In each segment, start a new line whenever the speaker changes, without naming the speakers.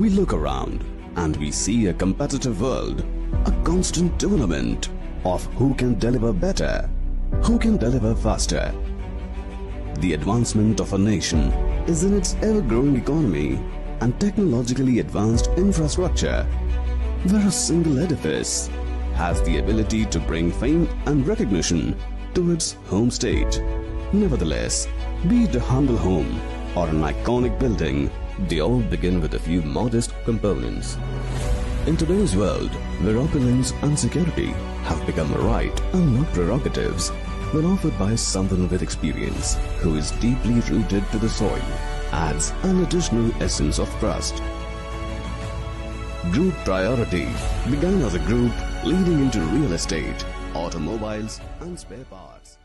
We look around and we see a competitive world, a constant tournament of who can deliver better, who can deliver faster. The advancement of a nation is in its ever-growing economy and technologically advanced infrastructure, where a single edifice has the ability to bring fame and recognition to its home state. Nevertheless, be it a humble home or an iconic building, they all begin with a few modest components. In today's world, where opulence and security have become a right and not prerogatives, when offered by someone with experience who is deeply rooted to the soil, adds an additional essence of trust. Group Priority began as a group leading into real estate, automobiles and spare parts.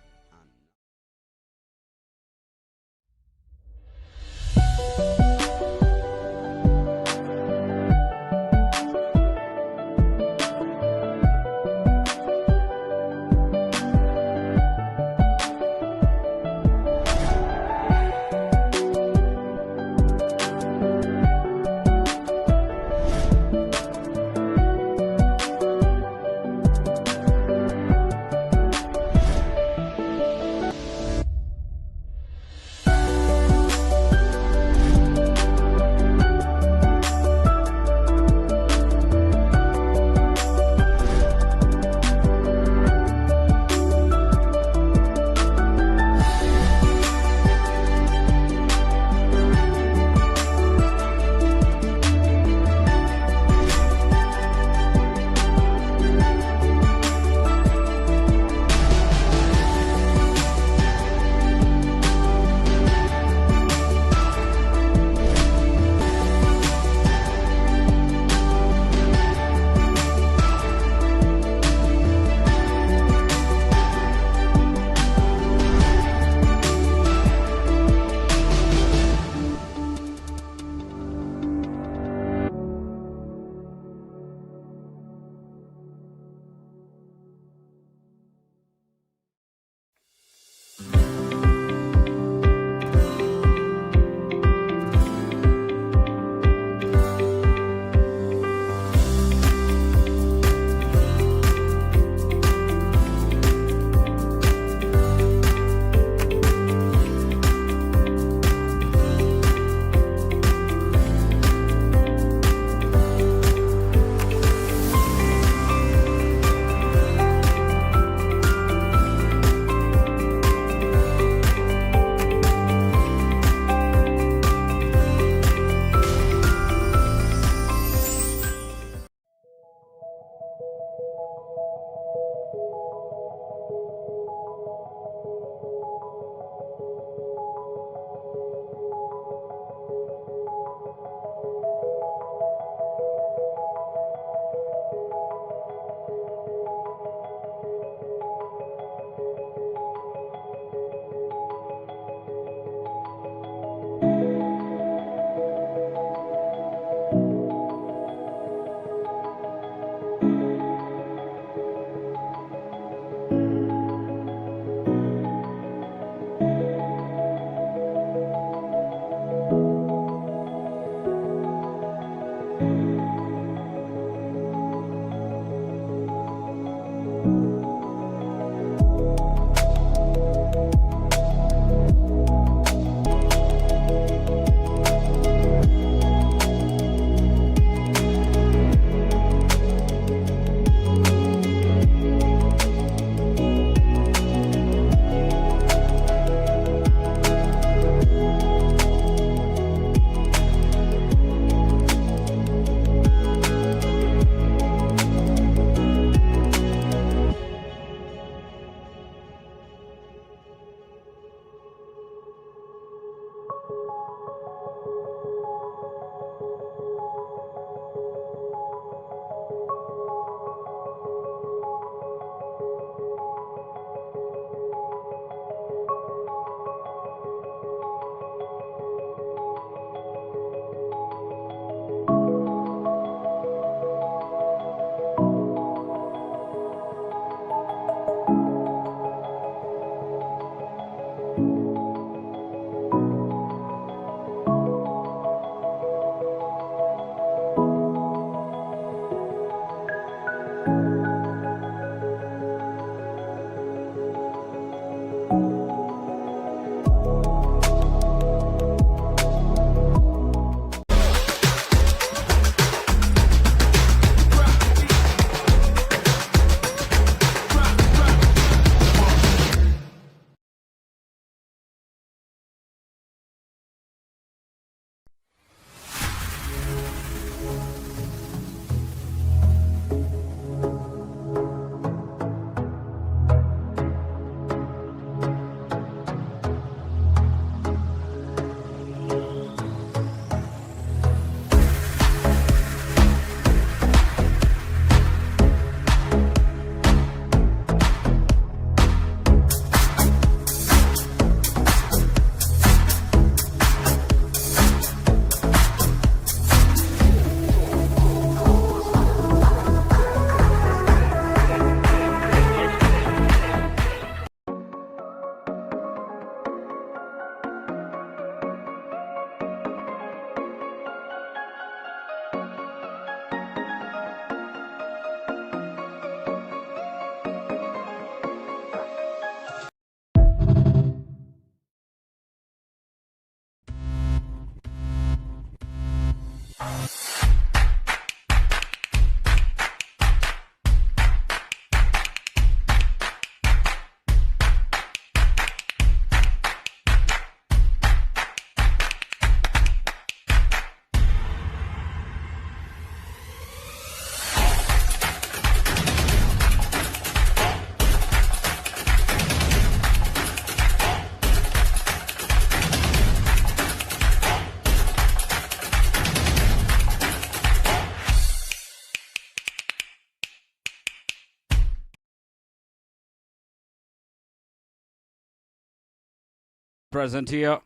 present here,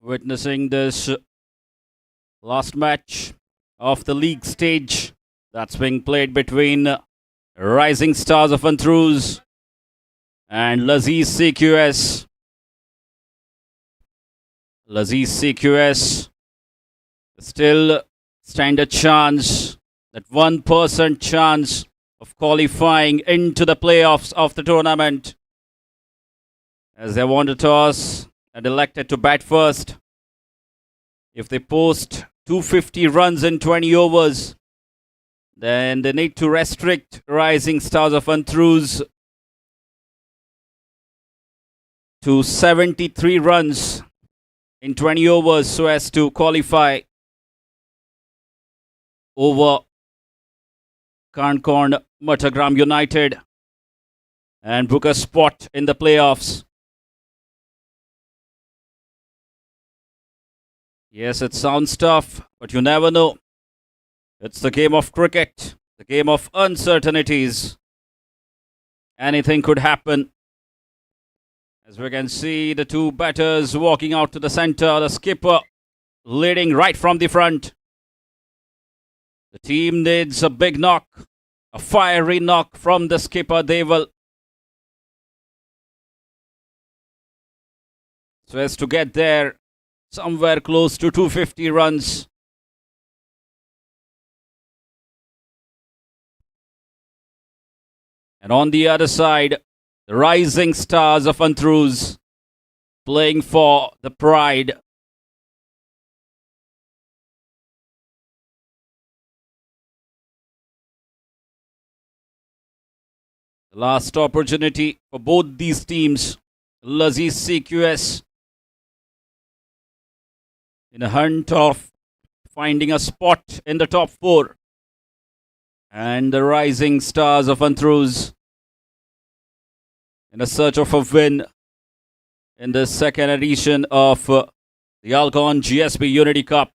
witnessing this last match of the league stage that's being played between Rising Stars of ANTRUZ and LAZIZ CQS. LAZIZ CQS still stand a chance, that 1% chance of qualifying into the playoffs of the tournament, as they won the toss and elected to bat first. If they post 250 runs in 20 overs, then they need to restrict Rising Stars of ANTRUZ to 73 runs in 20 overs so as to qualify over Karnkorn Matagram United and book a spot in the playoffs. Yes, it sounds tough, but you never know. It's the game of cricket, the game of uncertainties. Anything could happen. As we can see, the two batters walking out to the center, the skipper leading right from the front. The team needs a big knock, a fiery knock from the skipper Deval, so as to get there somewhere close to 250 runs. And on the other side, the Rising Stars of ANTRUZ playing for the pride. The last opportunity for both these teams. LAZIZ CQS in a hunt of finding a spot in the top 4. And the Rising Stars of ANTRUZ in a search of a win in the second edition of the ALCON GSB Unity Cup.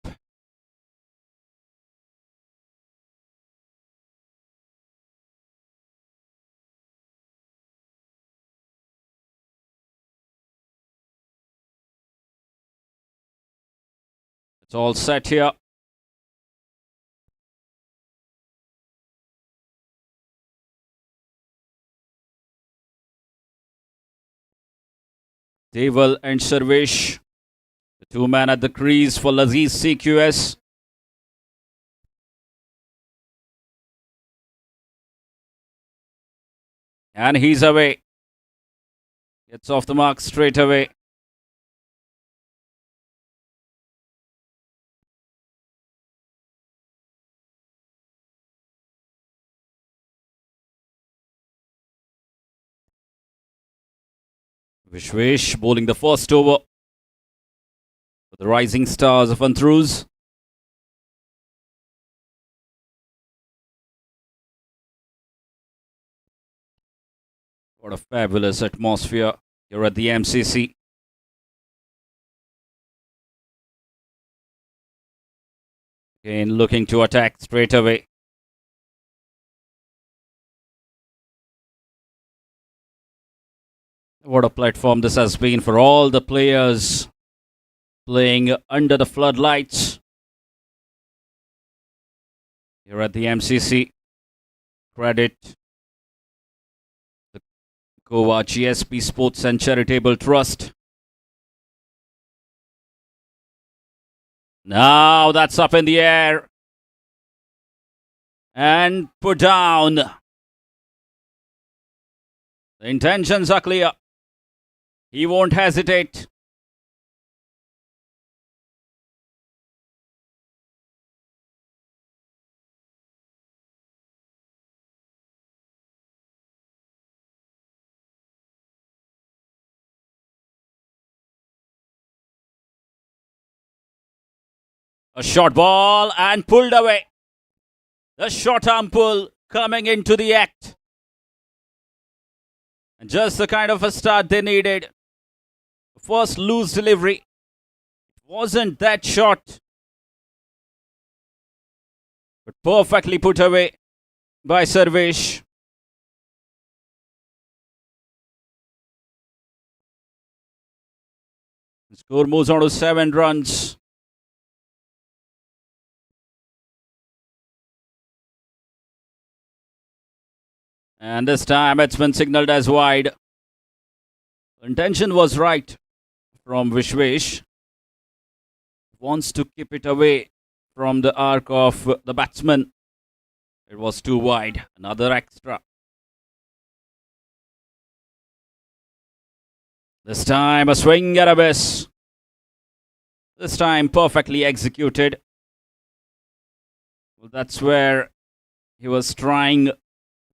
It's all set here. Deval and Sarvesh, the two men at the crease for LAZIZ CQS. And he's away. Gets off the mark straight away. Vishwesh bowling the first over for the Rising Stars of ANTRUZ. What a fabulous atmosphere here at the MCC. Again, looking to attack straight away. What a platform this has been for all the players playing under the floodlights here at the MCC. Credit the Goa GSB Sports and Charitable Trust. Now that's up in the air and put down. The intentions are clear. He won't hesitate. A short ball and pulled away. The short arm pull coming into the act. And just the kind of a start they needed. First loose delivery. It wasn't that short, but perfectly put away by Sarvesh. Score moves on to 7 runs. And this time it's been signalled as wide. Intention was right from Vishwesh. Wants to keep it away from the arc of the batsman. It was too wide. Another extra. This time a swing at a miss. This time perfectly executed. Well, that's where he was trying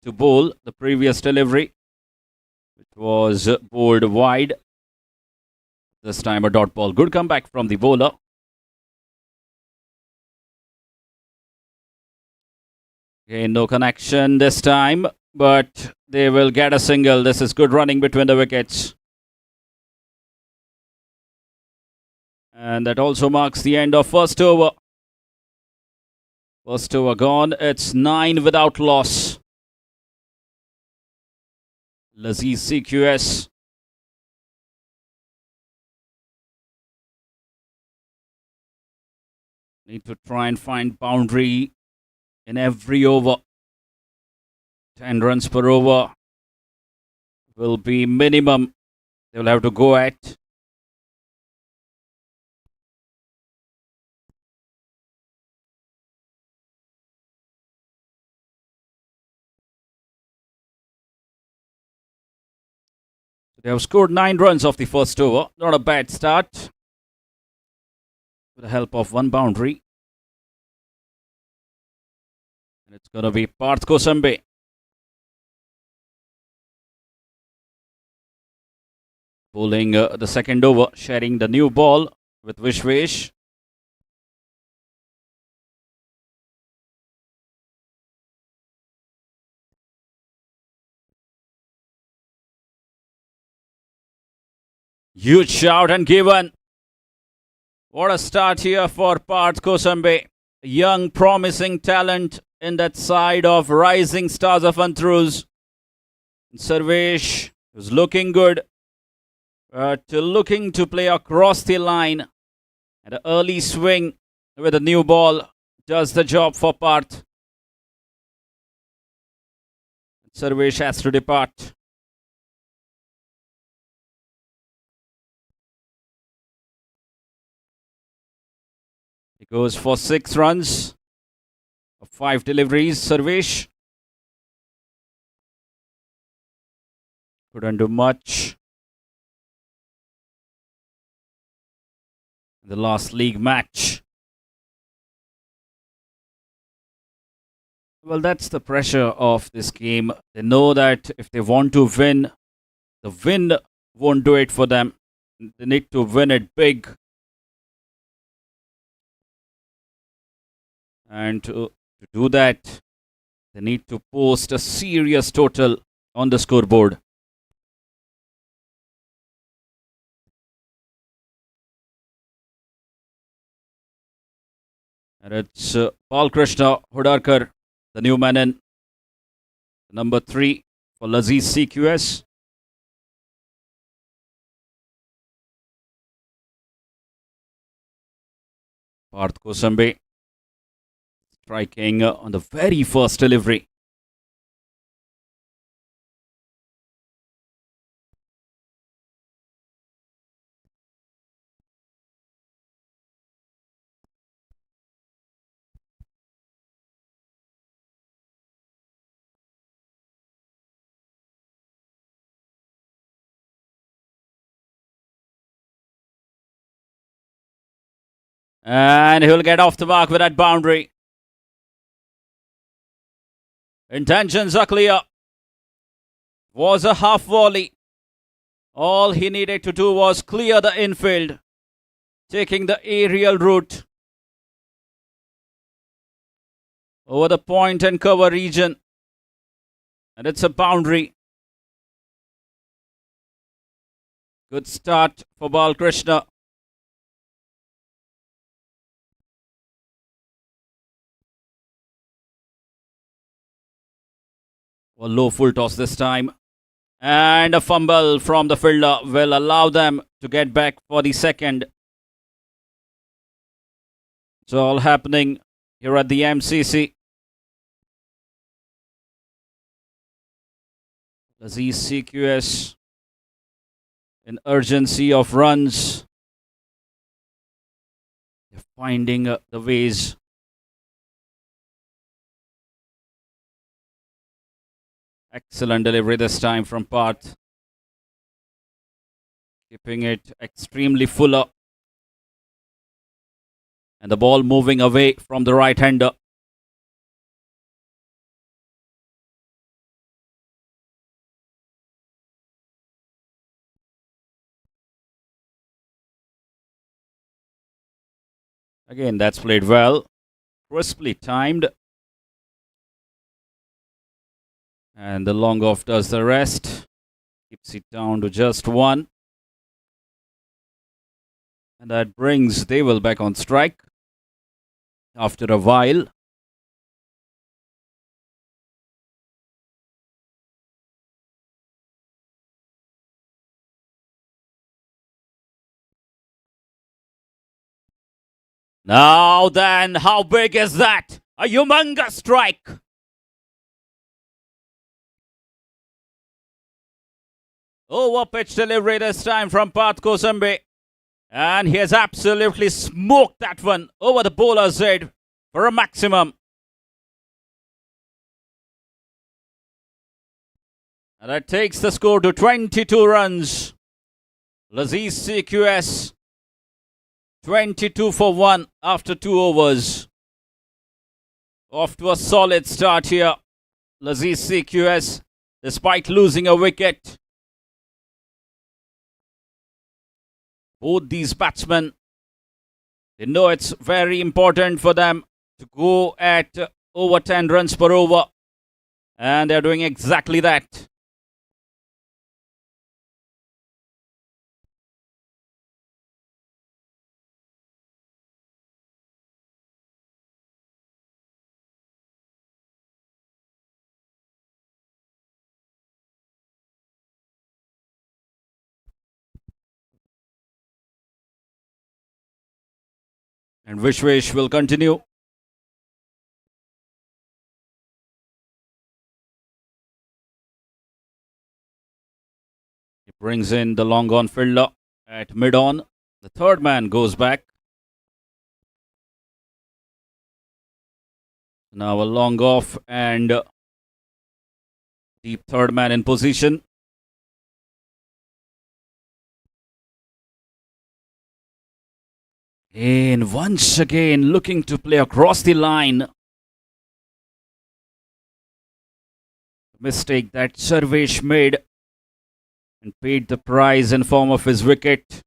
to bowl the previous delivery, which was bowled wide. This time a dot ball. Good comeback from the bowler. Again, no connection this time, but they will get a single. This is good running between the wickets. And that also marks the end of first over. First over gone. It's 9 without loss. LAZIZ CQS. Need to try and find boundary in every over. 10 runs per over will be minimum they will have to go at. They have scored 9 runs off the first over. Not a bad start. With the help of one boundary. And it's going to be Parth Kosambe. Bowling the second over, sharing the new ball with Vishwesh. Huge shout and given. What a start here for Parth Kosambe. A young, promising talent in that side of rising stars of ANTRUZ. Sarvesh was looking good. Looking to play across the line. And an early swing with a new ball does the job for Parth. Sarvesh has to depart. He goes for 6 runs of 5 deliveries. Sarvesh couldn't do much. The last league match. Well, that's the pressure of this game. They know that if they want to win, the win won't do it for them. They need to win it big. And to do that, they need to post a serious total on the scoreboard. And it's Balkrishna Hudarkar, the new man in number 3 for LAZIZ CQS. Parth Kosambe striking on the very first delivery. And he'll get off the mark with that boundary. Intentions are clear. Was a half volley. All he needed to do was clear the infield, taking the aerial route over the point and cover region. And it's a boundary. Good start for Balkrishna. A low full toss this time. And a fumble from the fielder will allow them to get back for the second. It's all happening here at the MCC. LAZIZ CQS in urgency of runs. They're finding the ways. Excellent delivery this time from Parth. Keeping it extremely fuller. And the ball moving away from the right-hander. Again, that's played well. Crisply timed. And the long off does the rest. Keeps it down to just one. And that brings Deval back on strike after a while. Now then, how big is that? A humongous strike. Over pitch delivery this time from Parth Kosambi. And he has absolutely smoked that one over the bowler's head for a maximum. And that takes the score to 22 runs. LAZIZ CQS 22 for 1 after 2 overs. Off to a solid start here. LAZIZ CQS, despite losing a wicket. Both these batsmen, they know it's very important for them to go at over 10 runs per over. And they're doing exactly that. And Vishwesh will continue. He brings in the long on fielder at mid-on. The third man goes back. Now a long off and deep third man in position. And once again looking to play across the line. Mistake that Sarvesh made and paid the price in form of his wicket.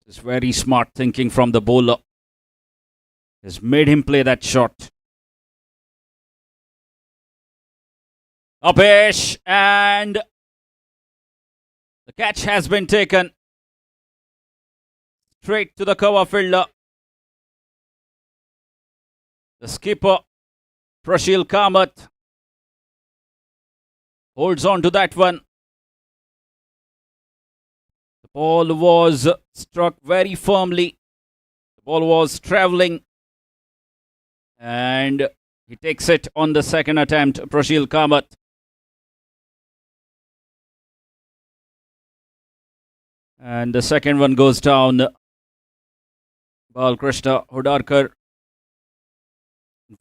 It's very smart thinking from the bowler. Has made him play that shot. Upish, and the catch has been taken. Straight to the cover fielder. The skipper, Prashil Kamath, holds on to that one. The ball was struck very firmly. The ball was travelling. And he takes it on the second attempt, Prashil Kamath. And the second one goes down. Balkrishna Hudarkar.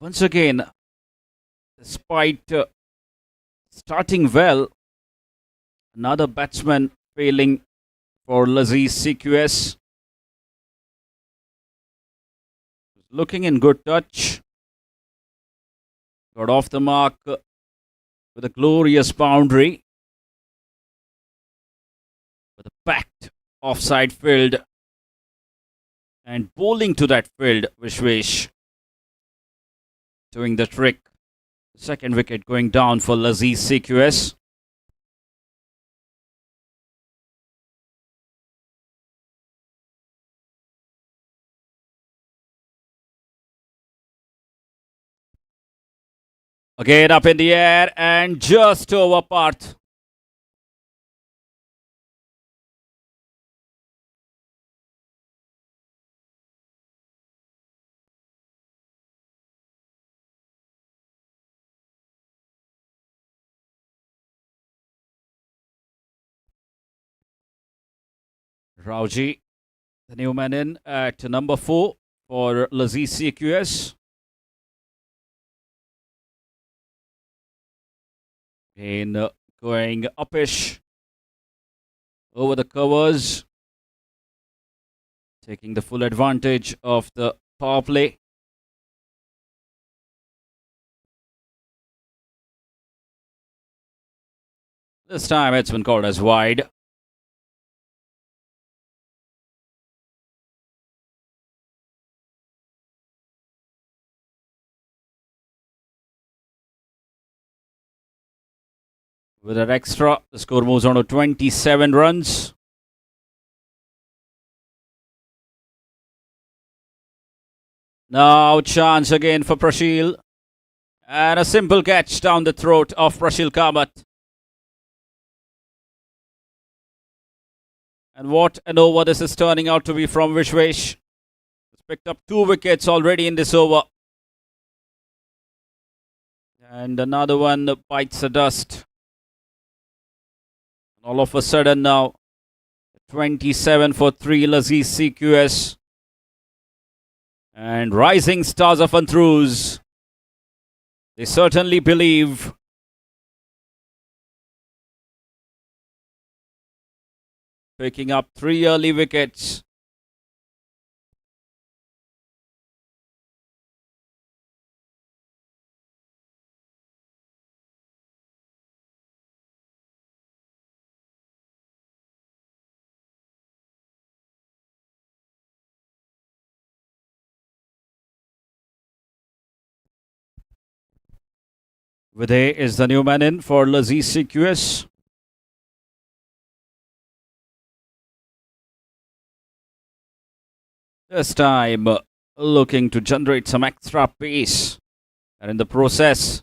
Once again, despite starting well, another batsman failing for LAZIZ CQS. Looking in good touch. Got off the mark with a glorious boundary. With a packed offside field. And bowling to that field, Vishwesh doing the trick. Second wicket going down for LAZIZ CQS. Again up in the air and just over Parth. Rauji, the new man in at number 4 for LAZIZ CQS. Again, going uppish over the covers, taking the full advantage of the power play. This time it's been called as wide. With that extra, the score moves on to 27 runs. Now chance again for Prashil. And a simple catch down the throat of Prashil Kamath. And what an over this is turning out to be from Vishwesh. He's picked up 2 wickets already in this over. And another one bites the dust. All of a sudden now, 27 for 3 LAZIZ CQS. And rising stars of ANTRUZ. They certainly believe. Picking up 3 early wickets. Viday is the new man in for LAZIZ CQS. This time looking to generate some extra pace. And in the process,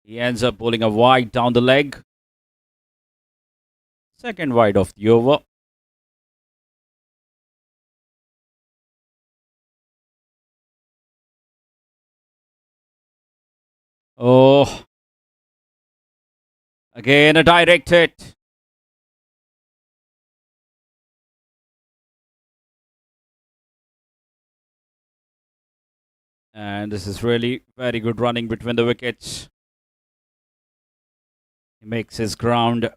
he ends up bowling a wide down the leg. Second wide of the over. Oh. Again a direct hit. And this is really very good running between the wickets. He makes his ground.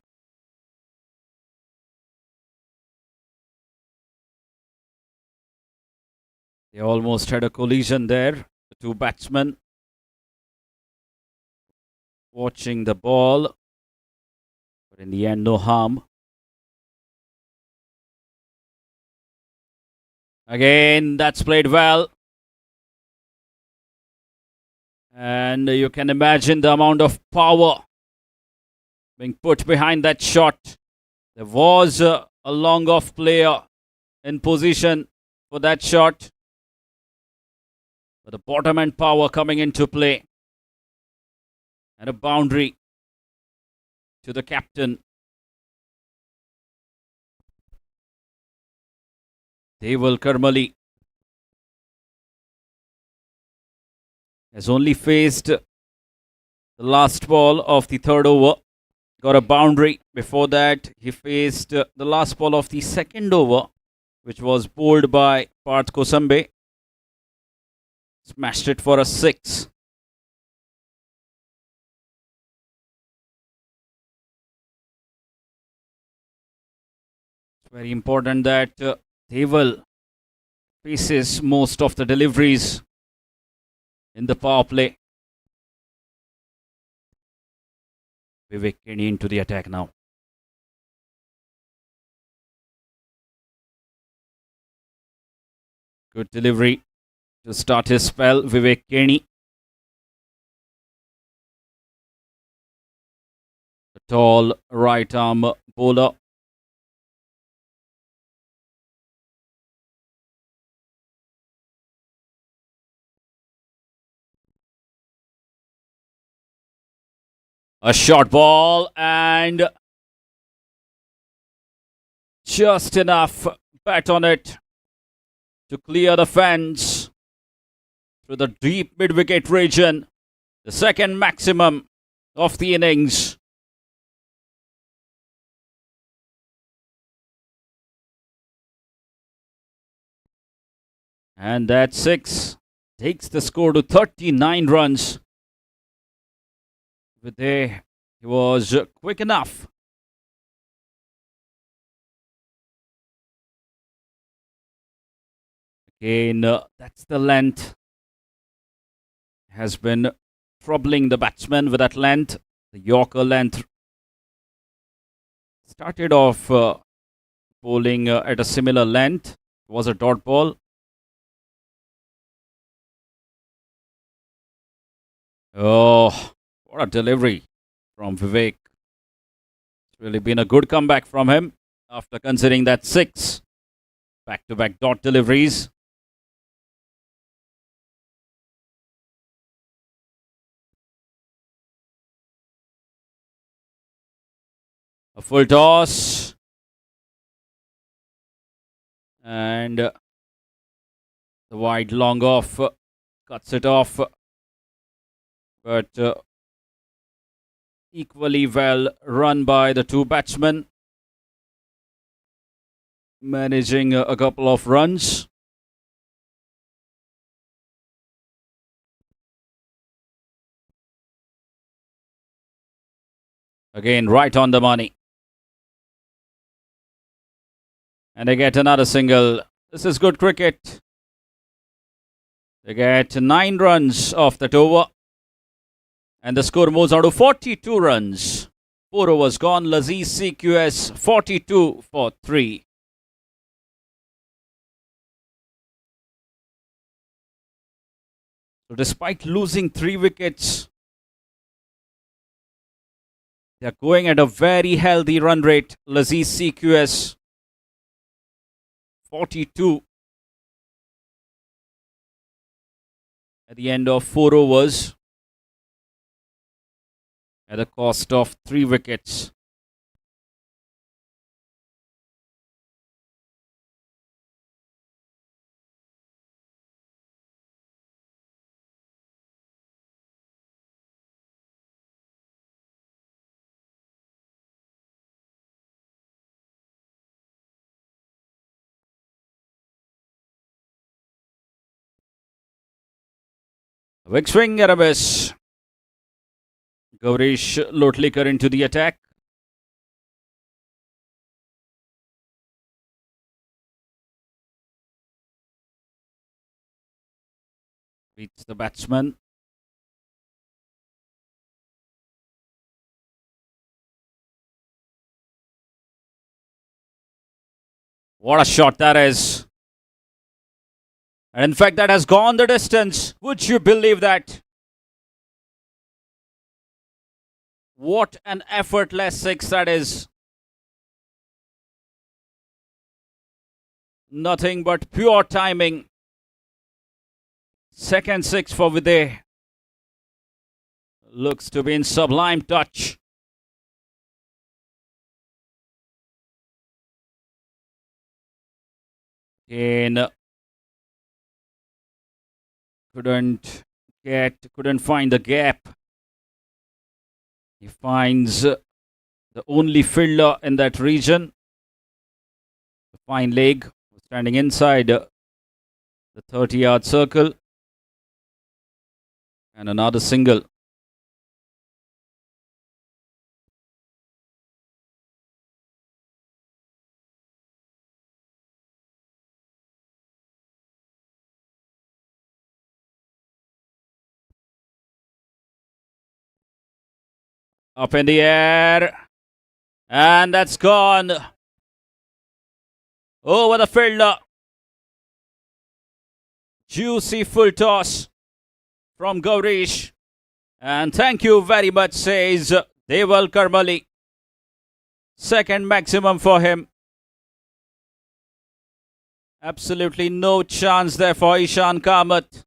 They almost had a collision there, the 2 batsmen. Watching the ball. But in the end, no harm. Again, that's played well. And you can imagine the amount of power being put behind that shot. There was a long off player in position for that shot. But the bottom end power coming into play. And a boundary to the captain. Deval Karmali has only faced the last ball of the 3rd over. Got a boundary. Before that, he faced the last ball of the 2nd over, which was bowled by Parth Kosambe. Smashed it for a 6. It's very important that Deval faces most of the deliveries in the power play. Vivek Kenny into the attack now. Good delivery to start his spell, Vivek Kenny. The tall right arm bowler. A short ball and just enough bat on it to clear the fence through the deep mid-wicket region. The second maximum of the innings. And that 6 takes the score to 39 runs. But there, he was quick enough. Again, that's the length. Has been troubling the batsman with that length. The Yorker length. Started off bowling at a similar length. It was a dot ball. Oh, what a delivery from Vivek. It's really been a good comeback from him after considering that 6 back-to-back dot deliveries. A full toss. And the wide long off cuts it off. But equally well run by the two batsmen. Managing a couple of runs. Again, right on the money. And they get another single. This is good cricket. They get 9 runs off that over. And the score moves on to 42 runs. 4 overs gone. LAZIZ CQS 42 for 3. So despite losing 3 wickets, they are going at a very healthy run rate. LAZIZ CQS 42 at the end of 4 overs at the cost of 3 wickets. A big swing at a miss. Gaurish Lotlikar into the attack. Beats the batsman. What a shot that is. And in fact, that has gone the distance. Would you believe that? What an effortless 6 that is. Nothing but pure timing. Second 6 for Videh. Looks to be in sublime touch. Again, couldn't find the gap. He finds the only fielder in that region. The fine leg standing inside the 30-yard circle. And another single. Up in the air. And that's gone. Over the fielder. Juicy full toss from Gaurish. And thank you very much, says Deval Karmali. Second maximum for him. Absolutely no chance there for Ishan Kamath.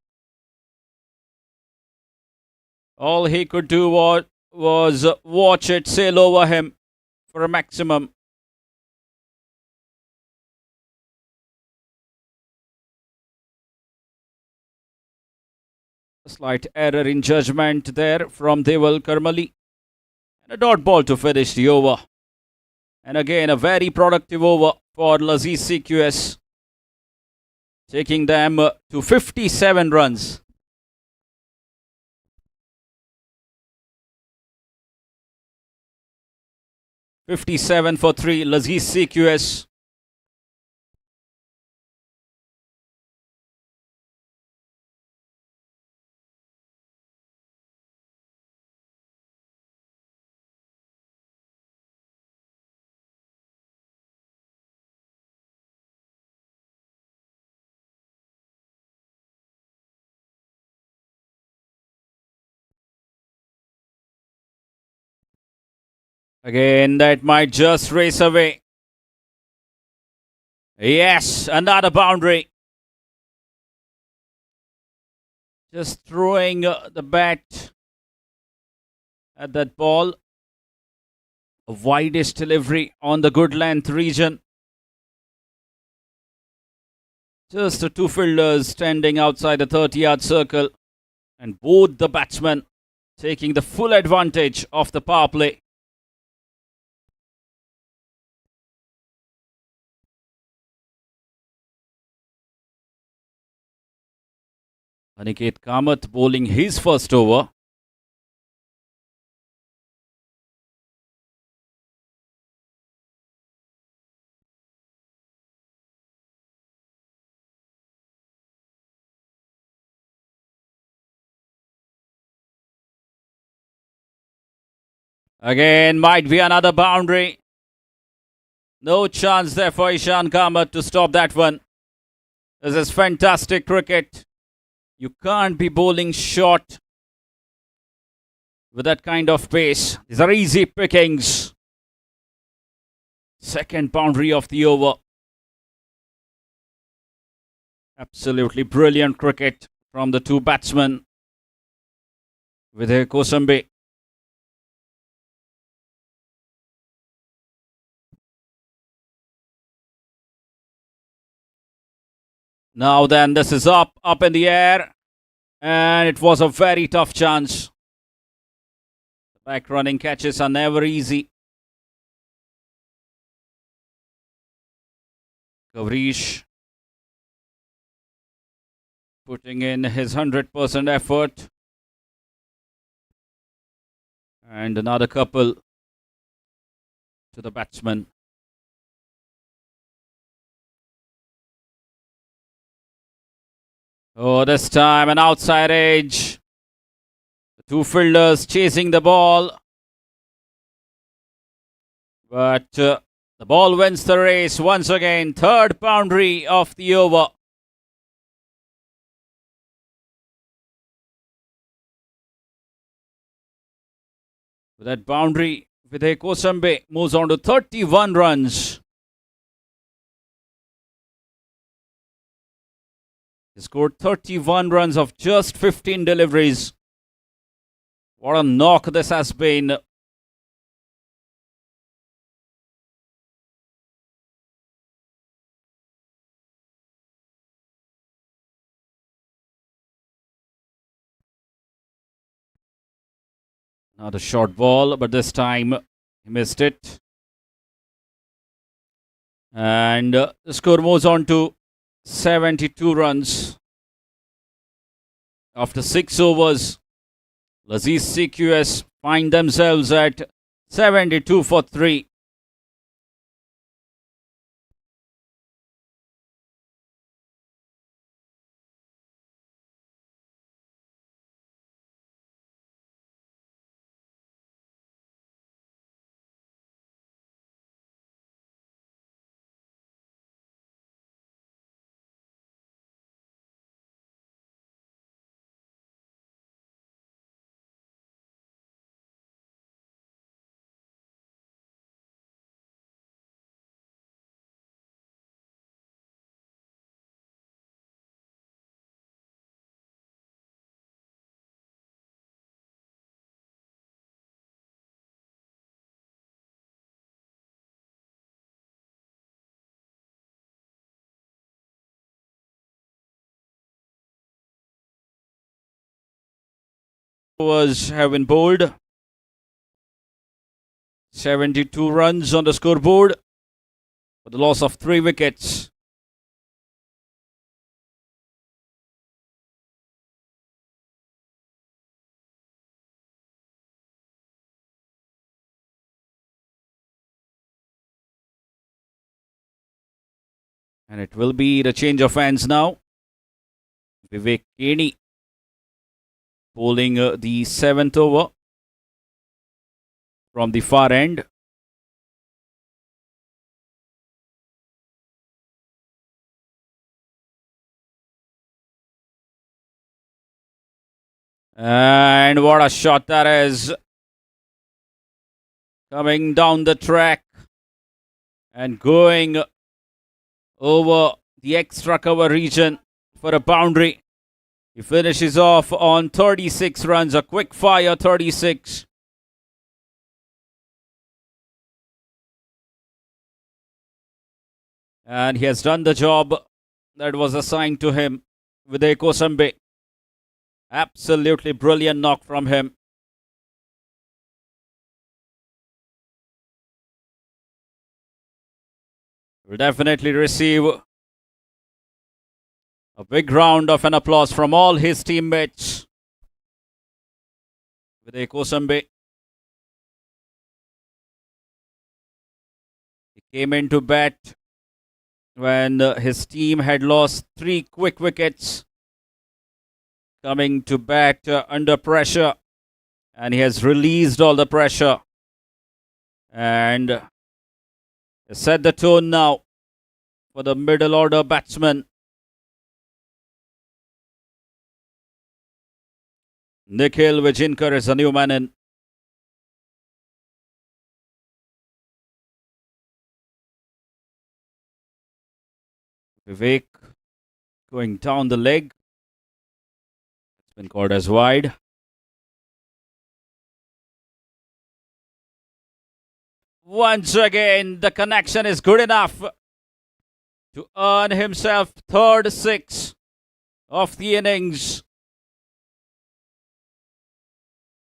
All he could do was watch it sail over him for a maximum. A slight error in judgment there from Deval Karmali. And a dot ball to finish the over. And again, a very productive over for LAZIZ CQS. taking them to 57 runs. "57 for 3, LAZIZ CQS. Again, that might just race away. Yes, another boundary. Just throwing the bat at that ball. A widest delivery on the good length region. Just the two fielders standing outside the 30-yard circle. And both the batsmen taking the full advantage of the power play. Aniket Kamath bowling his first over. Again, might be another boundary. No chance there for Ishan Kamath to stop that one. This is fantastic cricket. You can't be bowling short with that kind of pace. These are easy pickings. Second boundary of the over. Absolutely brilliant cricket from the two batsmen. Vidhay Kosambi. Now then, this is up in the air. And it was a very tough chance. The back running catches are never easy. Gavrish putting in his 100% effort. And another couple to the batsman. Oh, this time an outside edge. The two fielders chasing the ball. But the ball wins the race once again. Third boundary of the over. With that boundary, Vidhay Kosambi moves on to 31 runs. He scored 31 runs of just 15 deliveries. What a knock this has been. Another short ball, but this time he missed it. And the score moves on to 72 runs. After 6 overs, LAZIZ CQS find themselves at 72 for 3. Have been bowled. 72 runs on the scoreboard for the loss of 3 wickets. And it will be the change of hands now. Vivek Kenny bowling the 7th over from the far end. And what a shot that is. Coming down the track and going over the extra cover region for a boundary. He finishes off on 36 runs, a quick fire 36. And he has done the job that was assigned to him with Kosambe. Absolutely brilliant knock from him. Will definitely receive a big round of an applause from all his teammates. With Kosambe. He came into bat when his team had lost 3 quick wickets. Coming to bat under pressure. And he has released all the pressure. And set the tone now for the middle order batsman. Nikhil Vijinkar is a new man in. Vivek going down the leg. It's been called as wide. Once again, the connection is good enough to earn himself third 6 of the innings.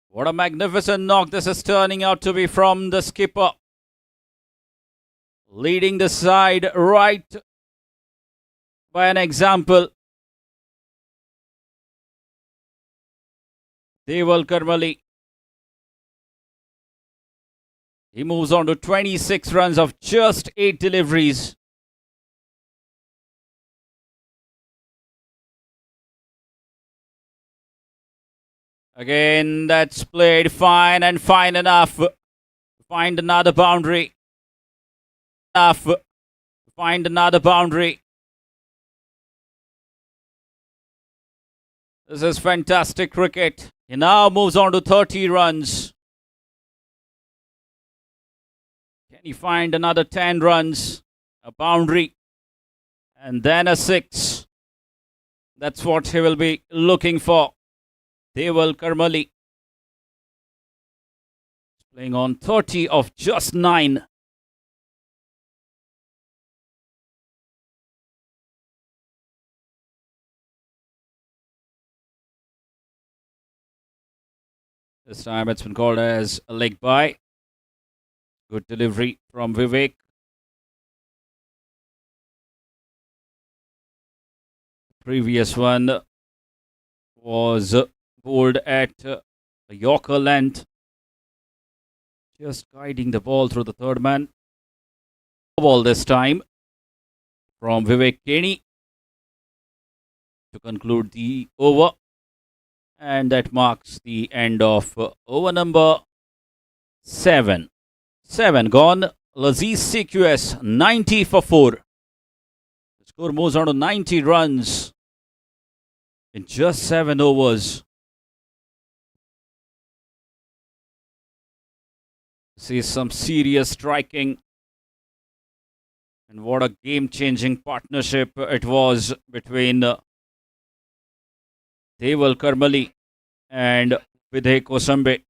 What a magnificent knock this is turning out to be from the skipper. Leading the side right by an example. Deval Karmali. He moves on to 26 runs of just 8 deliveries. Again, that's played fine and fine enough. Find another boundary. Find another boundary. This is fantastic cricket. He now moves on to 30 runs. Can he find another 10 runs? A boundary. And then a 6. That's what he will be looking for. Deval Karmali. Playing on 30 of just 9. This time it's been called as a leg by. Good delivery from Vivek. Previous one was bowled at a Yorker length. Just guiding the ball through the third man. Ball this time from Vivek Kenny to conclude the over. And that marks the end of over number 7. 7 gone. LAZIZ CQS 90 for 4. The score moves on to 90 runs in just 7 overs. See some serious striking. And what a game-changing partnership it was between Deval Karmali and Vidhe Kosambe.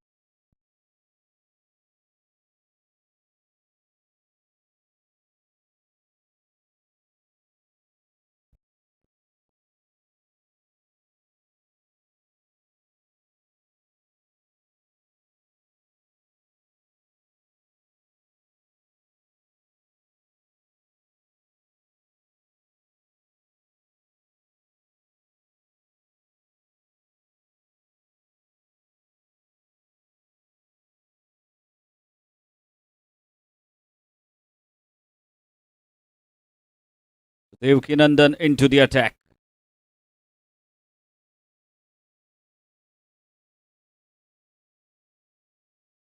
Devkinandan into the attack.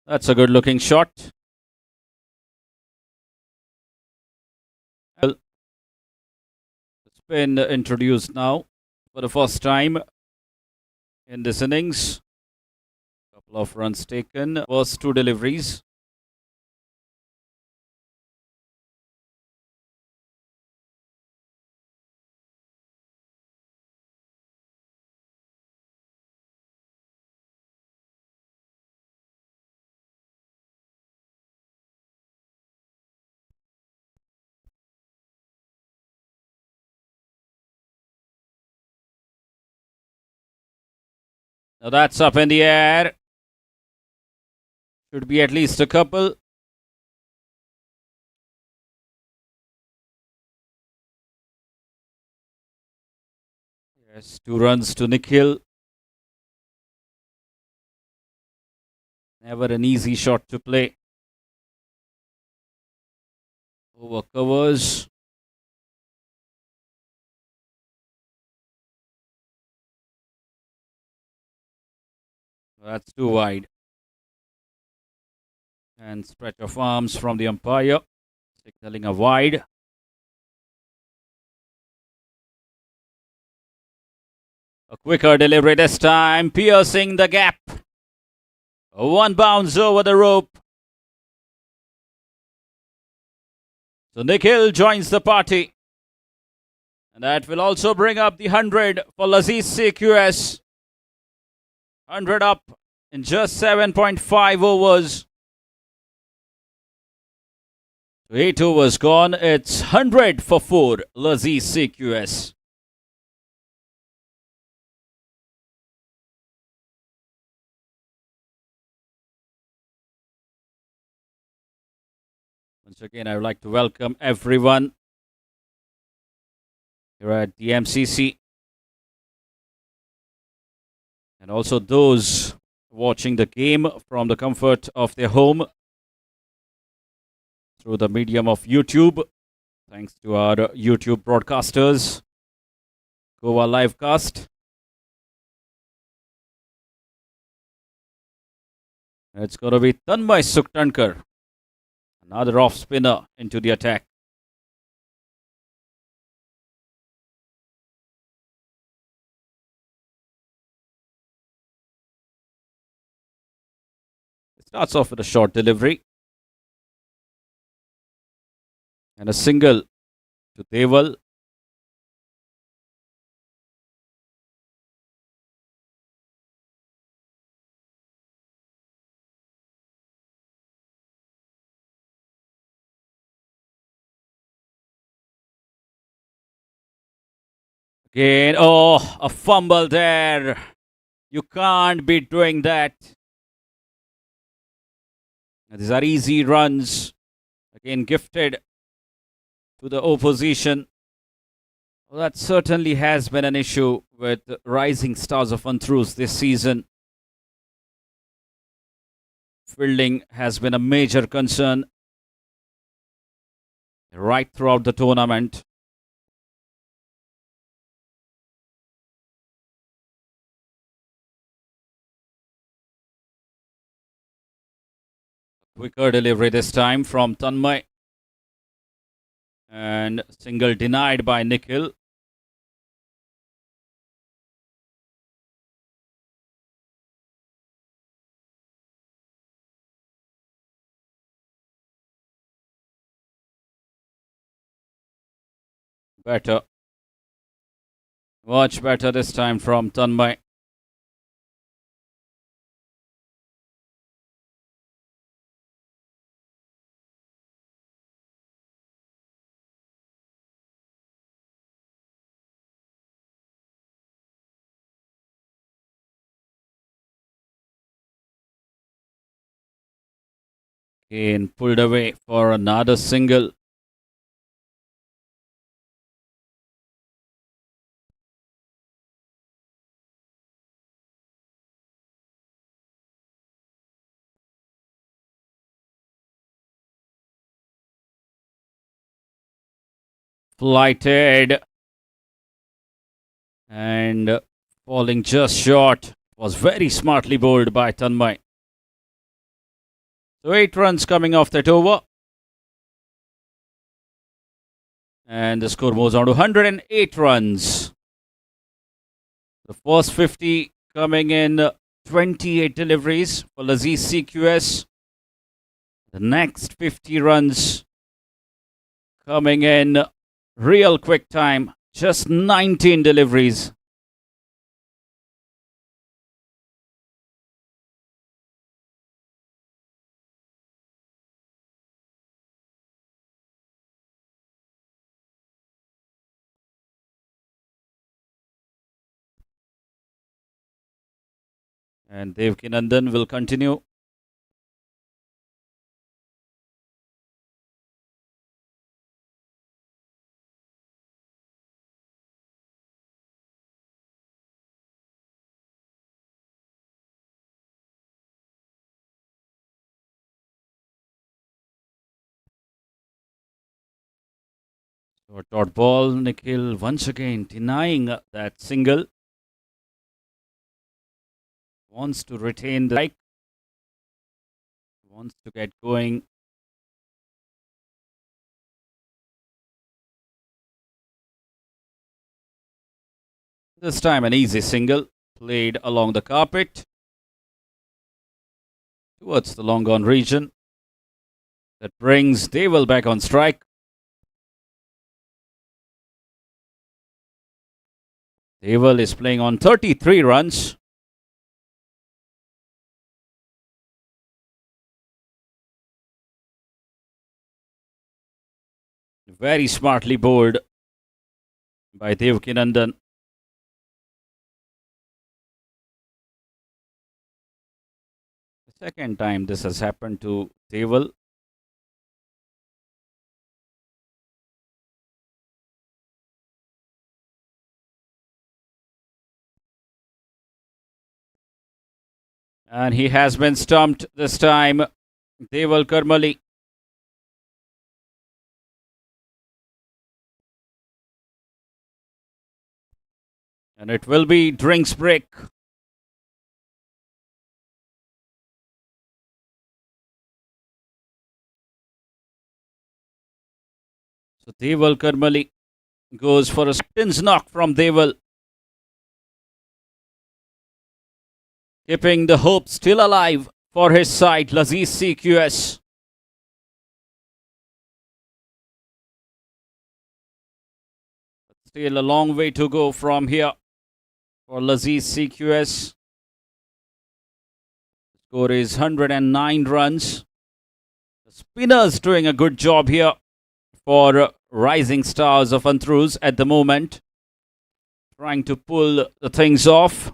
That's a good looking shot. Well, it's been introduced now for the first time in this innings. Couple of runs taken. First two deliveries. Now that's up in the air. Should be at least a couple. Yes, 2 runs to Nikhil. Never an easy shot to play. Over covers. That's too wide. And stretch of arms from the umpire, signaling a wide. A quicker delivery this time, piercing the gap. One bounce over the rope. So Nikhil joins the party. And that will also bring up the 100 for LAZIZ CQS. 100 up in just 7.5 overs. 8 overs gone. It's 100 for 4, LAZIZ CQS. Once again, I would like to welcome everyone here at the MCC. And also those watching the game from the comfort of their home through the medium of YouTube. Thanks to our YouTube broadcasters, Goa Livecast. It's going to be Tanmay Suktankar, another off spinner into the attack. It starts off with a short delivery. And a single to Deval. Again, oh, a fumble there. You can't be doing that. These are easy runs. Again, gifted to the opposition. Well, that certainly has been an issue with the rising stars of ANTRUZ this season. Fielding has been a major concern right throughout the tournament. Quicker delivery this time from Tanmay. And single denied by Nikhil. Better. Much better this time from Tanmay. Again, pulled away for another single. flighted and falling just short. Was very smartly bowled by Tanmay. So 8 runs coming off that over. And the score moves on to 108 runs. The first 50 coming in 28 deliveries for LAZIZ CQS. The next 50 runs coming in real quick time, just 19 deliveries. And Devkinandan will continue. So dot ball, Nikhil once again denying that single. Wants to retain the strike. Wants to get going. This time an easy single played along the carpet towards the long on region. That brings Deval back on strike. Deval is playing on 33 runs. Very smartly bowled by Devkinandan. The second time this has happened to Deval. And he has been stumped this time. Deval Karmali. And it will be drinks break. So Deval Karmali goes for a spins knock from Deval. Keeping the hope still alive for his side, LAZIZ CQS. Still a long way to go from here for LAZIZ CQS. The score is 109 runs. The spinners doing a good job here for rising stars of ANTRUZ at the moment. Trying to pull the things off.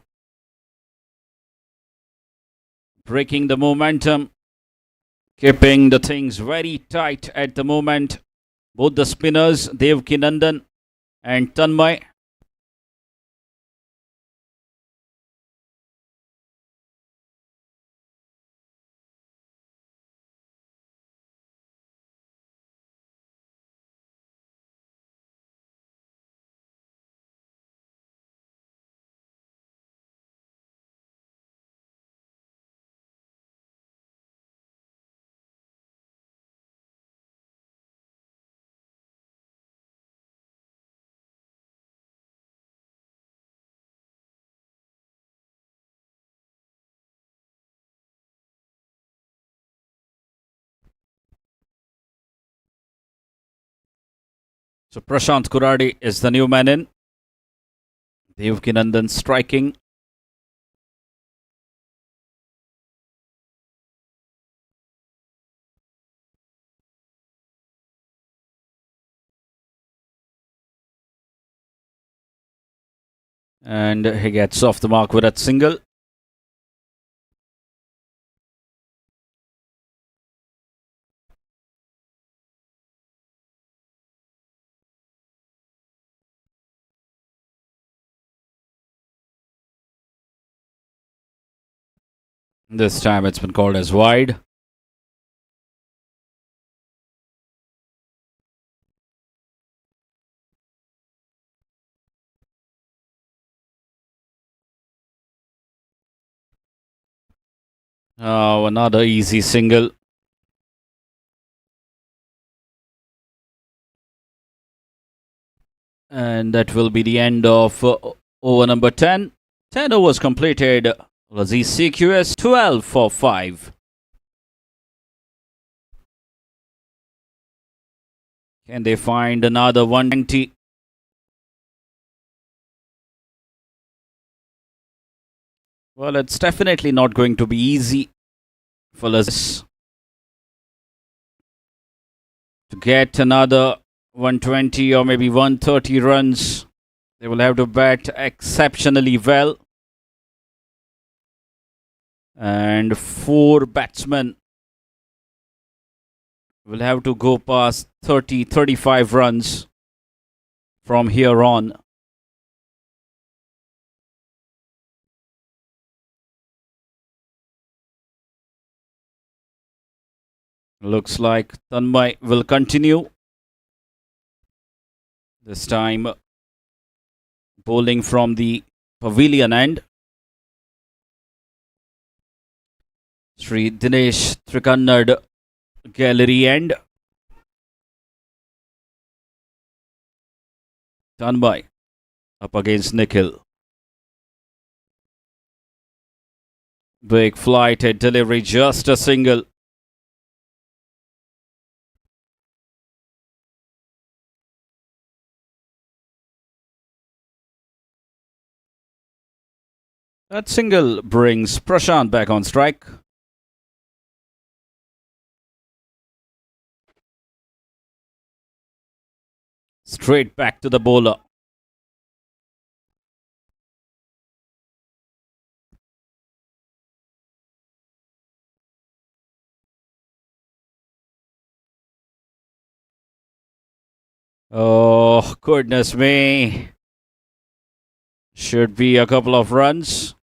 Breaking the momentum. Keeping the things very tight at the moment. Both the spinners, Devkinandan and Tanmay. So Prashant Kuradi is the new man in. Devkinandan striking. And he gets off the mark with that single. This time it's been called as wide. Oh, another easy single. And that will be the end of over number 10. 10 overs completed. LAZIZ CQS 12 for 5. Can they find another 120? Well, it's definitely not going to be easy for LAZIZ to get another 120 or maybe 130 runs. They will have to bat exceptionally well. And 4 batsmen will have to go past 35 runs from here on. Looks like Tanmay will continue. This time bowling from the pavilion end. Sri Dinesh Trikannad gallery end. Tanmay up against Nikhil. Big flight at delivery, just a single. That single brings Prashant back on strike. Straight back to the bowler. Oh, goodness me. Should be a couple of runs.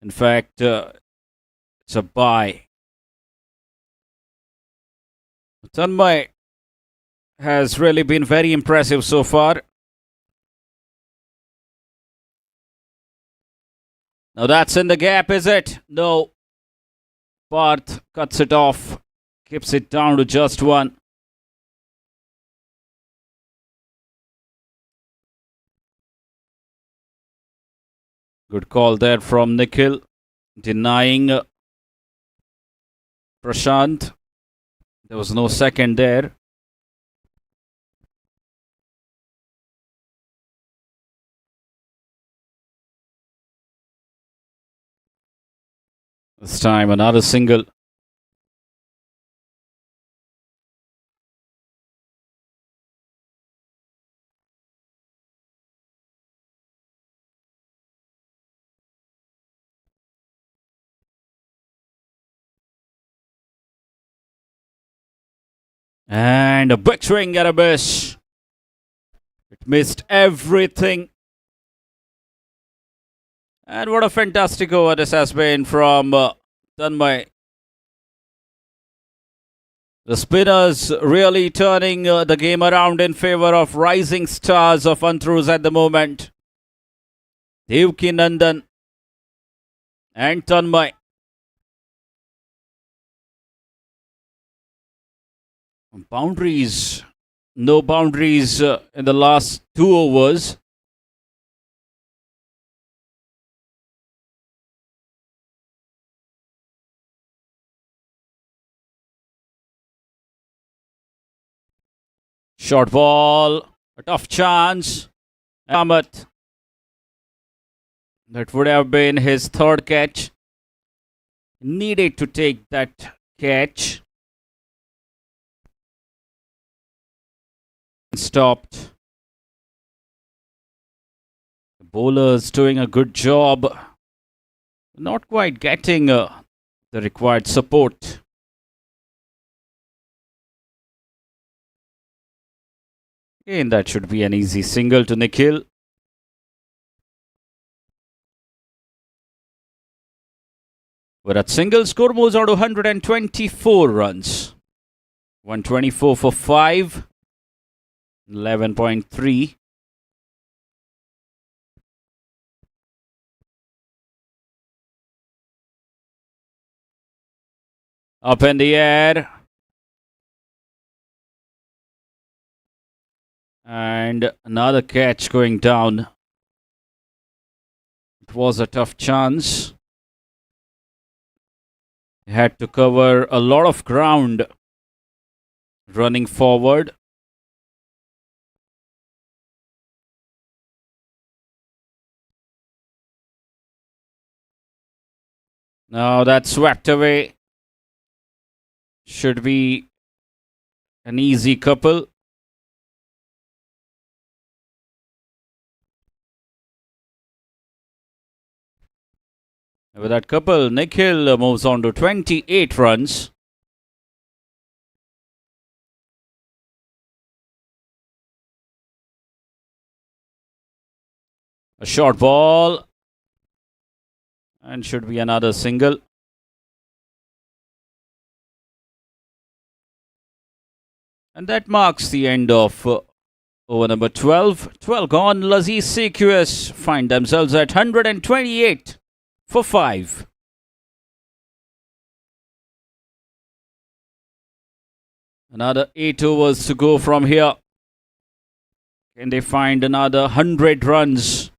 In fact, it's a bye. Tanmay has really been very impressive so far. Now that's in the gap, is it? No. Parth cuts it off, keeps it down to just 1. Good call there from Nikhil, denying Prashant. There was no second there. This time another single. And a big swing at a miss. It missed everything. And what a fantastic over this has been from Tanmay. The spinners really turning the game around in favor of rising stars of ANTRUZ at the moment. Devki Nandan and Tanmay. Boundaries. No boundaries in the last 2 overs. Short ball, a tough chance. Ahmed. That would have been his 3rd catch. Needed to take that catch. Stopped. The bowlers doing a good job. Not quite getting the required support. Again, that should be an easy single to Nikhil. But that single score moves on to 124 runs. 124 for 5. 11.3. Up in the air. And another catch going down. It was a tough chance. He had to cover a lot of ground running forward. Now that's swept away. Should be an easy couple. With that couple, Nikhil moves on to 28 runs. A short ball. And should be another single. And that marks the end of over number 12. 12 gone. LAZIZ CQS find themselves at 128 for 5. Another 8 overs to go from here. Can they find another 100 runs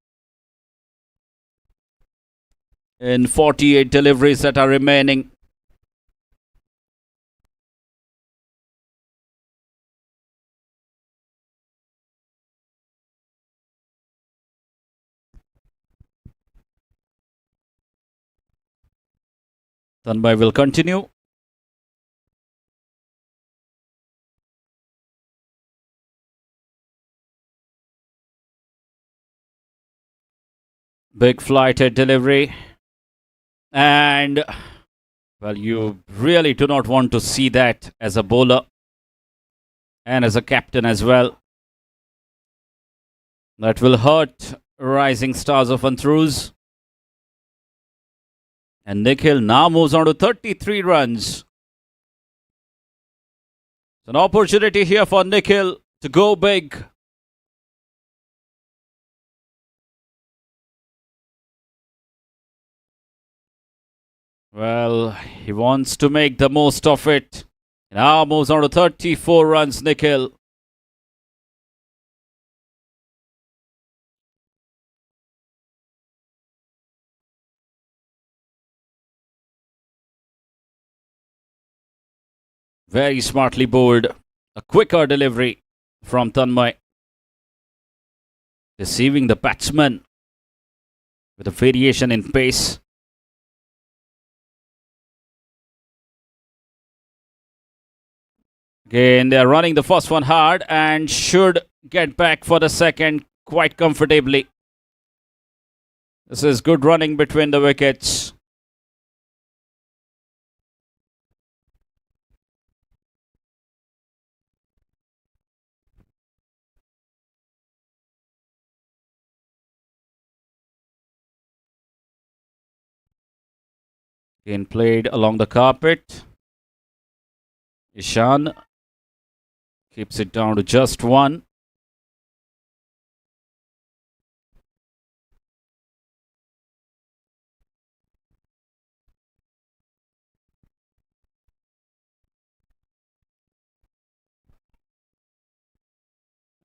in 48 deliveries that are remaining? Tanmay will continue. Big flighted delivery. And, well, you really do not want to see that as a bowler and as a captain as well. That will hurt rising stars of ANTRUZ. And Nikhil now moves on to 33 runs. It's an opportunity here for Nikhil to go big. Well, he wants to make the most of it. Now moves on to 34 runs, Nikhil. Very smartly bowled. A quicker delivery from Tanmay. Deceiving the batsman with a variation in pace. Again, they are running the first one hard and should get back for the second quite comfortably. This is good running between the wickets. Again played along the carpet. Ishan keeps it down to just one.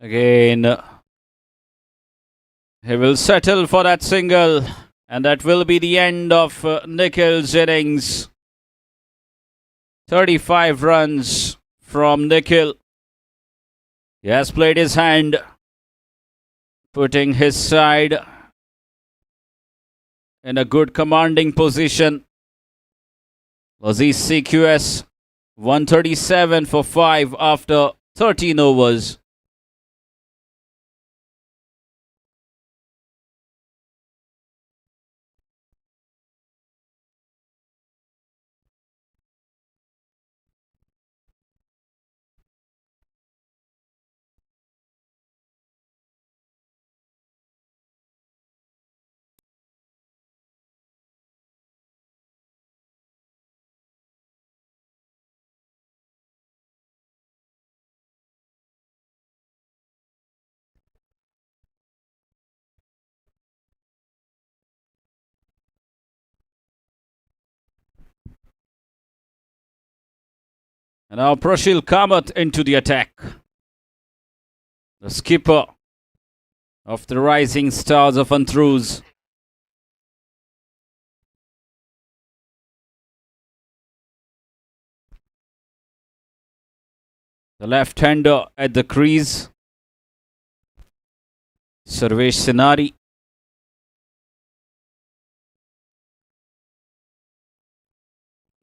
Again, he will settle for that single. And that will be the end of Nikhil's innings. 35 runs from Nikhil. He has played his hand, putting his side in a good commanding position. LAZIZ CQS 137 for 5 after 13 overs. And now Prashil Kamath into the attack. The skipper of the Rising Stars of ANTRUZ. The left-hander at the crease. Sarvesh Senari.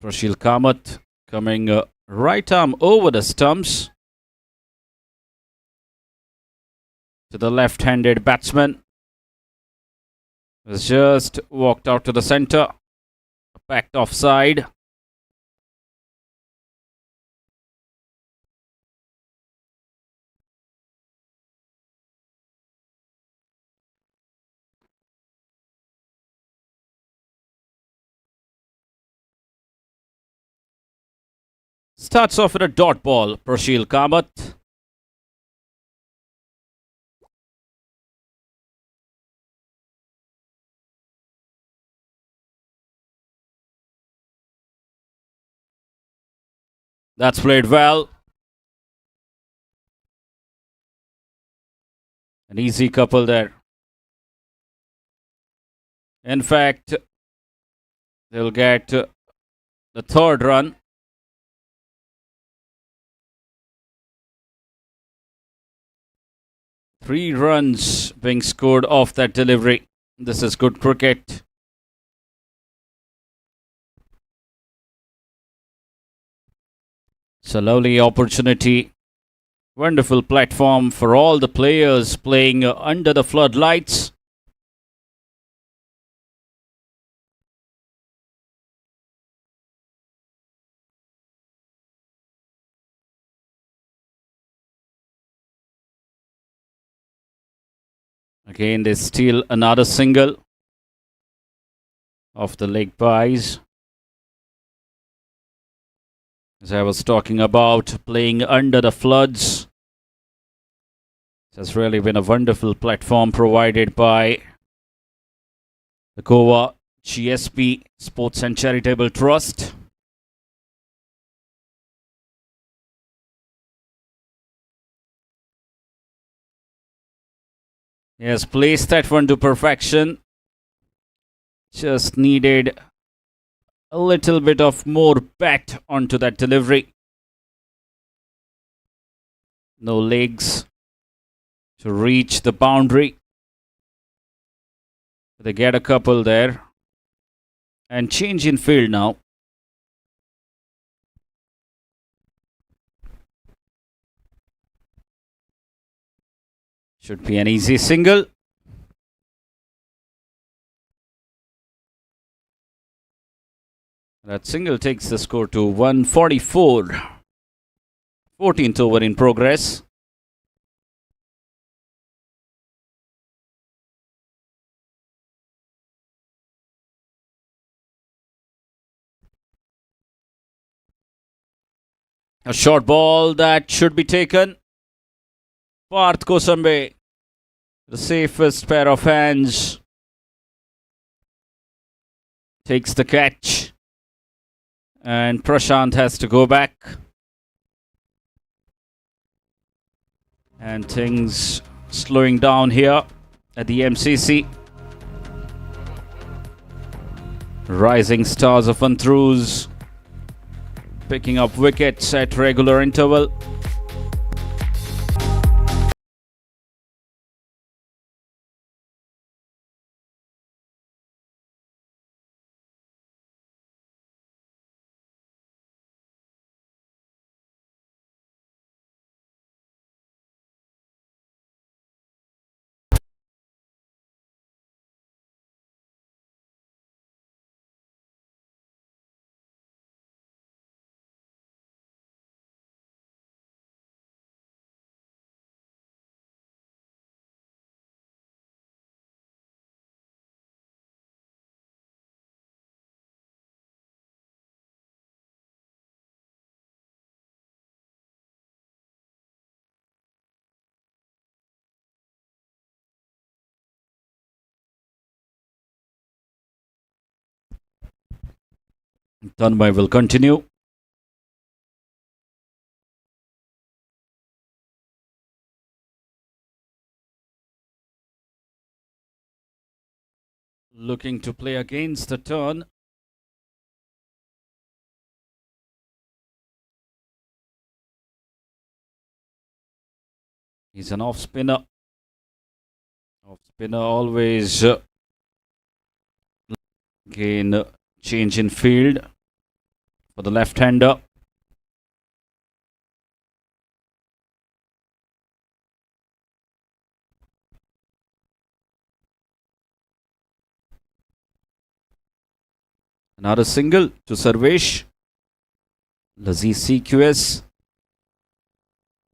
Prashil Kamath coming right arm over the stumps to the left-handed batsman. Has just walked out to the centre. Backed offside. Starts off with a dot ball, Prashil Kamath. That's played well. An easy couple there. In fact, they'll get the third run. Three runs being scored off that delivery. This is good cricket. It's a lovely opportunity. Wonderful platform for all the players playing under the floodlights. Again, they steal another single off the leg byes. As I was talking about, playing under the floods. It has really been a wonderful platform provided by the Goa GSB Sports and Charitable Trust. He has placed that one to perfection. Just needed a little bit of more bat onto that delivery. No legs to reach the boundary. They get a couple there. And change in field now. Should be an easy single. That single takes the score to 144. 14th over in progress. A short ball that should be taken. Parth Kosambe, the safest pair of hands, takes the catch. And Prashant has to go back. And things slowing down here at the MCC. Rising Stars of ANTRUZ picking up wickets at regular interval. Tanmay will continue. looking to play against the turn. He's an off spinner. Off spinner always gain change in field for the left-hander. Another single to Sarvesh. LAZIZ CQS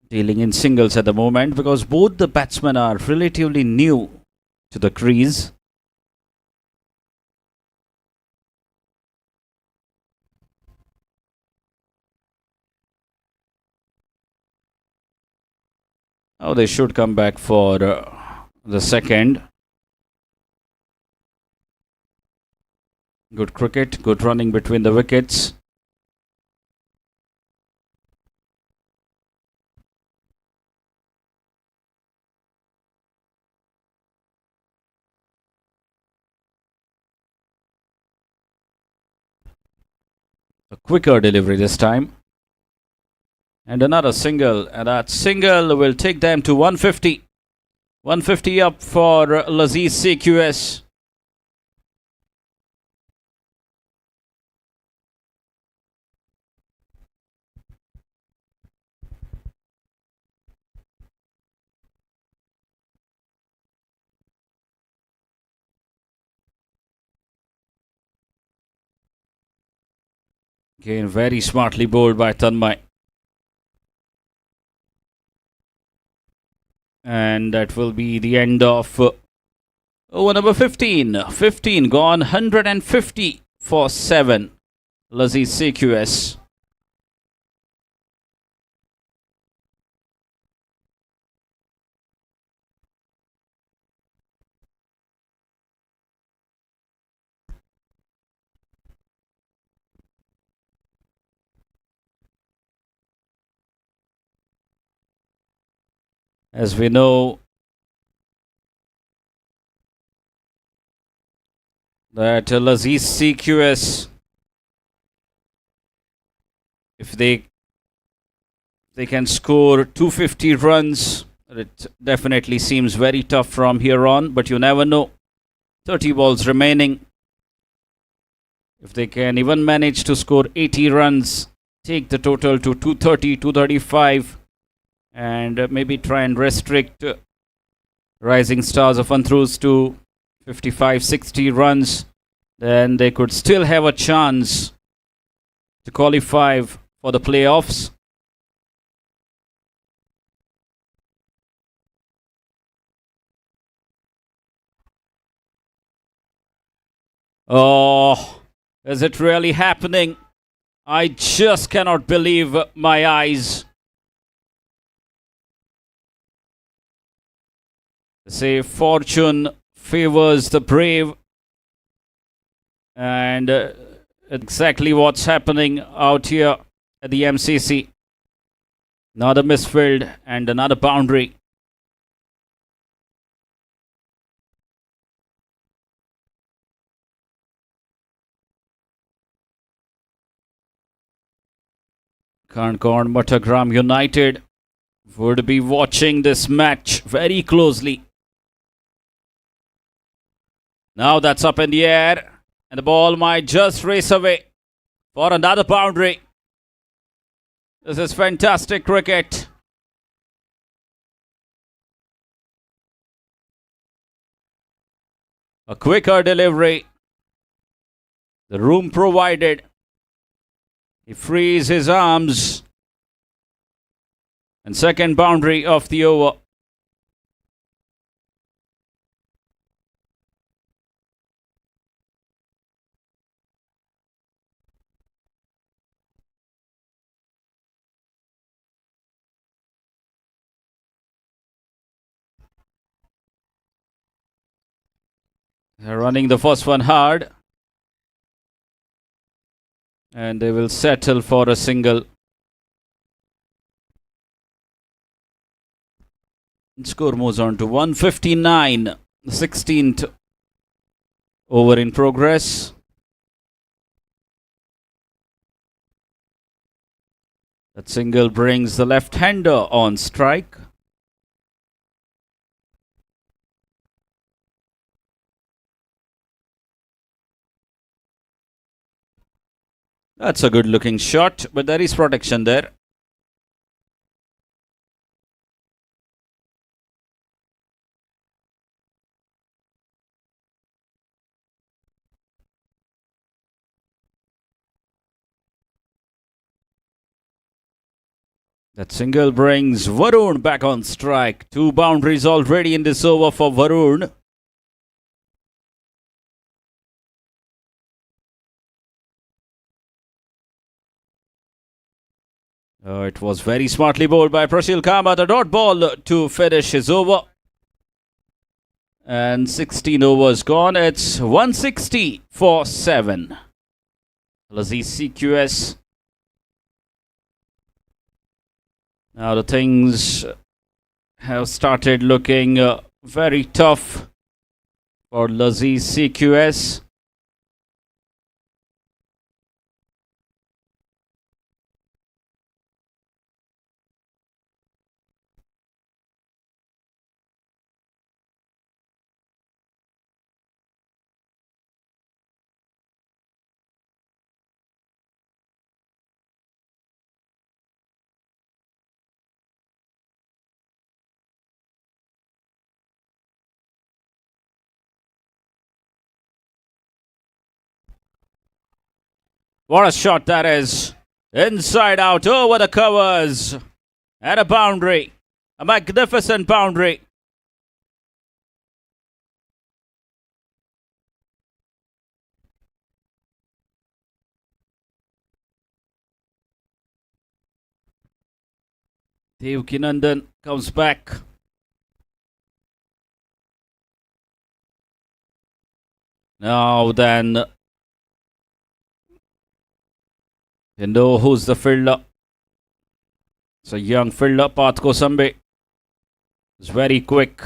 dealing in singles at the moment because both the batsmen are relatively new to the crease. Oh, they should come back for the second. Good cricket, good running between the wickets. A quicker delivery this time. And another single, and that single will take them to 150. 150 up for LAZIZ CQS. Again, very smartly bowled by Tanmay. And that will be the end of over number 15. 15 gone, 150 for 7. LAZIZ CQS. As we know that LAZIZ CQS, if they can score 250 runs, it definitely seems very tough from here on, but you never know. 30 balls remaining. If they can even manage to score 80 runs, take the total to 230, 235, and maybe try and restrict Rising Stars of ANTRUZ to 55, 60 runs, then they could still have a chance to qualify for the playoffs. Oh, is it really happening? I just cannot believe my eyes. Say fortune favors the brave, and exactly what's happening out here at the MCC. Another misfield and another boundary. Kankorn Matagram United would be watching this match very closely. Now that's up in the air, and the ball might just race away for another boundary. This is fantastic cricket. A quicker delivery. The room provided. He frees his arms. And second boundary of the over. They're running the first one hard. And they will settle for a single. Score moves on to 159. The 16th Over in progress. That single brings the left-hander on strike. That's a good-looking shot, but there is protection there. That single brings Varun back on strike. 2 boundaries already in this over for Varun. It was very smartly bowled by Prashil Kama. The dot ball to finish his over. And 16 overs gone. It's 160 for 7. LAZIZ CQS. Now the things have started looking very tough for LAZIZ CQS. What a shot that is. Inside out over the covers. And a boundary. A magnificent boundary. Devkinandan comes back. Now then, you know who's the fielder. It's a young fielder, Path Kosambe. It's very quick.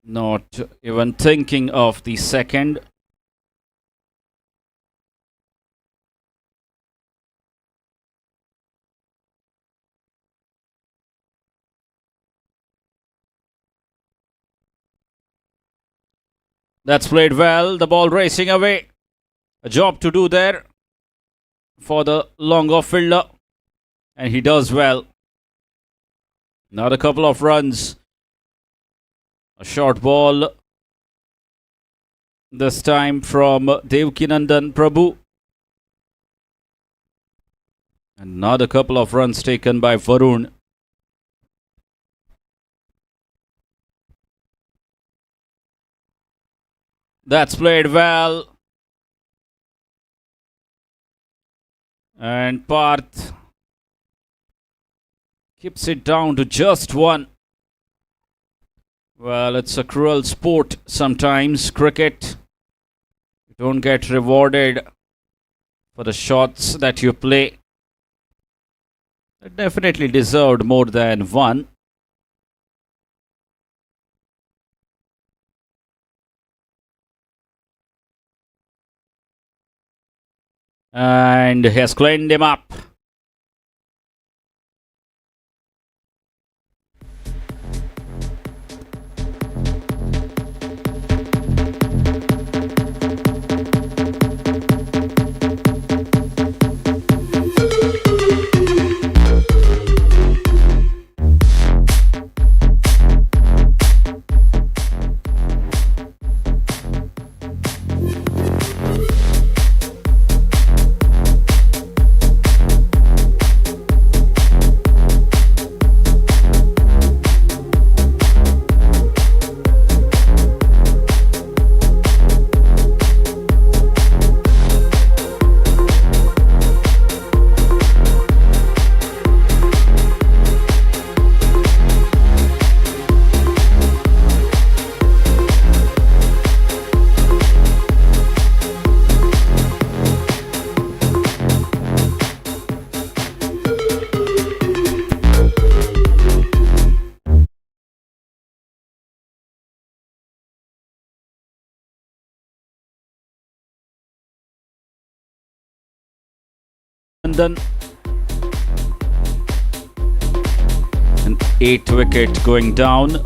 Not even thinking of the second. That's played well. The ball racing away. A job to do there for the long-off fielder. And he does well. Not a couple of runs. A short ball. This time from Devkinandan Prabhu. Another couple of runs taken by Varun. That's played well. And Parth keeps it down to just 1. Well, it's a cruel sport sometimes, cricket. You don't get rewarded for the shots that you play. It definitely deserved more than 1. And he has cleaned him up. London. An 8th wicket going down.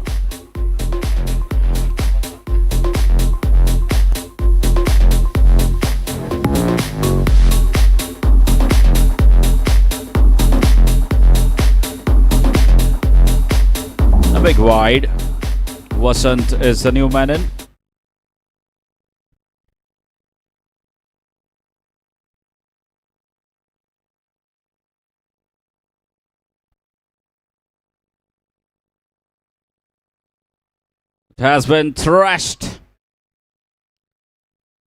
A big wide. Vasant is the new man in. It has been thrashed.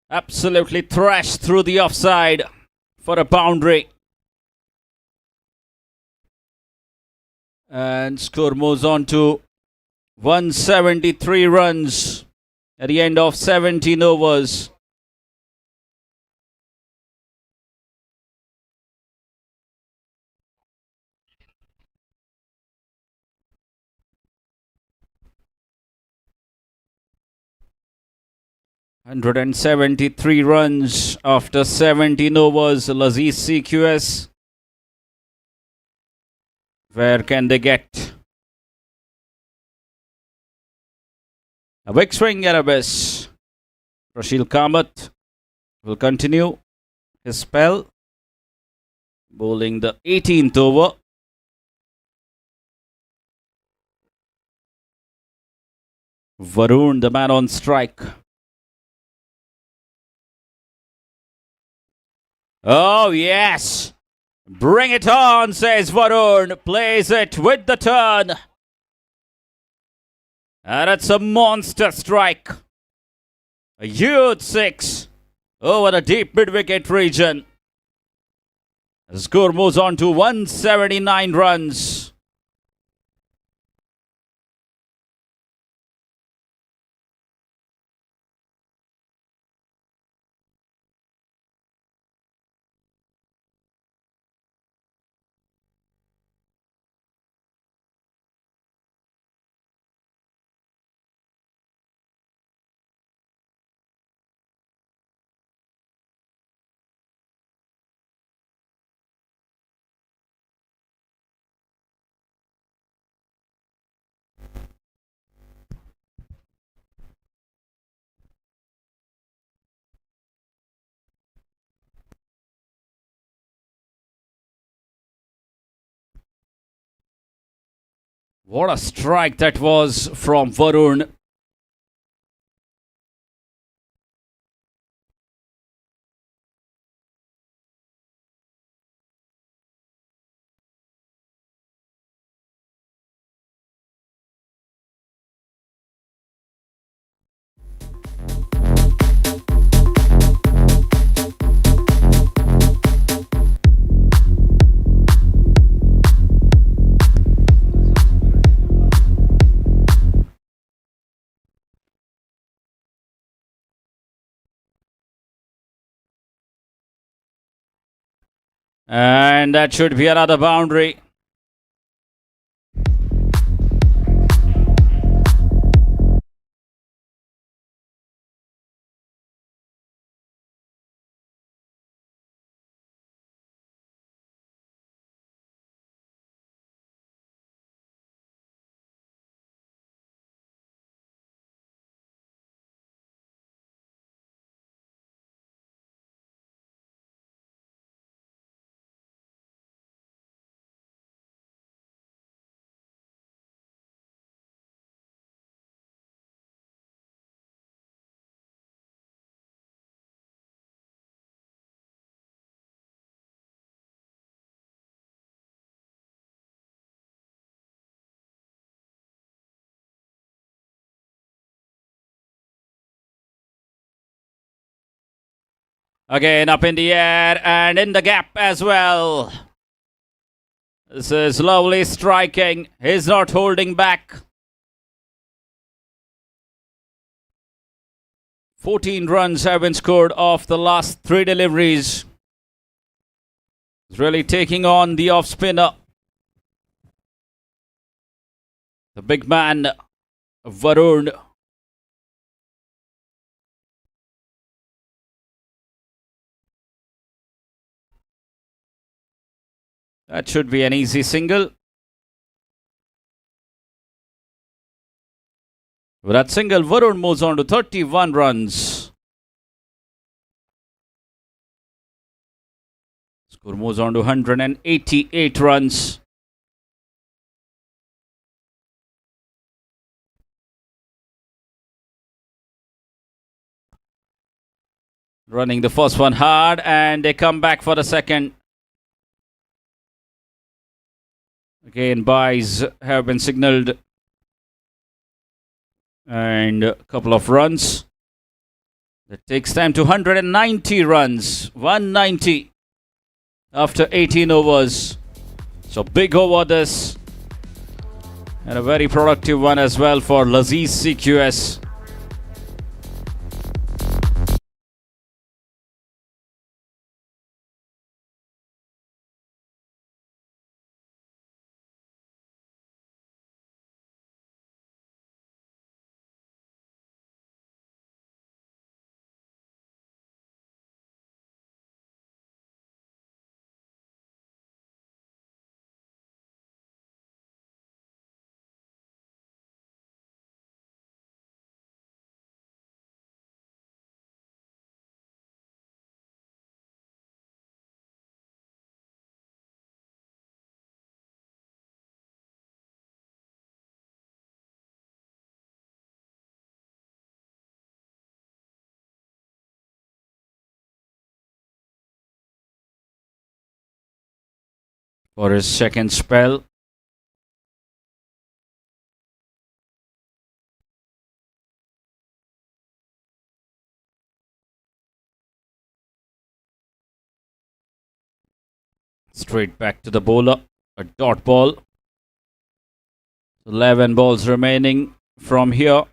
Absolutely thrashed through the offside for a boundary. And score moves on to 173 runs at the end of 17 overs. ...173 runs after 17 overs. LAZIZ CQS. Where can they get? A big swing and a miss. Rashil Kamath will continue his spell, bowling the 18th over. Varun, the man on strike. Oh, yes. Bring it on, says Varun. Plays it with the turn. And it's a monster strike. A huge 6 over the deep mid-wicket region. The score moves on to 179 runs. What a strike that was from Varun. And that should be another boundary. Again up in the air and in the gap as well. This is lovely striking. He's not holding back. 14 runs have been scored off the last 3 deliveries. He's really taking on the off spinner. The big man, Varun. That should be an easy single. With that single, Varun moves on to 31 runs. Score moves on to 188 runs. Running the first one hard, and they come back for the second. Again, byes have been signalled. And a couple of runs. That takes them to 190 runs. 190 after 18 overs. So big over this. And a very productive one as well for LAZIZ CQS. For his second spell. Straight back to the bowler. A dot ball. 11 balls remaining from here.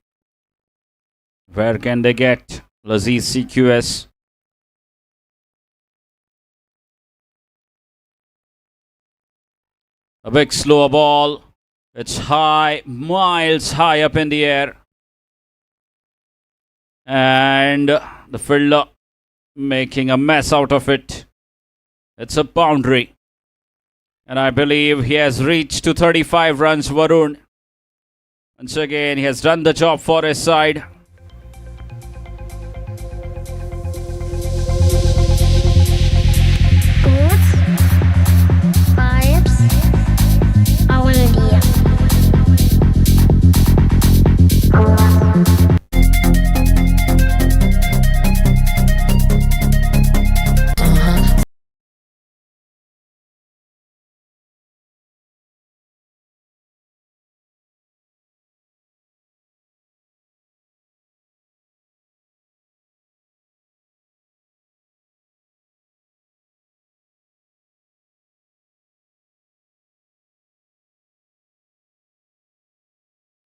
Where can they get LAZIZ CQS? A big slower ball. It's high, miles high up in the air. And the fielder making a mess out of it. It's a boundary. And I believe he has reached to 35 runs, Varun. Once again, he has done the job for his side.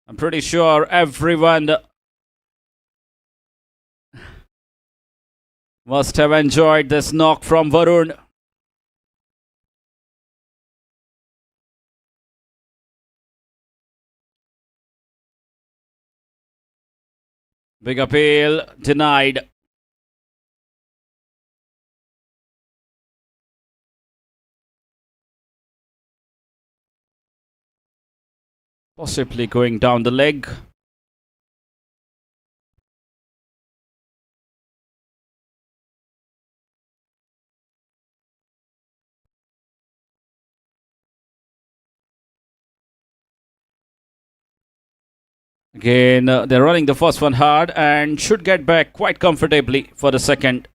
I'm pretty sure everyone must have enjoyed this knock from Varun. Big appeal denied. Possibly going down the leg. Again, they're running the first one hard and should get back quite comfortably for the second.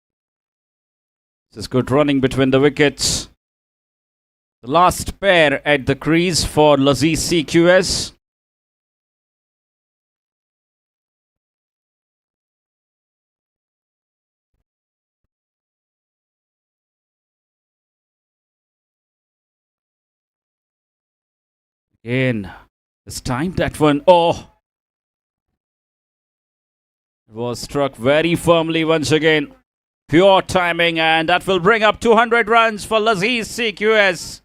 This is good running between the wickets. The last pair at the crease for LAZIZ CQS. Again, this time that one, oh! It was struck very firmly once again. Pure timing, and that will bring up 200 runs for LAZIZ CQS.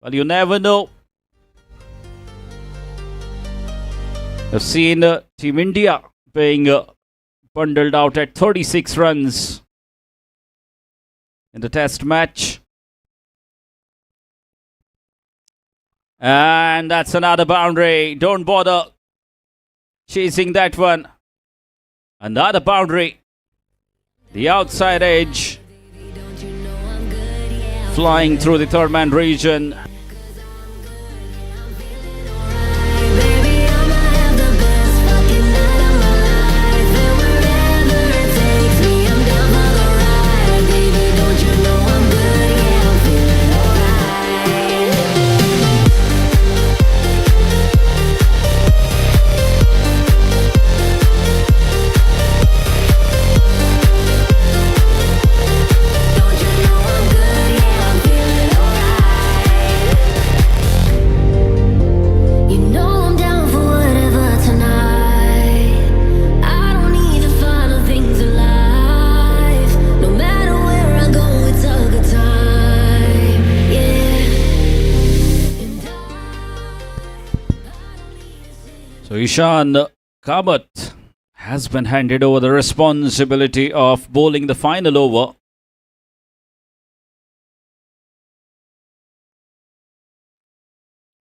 Well, you never know. I've seen Team India being bundled out at 36 runs in the test match. And that's another boundary. Don't bother chasing that one. Another boundary. The outside edge. Flying through the third man region. So Ishan Kamath has been handed over the responsibility of bowling the final over.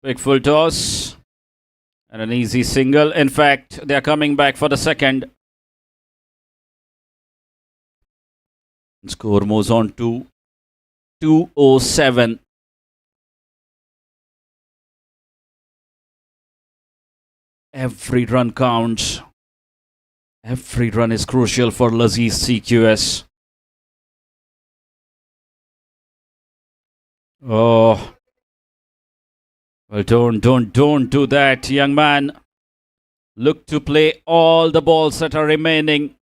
Big full toss and an easy single. In fact, they are coming back for the second. Score moves on to 207. Every run counts. Every run is crucial for LAZIZ CQS. Oh. Well, don't do that, young man. Look to play all the balls that are remaining.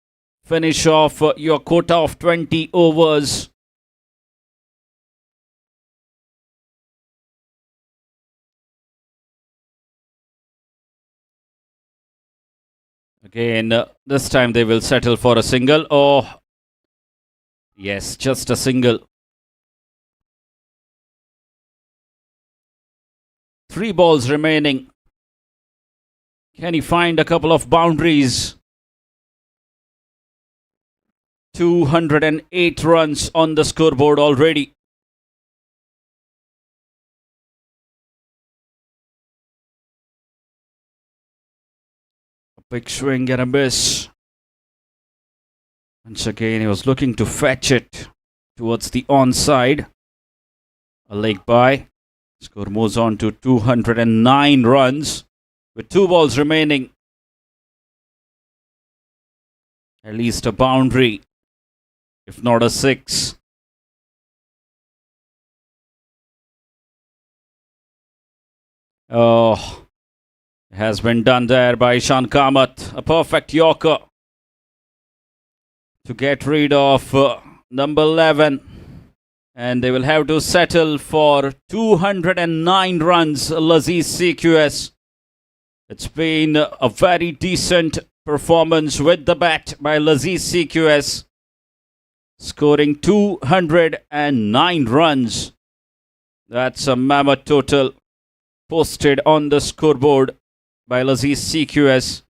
Finish off your quota of 20 overs. Again, this time they will settle for a single. Oh, yes, just a single. 3 balls remaining. Can he find a couple of boundaries? 208 runs on the scoreboard already. A big swing and a miss. Once again, he was looking to fetch it towards the onside. A leg by. Score moves on to 209 runs with 2 balls remaining. At least a boundary, if not a 6. Oh, it has been done there by Ishan Kamath. A perfect Yorker to get rid of number 11. And they will have to settle for 209 runs, LAZIZ CQS. It's been a very decent performance with the bat by LAZIZ CQS. Scoring 209 runs. That's a mammoth total posted on the scoreboard by LAZIZ CQS.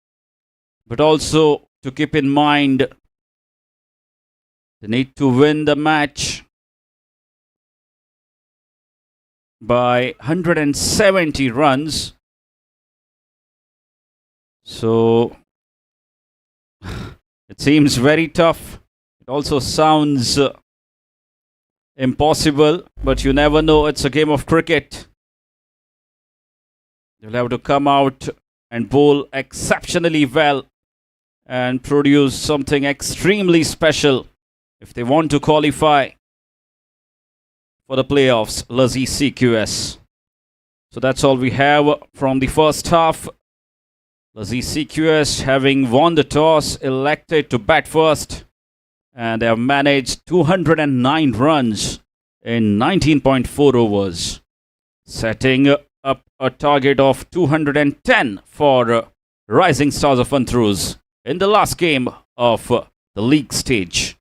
But also to keep in mind, they need to win the match by 170 runs. So it seems very tough. It also sounds impossible, but you never know. It's a game of cricket. You'll have to come out and bowl exceptionally well and produce something extremely special if they want to qualify for the playoffs, LAZIZ CQS. So that's all we have from the first half. LAZIZ CQS, having won the toss, elected to bat first, and they have managed 209 runs in 19.4 overs, setting up a target of 210 for Rising Stars of ANTRUZ in the last game of the league stage.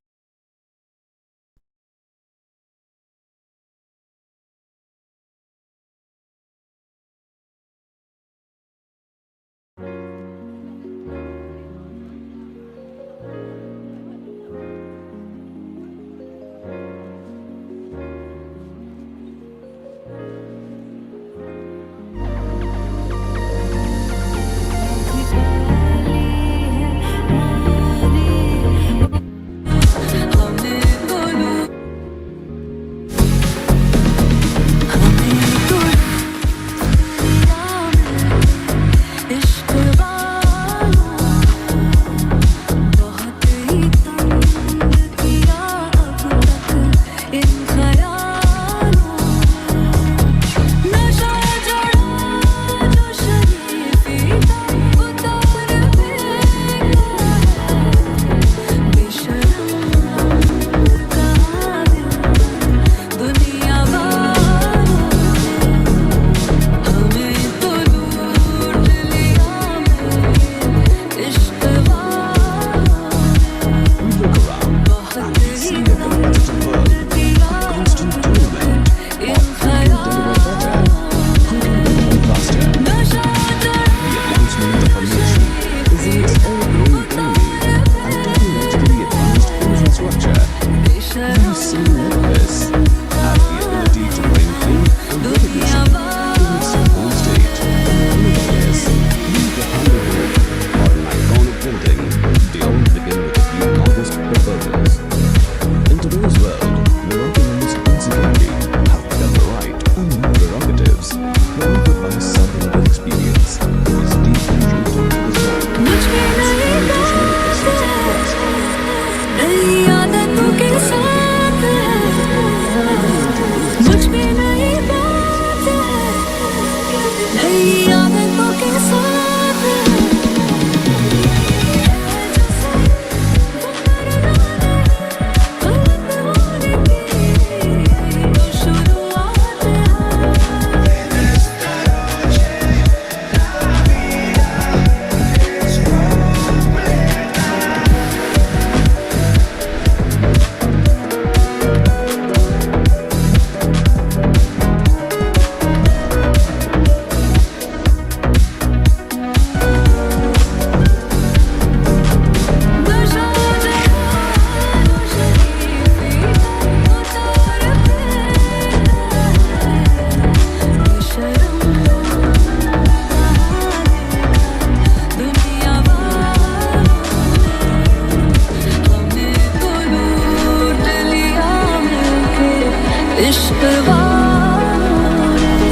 इश्क वालों ने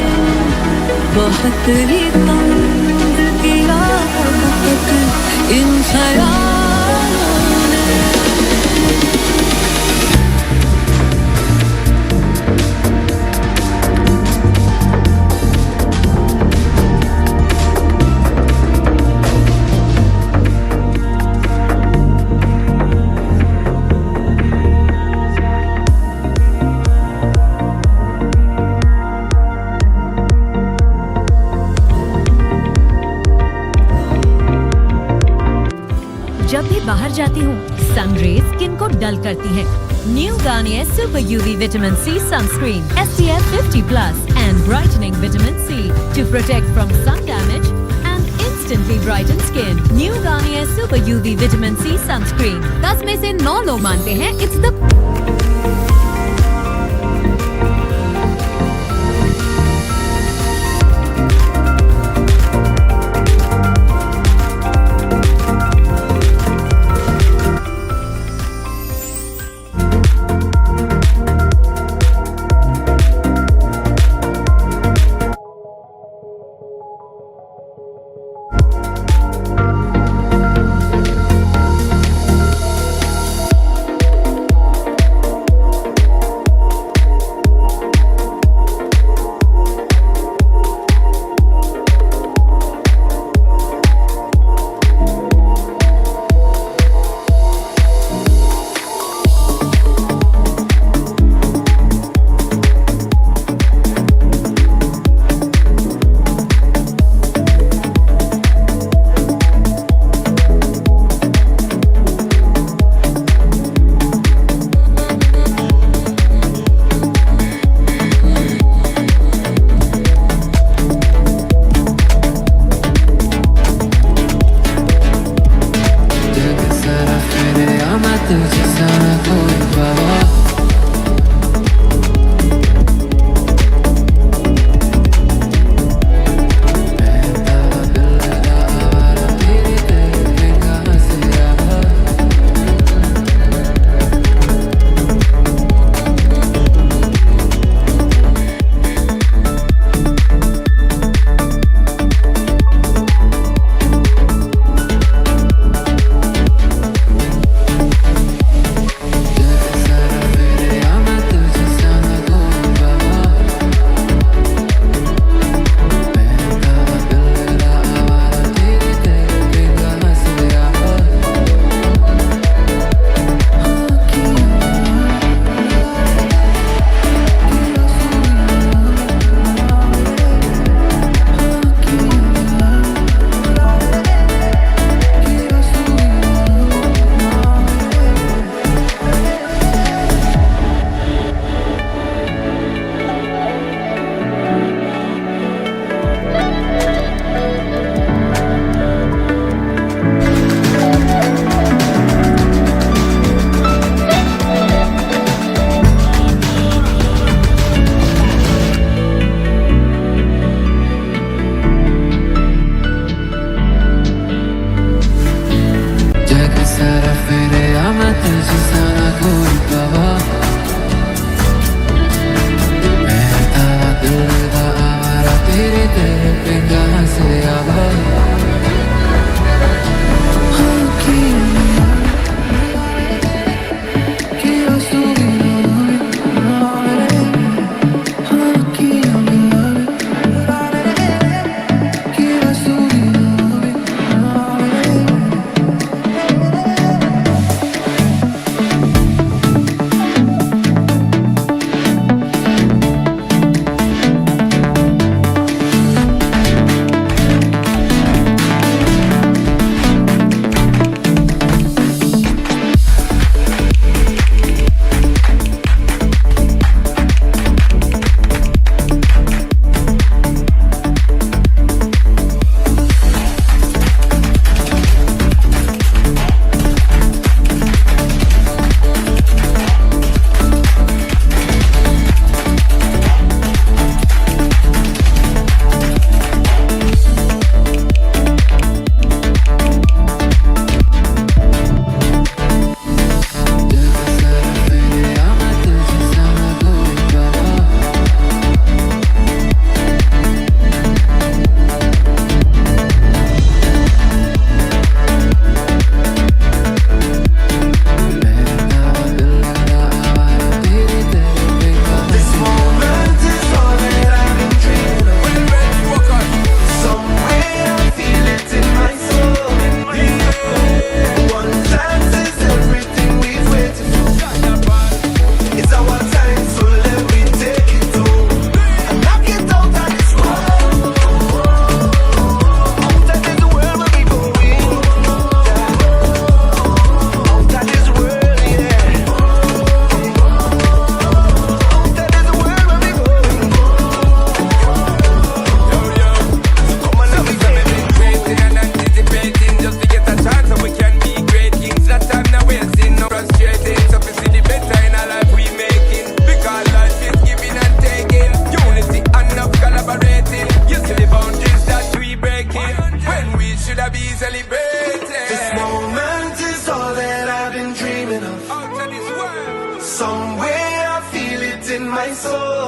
बहुत ही तंग किया बहुत इन ख्यालों ने।
जब भी बाहर जाती हूँ सन रेज स्किन को डल करती है। New Garnier super UV vitamin C sunscreen SPF 50+ and brightening vitamin C to protect from sun damage and instantly brighten skin. New Garnier Super UV Vitamin C Sunscreen। 10 में से 9 लोग मानते हैं it's the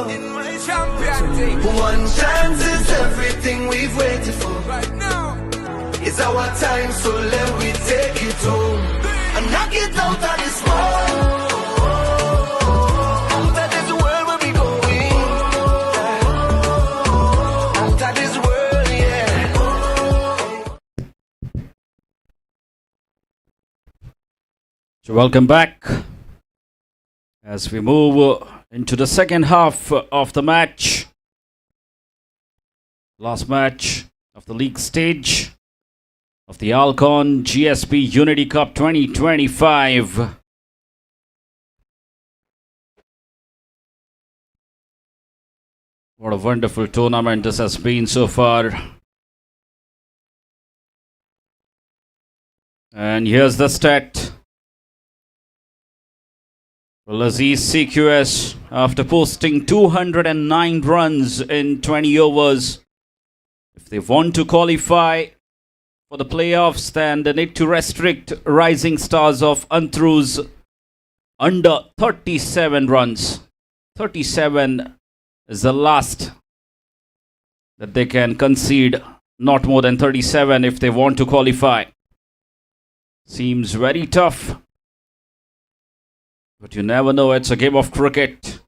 One chance is everything we've waited for. Right now, it's our time, so let we take it home and knock it out of this world. After this world, where we going? After this world, yeah.
So welcome back as we move into the second half of the match. Last match of the league stage of the ALCON GSB Unity Cup 2025. What a wonderful tournament this has been so far. And here's the stat. LAZIZ CQS, after posting 209 runs in 20 overs, if they want to qualify for the playoffs, then they need to restrict Rising Stars of ANTRUZ under 37 runs. 37 is the last that they can concede, not more than 37 if they want to qualify. Seems very tough. But you never know, it's a game of cricket.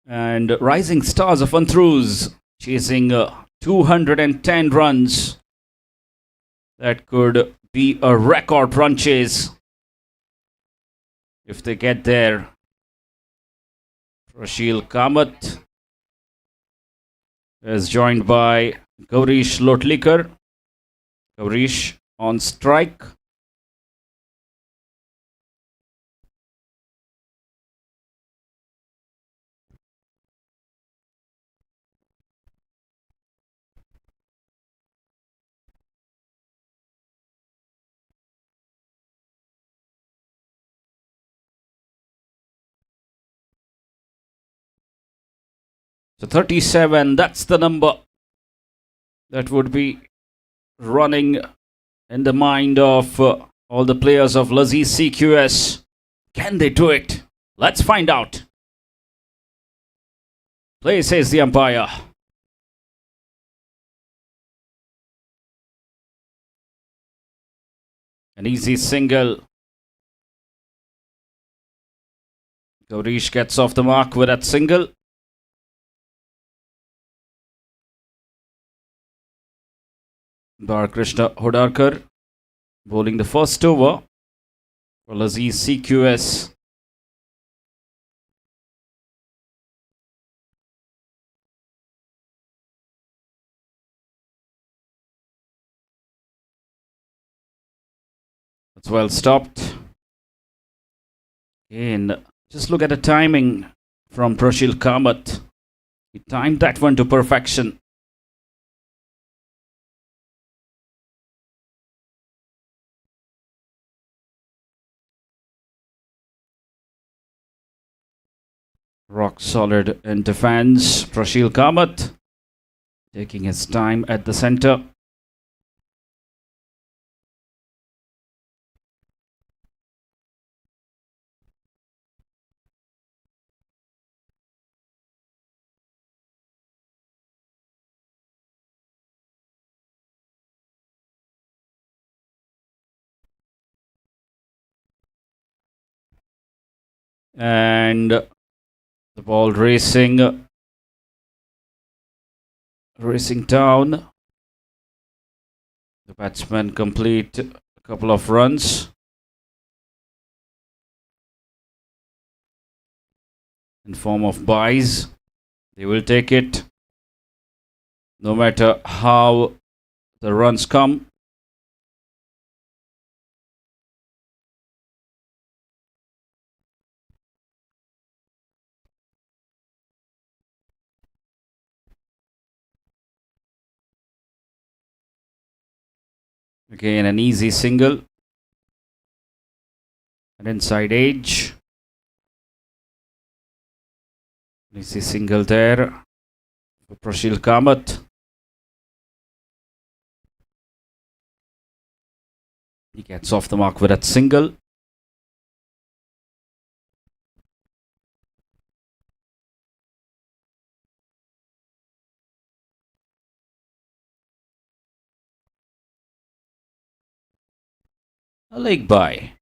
And Rising Stars of ANTRUZ chasing 210 runs. That could be a record run chase if they get there. Rashil Kamath is joined by Gaurish Lotlikar. Gaurish on strike. So 37, that's the number that would be running in the mind of all the players of LAZIZ CQS. Can they do it? Let's find out. Play, says the umpire. An easy single. Gaurish gets off the mark with that single. Krishna Hodarkar bowling the first over for LAZIZ CQS. That's well stopped. Again, just look at the timing from Rashil Kamath. He timed that one to perfection. Rock solid in defense. Rashil Kamath taking his time at the center. And the ball racing down. The batsmen complete a couple of runs. In form of byes. They will take it no matter how the runs come. Again, an easy single. An inside edge. Easy single there for Rashil Kamath. He gets off the mark with that single. a leg by.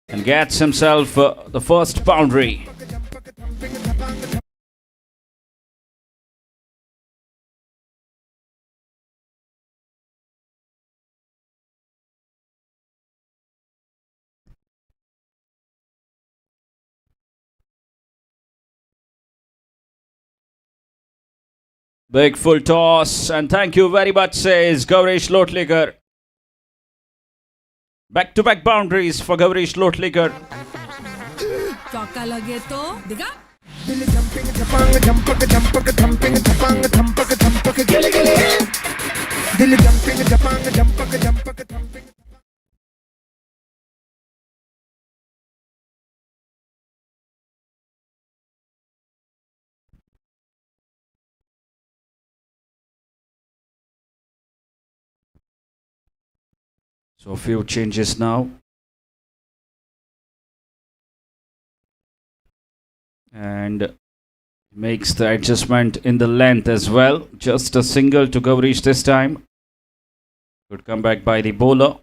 And gets himself the first boundary. Big full toss, and thank you very much, says Gaurish Lotlikar. Back-to-back boundaries for Gaurish Lotlikar.
चौका लगे तो दिखा
So a few changes now. And makes the adjustment in the length as well. Just a single to Gaurish this time. Good comeback by the bowler.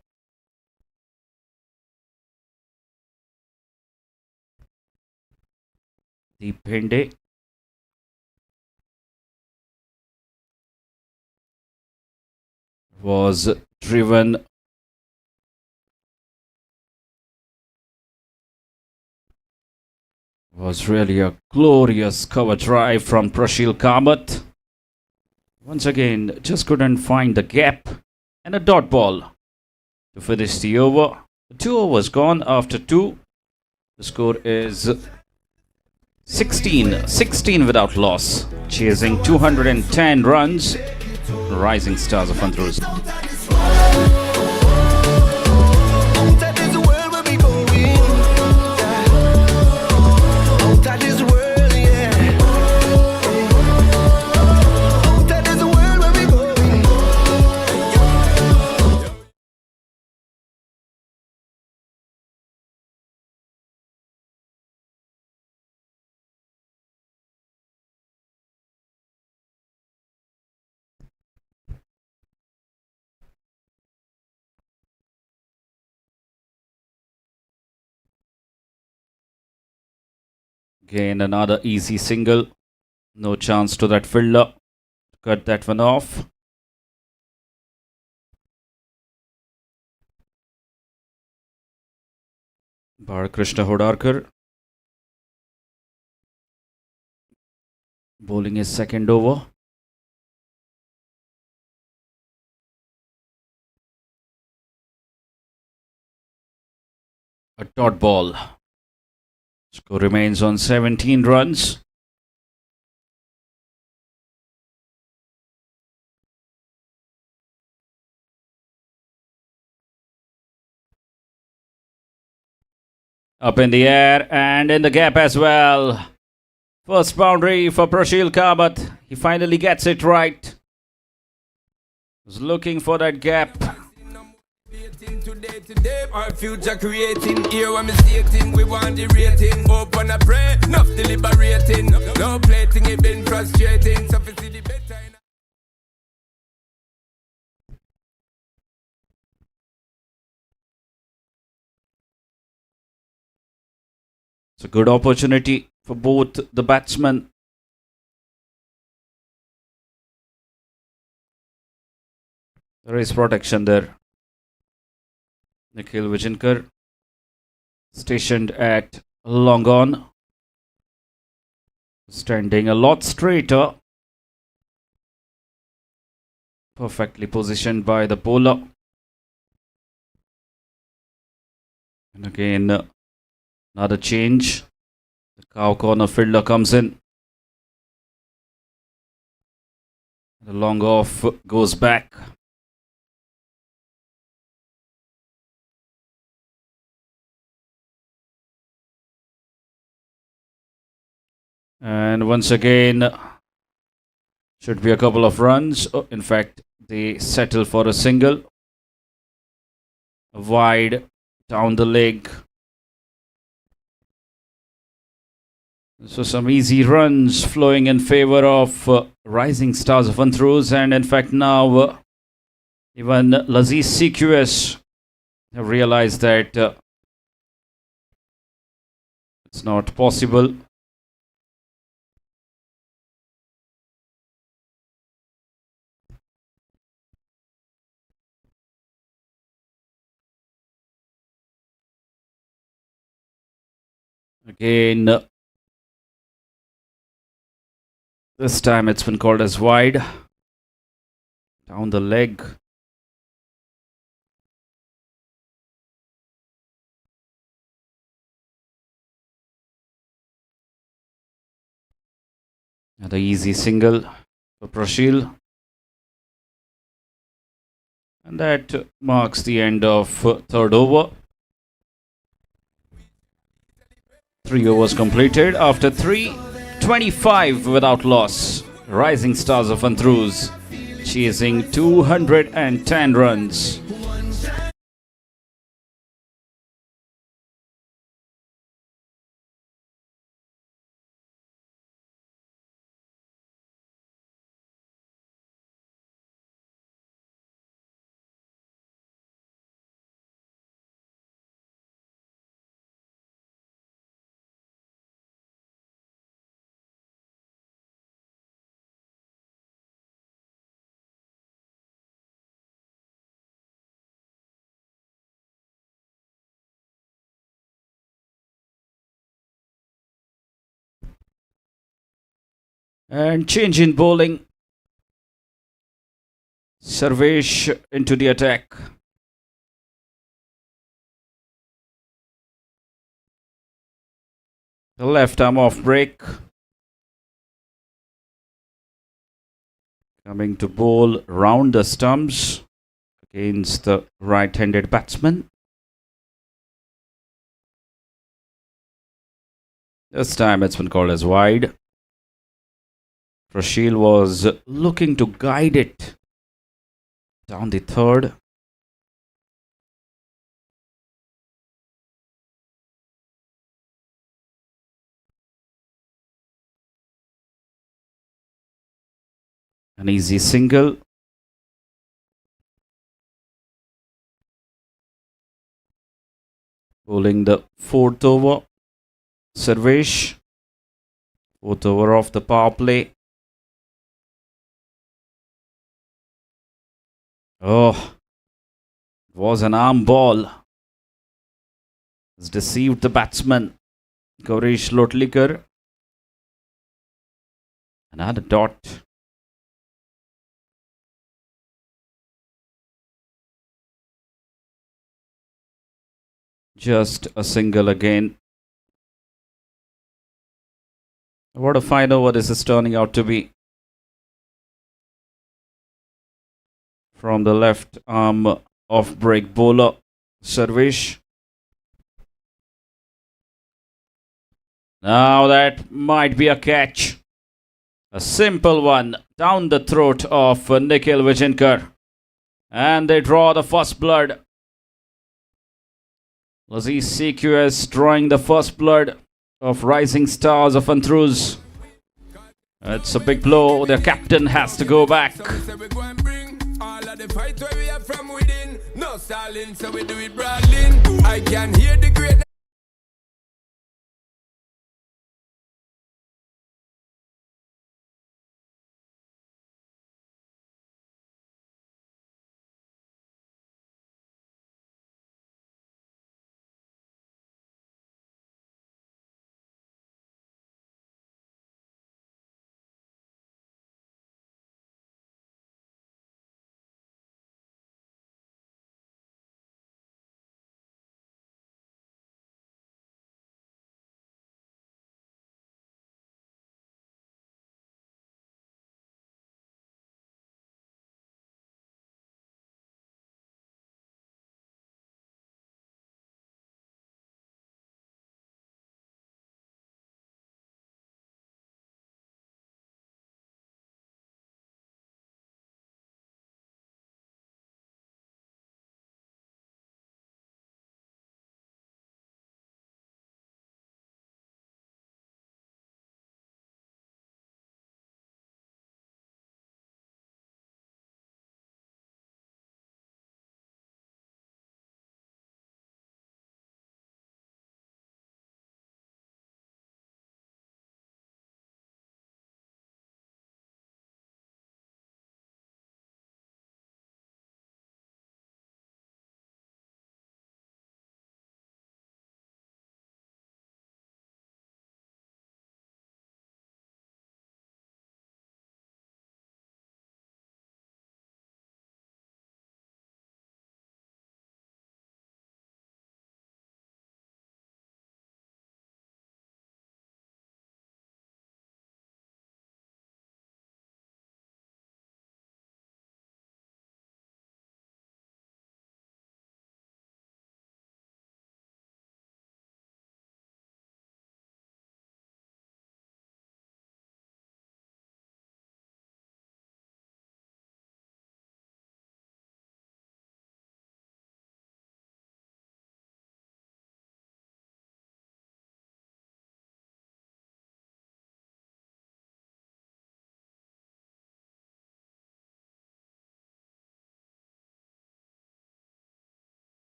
The Phinde. Was driven was really a glorious cover drive from Prashil Kamath. Once again, just couldn't find the gap, and a dot ball to finish the over. The 2 overs gone after 2. The score is 16 without loss, chasing 210 runs. Rising stars of ANTRUZ. Again, another easy single. No chance to that fielder. Cut that one off. Balakrishna Hodarkar. bowling his second over. A dot ball. Score remains on 17 runs. Up in the air and in the gap as well. First boundary for Prashil Kamat. He finally gets it right. Was looking for that gap.
Today, our future creating. Here when mistaking, we want the rating. Open a pray, enough deliberating. No plating, it been frustrating. So for see the better.
It's a good opportunity for both the batsmen. There is protection there. Nikhil Vijayankar stationed at long on. Standing a lot straighter. Perfectly positioned by the bowler. And again, another change. The cow corner fielder comes in. The long off goes back. And once again, should be a couple of runs. Oh, in fact, they settle for a single. Wide down the leg. So some easy runs flowing in favor of Rising Stars of ANTRUZ. And in fact now even LAZIZ CQS have realized that it's not possible. Again, this time it's been called as wide. Down the leg. Another easy single for Prashil. And that marks the end of third over. 3 overs completed after 325 without loss. Rising Stars of ANTRUZ chasing 210 runs. And change in bowling. Sarvesh into the attack. The left arm off break. Coming to bowl round the stumps against the right-handed batsman. This time it's been called as wide. Prashil was looking to guide it down the third. An easy single. Bowling the fourth over. Sarvesh. Fourth over of the power play. Oh, it was an arm ball. It's deceived the batsman, Gaurish Lotlikar. Another dot. Just a single again. What a fine over this is turning out to be. From the left arm off break bowler, Sarvesh. Now that might be a catch. A simple one down the throat of Nikhil Vijayankar. And they draw the first blood. LAZIZ CQS drawing the first blood of Rising Stars of ANTRUZ. It's a big blow. Their captain has to go back.
The fight where we are from within, no stalling, so we do it brawling. I can hear the great.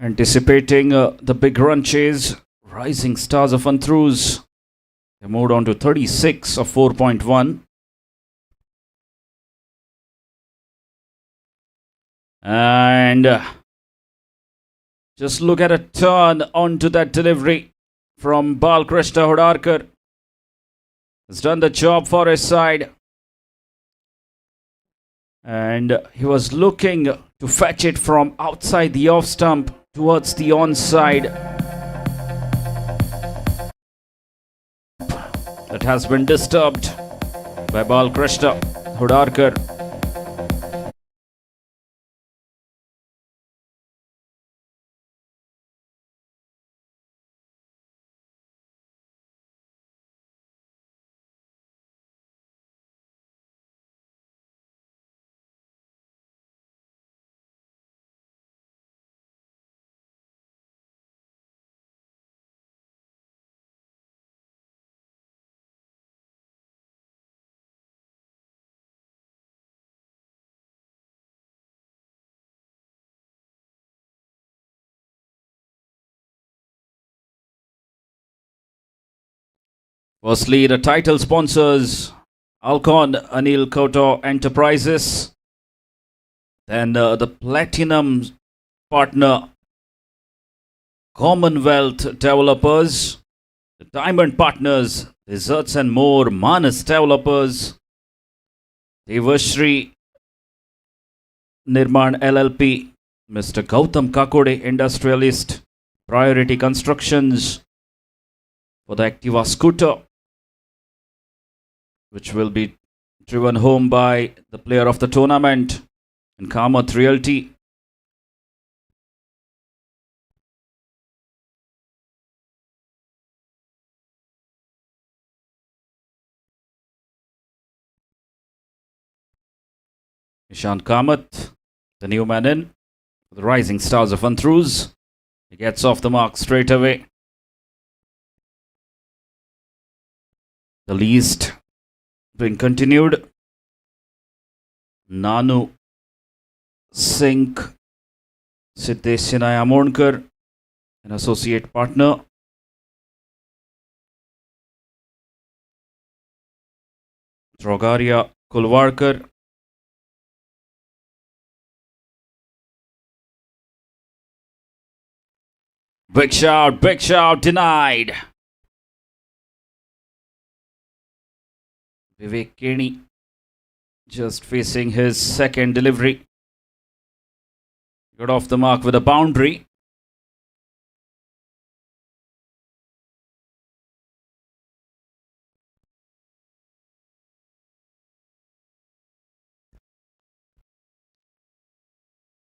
Anticipating the big run chase, Rising Stars of ANTRUZ. They moved on to 36 of 4.1. And just look at a turn onto that delivery from Balkrishna Hudarkar. Has done the job for his side. And he was looking to fetch it from outside the off stump towards the onside. That has been disturbed by Balkrishna Hudarkar. Firstly, the title sponsors ALCON Anil Koto Enterprises. Then the platinum partner Commonwealth Developers. The diamond partners Desserts and More Manas Developers. Devashri Nirman LLP. Mr. Gautam Kakode Industrialist. Priority Constructions for the Activa scooter, which will be driven home by the player of the tournament, and Kamath Realty. Ishant Kamath, the new man in, the rising stars of ANTRUZ. He gets off the mark straight away. The least being continued. Nanu Singh Siddesh Sinai Amonkar, an associate partner. Drogaria Kulwarkar. Big shout, denied. Vivek Kenny just facing his second delivery. Got off the mark with a boundary.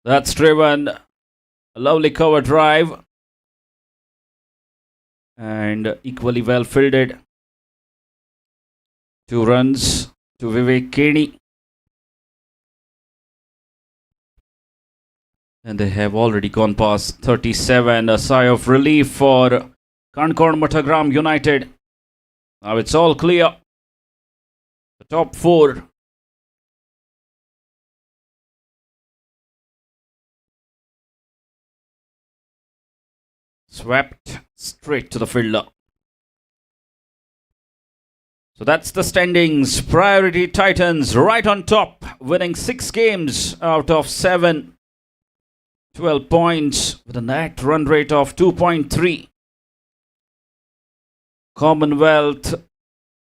That's driven. A lovely cover drive. And equally well fielded. 2 runs to Vivek Kenny. And they have already gone past 37. A sigh of relief for Kankorn Mattagram United. Now it's all clear. The top 4. Swept straight to the fielder. So that's the standings. Priority Titans right on top, winning 6 games out of 7. 12 points with a net run rate of 2.3. Commonwealth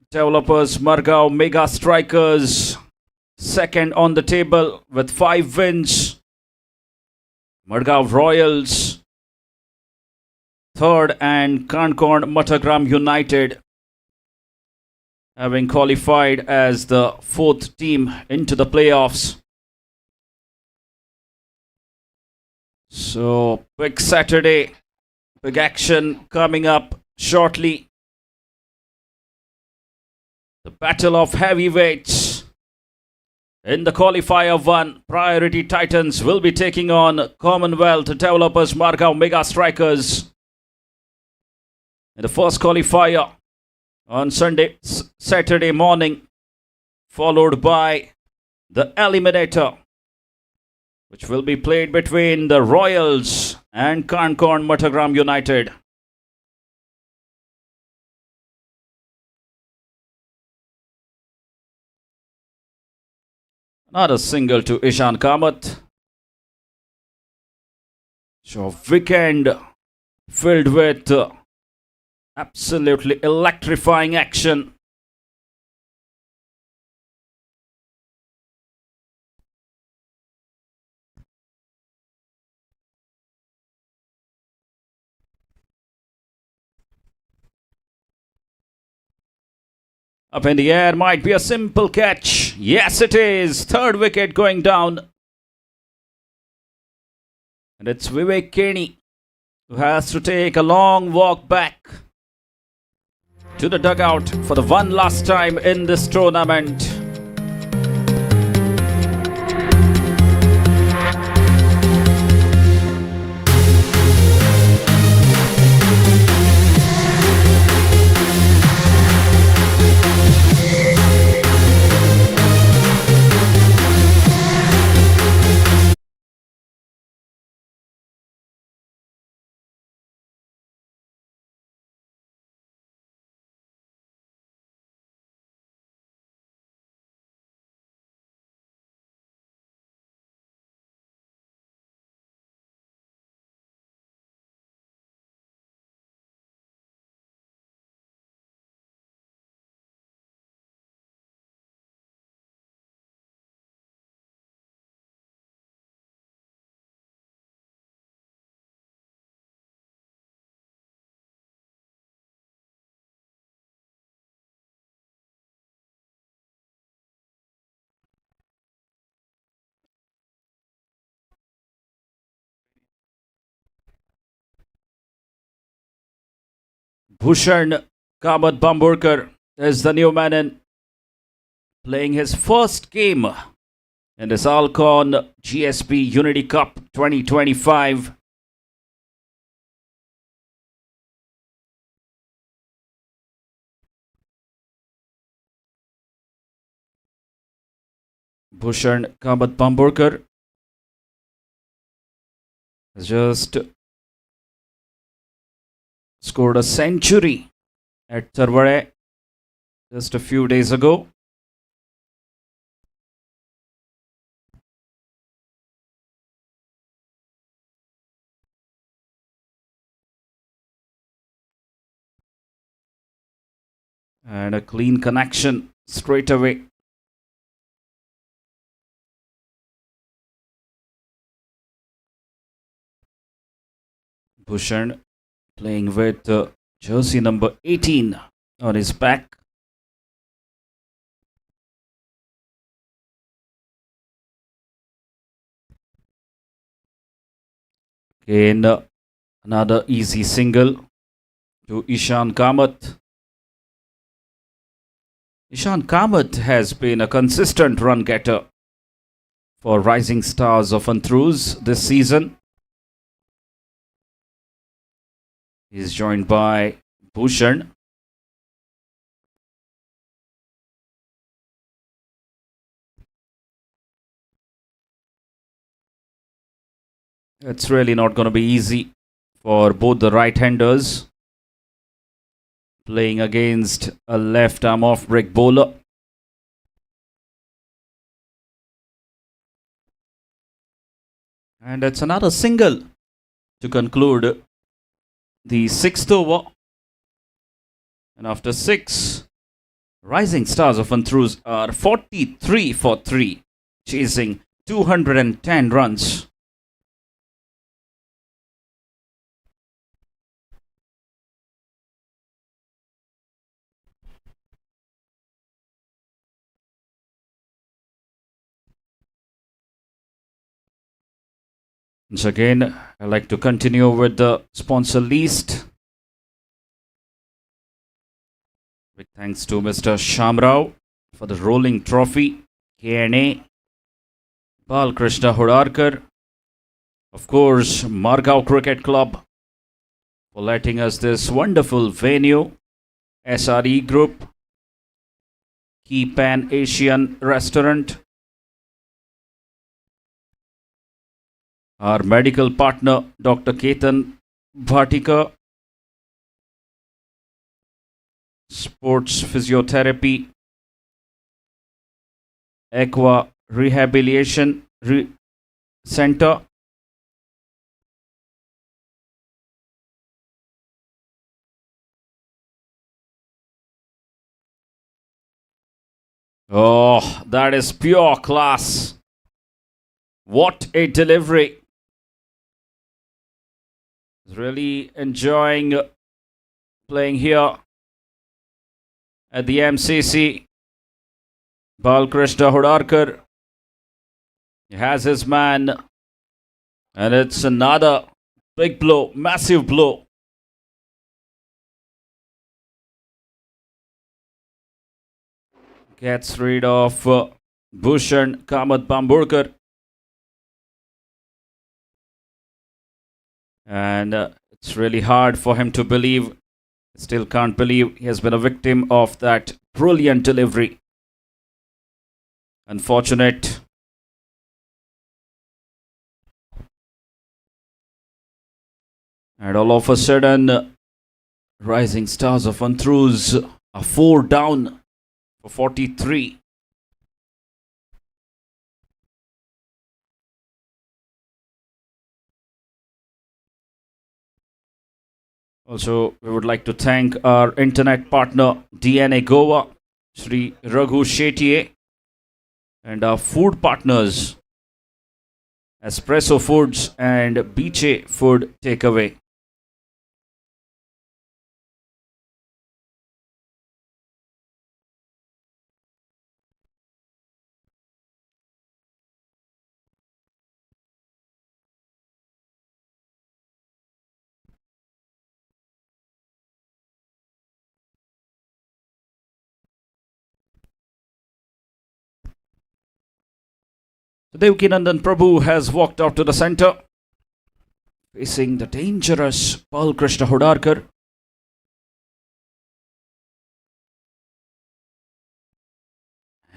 Developers Margao Mega Strikers second on the table with 5 wins. Margao Royals third, and Kankorn Mattagram United having qualified as the 4th team into the playoffs. So, big Saturday, big action coming up shortly. The battle of heavyweights. In the qualifier 1, Priority Titans will be taking on Commonwealth Developers Margao Mega Strikers. In the first qualifier on Saturday morning, followed by the Eliminator, which will be played between the Royals and Kankorn Mattagram United. Another single to Ishant Kamath. So weekend filled with absolutely electrifying action. Up in the air, might be a simple catch. Yes, it is. 3rd wicket going down. And it's Vivek Kenny who has to take a long walk back to the dugout for the one last time in this tournament. Bhushan Kamat Bamburkar is the new man in, playing his first game in this ALCON GSB Unity Cup 2025. Bhushan Kamat Bamburkar has just scored a century at Tarware just a few days ago. And a clean connection straight away. Bhushan playing with jersey number 18 on his back. Again, another easy single to Ishan Kamath. Ishan Kamath has been a consistent run getter for Rising Stars of ANTRUZ this season. He is joined by Bhushan. It's really not going to be easy for both the right-handers playing against a left-arm off-break bowler. And it's another single to conclude the sixth over. And after 6, Rising Stars of ANTRUZ are 43 for 3, chasing 210 runs. Once again, I'd like to continue with the sponsor list. Big thanks to Mr. Shamrao for the rolling trophy, KNA, Balkrishna Hudarkar, of course, Margao Cricket Club for letting us this wonderful venue, SRE Group, Key Pan Asian Restaurant, our medical partner, Dr. Ketan Bhatika, Sports Physiotherapy, Aqua Rehabilitation Center, oh, that is pure class. What a delivery. Really enjoying playing here at the MCC. Balkrishna Hudarkar, he has his man, and it's another big blow, massive blow. Gets rid of Bhushan Kamat Bamburkar. And it's really hard for him to believe, still can't believe he has been a victim of that brilliant delivery. Unfortunate. And all of a sudden, Rising Stars of ANTRUZ are 4 down for 43. Also, we would like to thank our internet partner DNA Goa, Sri Raghu Shetye, and our food partners Espresso Foods and Beche Food Takeaway. So Devkinandan Prabhu has walked out to the center, facing the dangerous Balkrishna Hudarkar.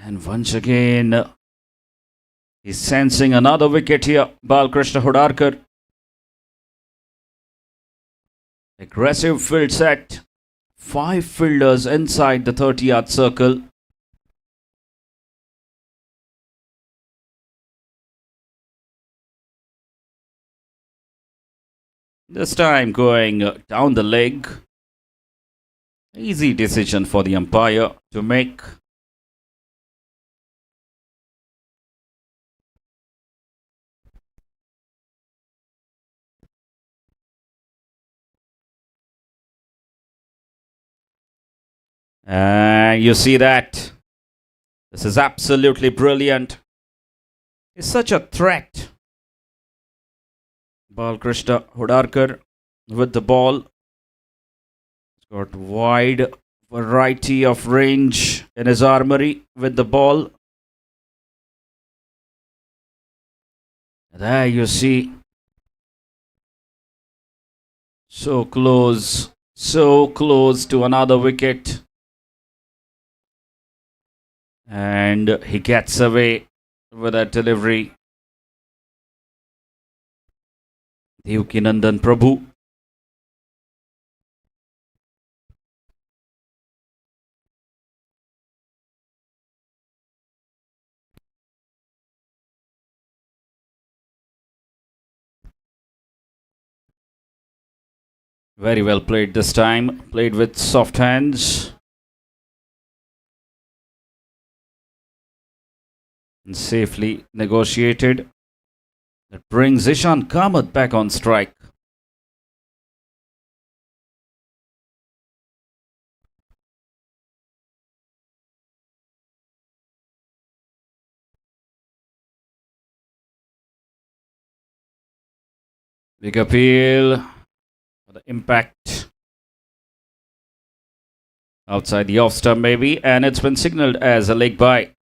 And once again, he's sensing another wicket here, Balkrishna Hudarkar. Aggressive field set. 5 fielders inside the 30-yard circle. This time going down the leg. Easy decision for the umpire to make. And you see that. This is absolutely brilliant. He's such a threat. Balkrishna Hudarkar with the ball. He's got wide variety of range in his armory with the ball. There you see. So close to another wicket. And he gets away with that delivery. Devkinandan Prabhu. Very well played this time. Played with soft hands. And safely negotiated. That brings Ishan Kamath back on strike. Big appeal for the impact outside the off stump maybe, and it's been signalled as a leg bye.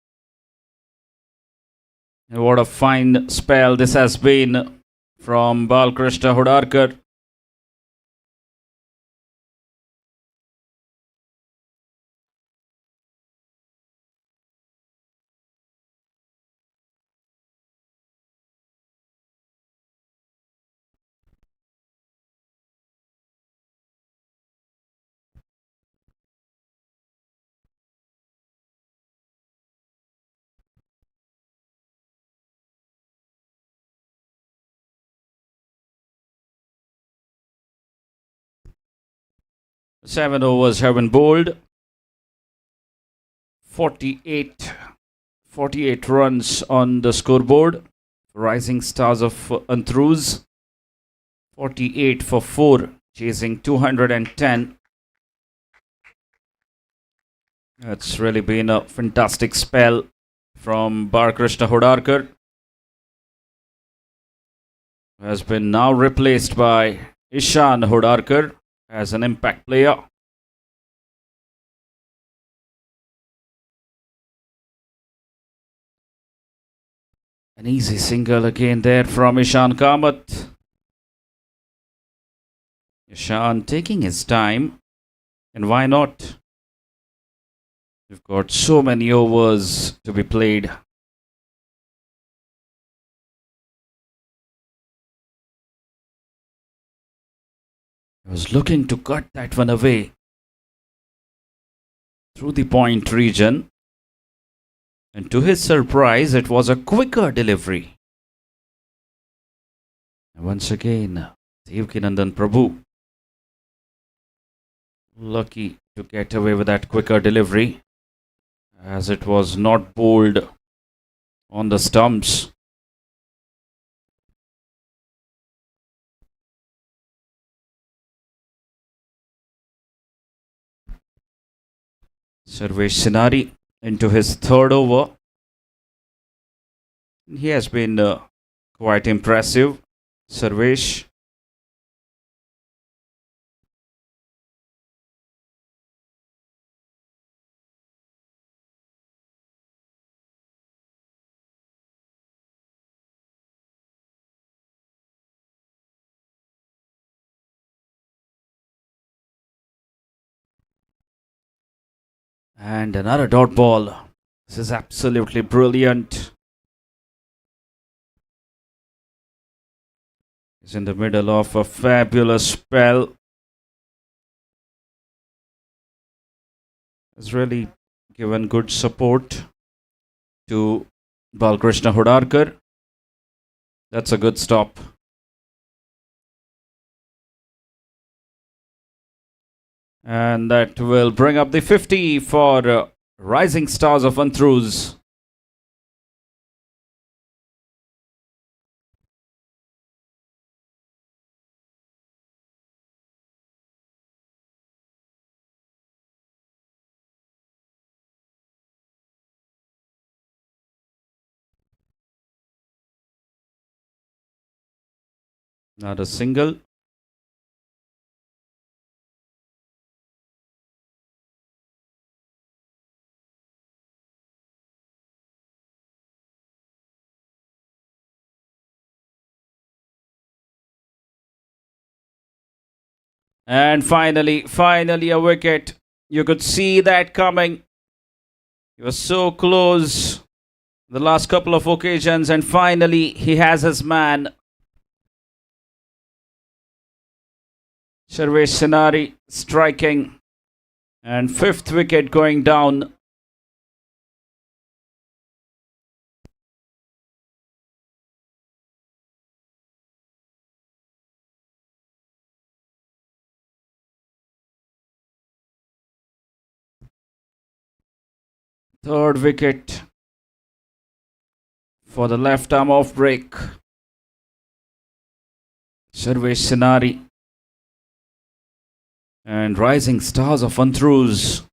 And what a fine spell this has been from Balkrishna Hudarkar. Seven overs have been bowled. 48 runs on the scoreboard. Rising Stars of ANTRUZ. 48 for 4, chasing 210. That's really been a fantastic spell from Balkrishna Hudarkar. Has been now replaced by Ishan Hudarkar as an impact player. An easy single again there from Ishan Kamath. Ishan taking his time, and why not? We've got so many overs to be played. I was looking to cut that one away through the point region, and to his surprise, it was a quicker delivery. And once again, Devkinandan Prabhu lucky to get away with that quicker delivery, as it was not bowled on the stumps. Sarvesh Sinari into his third over. He has been quite impressive, Sarvesh. And another dot ball. This is absolutely brilliant. He's in the middle of a fabulous spell. Has really given good support to Balkrishna Hudarkar. That's a good stop. And that will bring up the 50 for Rising Stars of ANTRUZ. Not a single. And finally a wicket. You could see that coming. He was so close the last couple of occasions, and finally he has his man. Sarvesh Sinari striking, and 5th wicket going down. Third wicket for the left arm off break. Sarvesh Sinari. And Rising Stars of ANTRUZ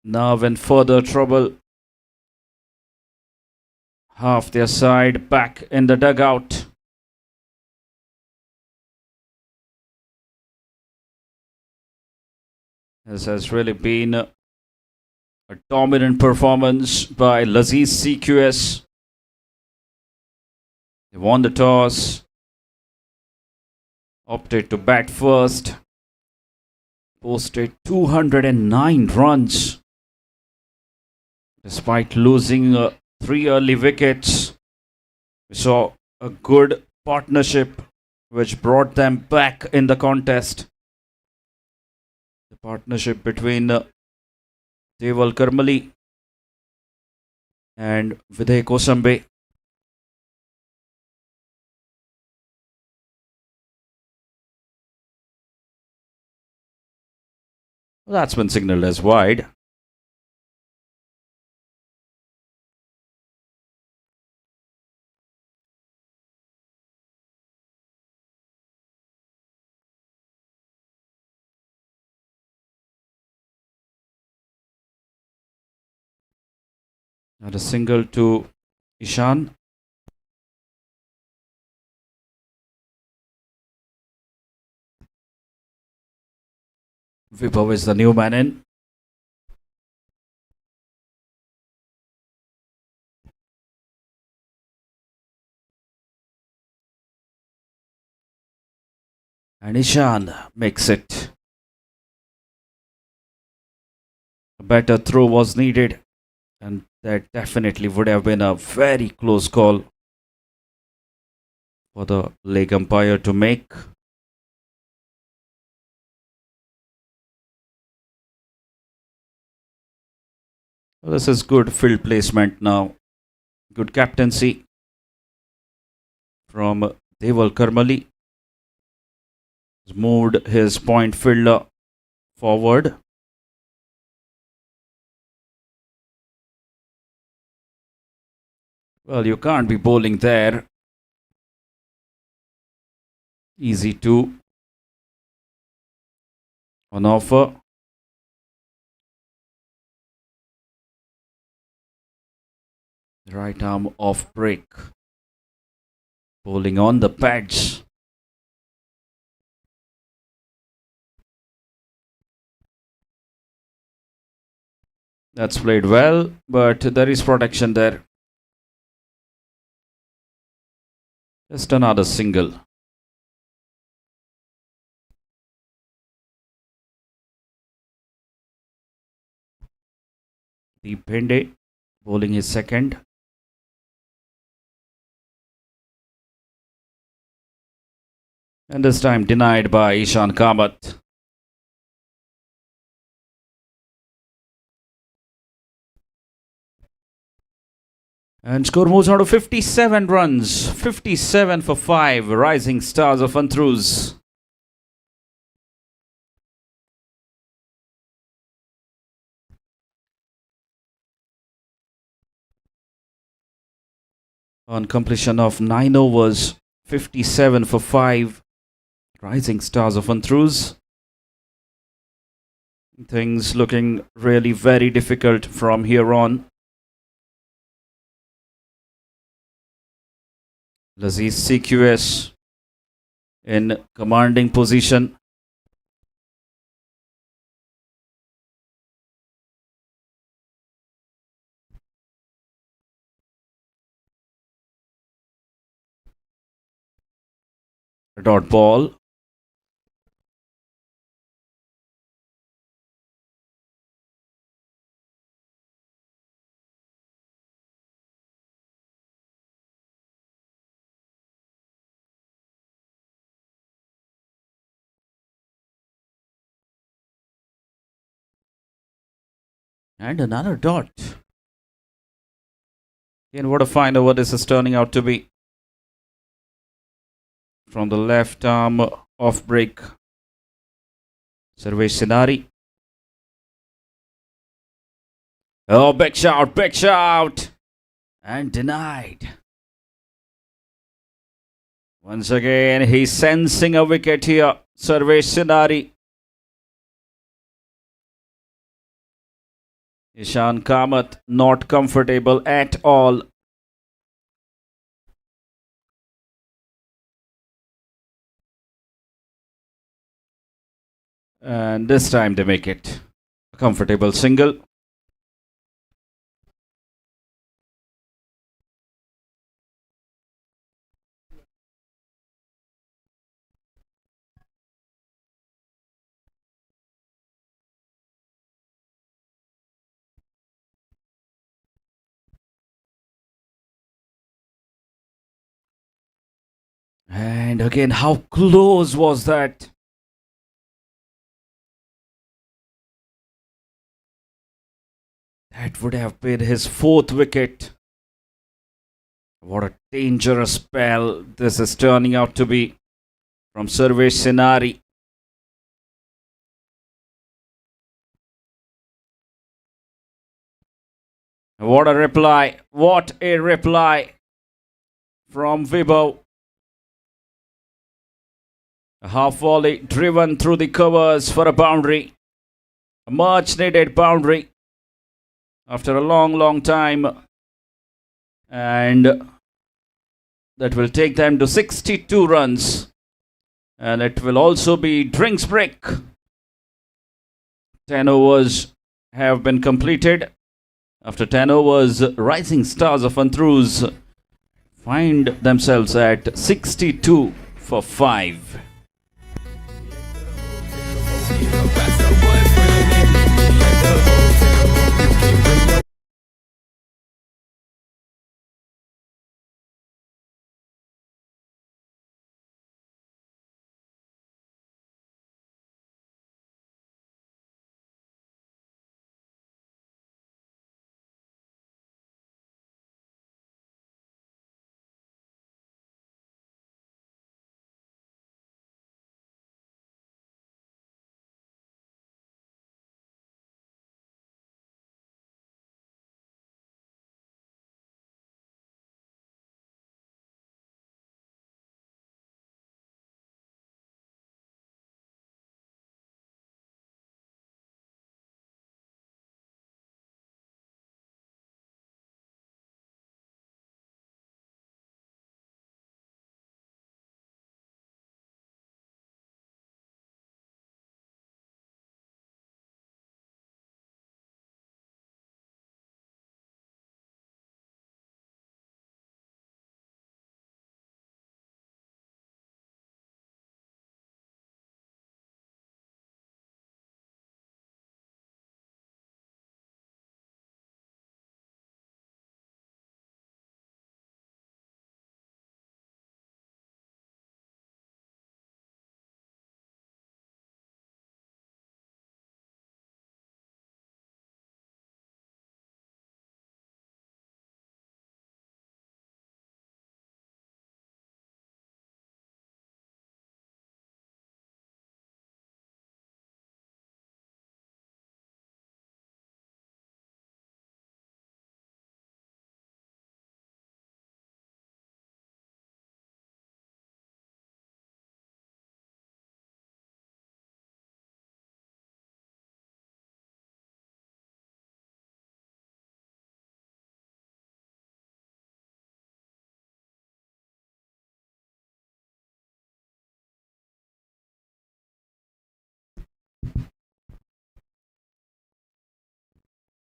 now in further trouble. Half their side back in the dugout. This has really been a dominant performance by LAZIZ CQS. They won the toss, opted to bat first, posted 209 runs despite losing 3 early wickets. We saw a good partnership which brought them back in the contest. The partnership between Deval Karmali and Vidhay Kosambe. Well, that's been signaled as wide. Not a single to Ishan. Vibhav is the new man in. And Ishan makes it. A better throw was needed, and that definitely would have been a very close call for the leg umpire to make. Well, this is good field placement now. Good captaincy from Deval Karmali. He's moved his point fielder forward. Well, you can't be bowling there. Easy 2 on offer. Right arm off break. Bowling on the pads. That's played well, but there is protection there. Just another single. Deep Bhinde bowling his second. And this time denied by Ishan Kamath. And score moves on to 57 runs. 57 for 5. Rising stars of ANTRUZ. On completion of 9 overs, 57 for 5. Rising stars of ANTRUZ. Things looking really very difficult from here on. LAZIZ CQS in commanding position. A dot ball. And another dot. Again, what a find over this is turning out to be. From the left arm off break. Sarvesh Sinari. Oh, big shout. And denied. Once again, he's sensing a wicket here. Sarvesh Sinari. Ishan Kamath not comfortable at all. And this time they make it a comfortable single. And again, how close was that? That would have been his 4th wicket. What a dangerous spell this is turning out to be from Sarvesh Sinari. What a reply. What a reply from Vibhav. A half volley driven through the covers for a boundary. A much needed boundary after a long time. And that will take them to 62 runs. And it will also be drinks break. 10 overs have been completed. After 10 overs, rising stars of ANTRUZ find themselves at 62 for 5.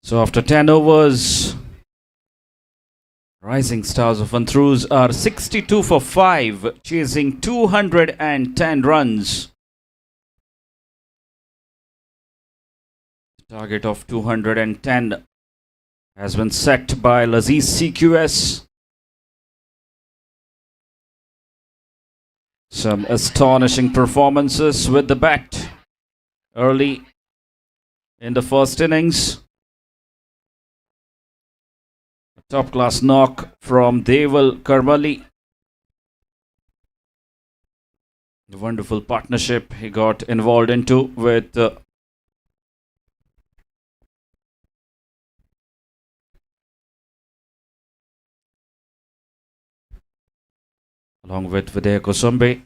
So after 10 overs, Rising Stars of ANTRUZ are 62 for 5, chasing 210 runs. The target of 210 has been set by LAZIZ CQS. Some astonishing performances with the bat early in the first innings. A top-class knock from Deval Karmali. The wonderful partnership he got involved into with along with Vidya Kosumbe.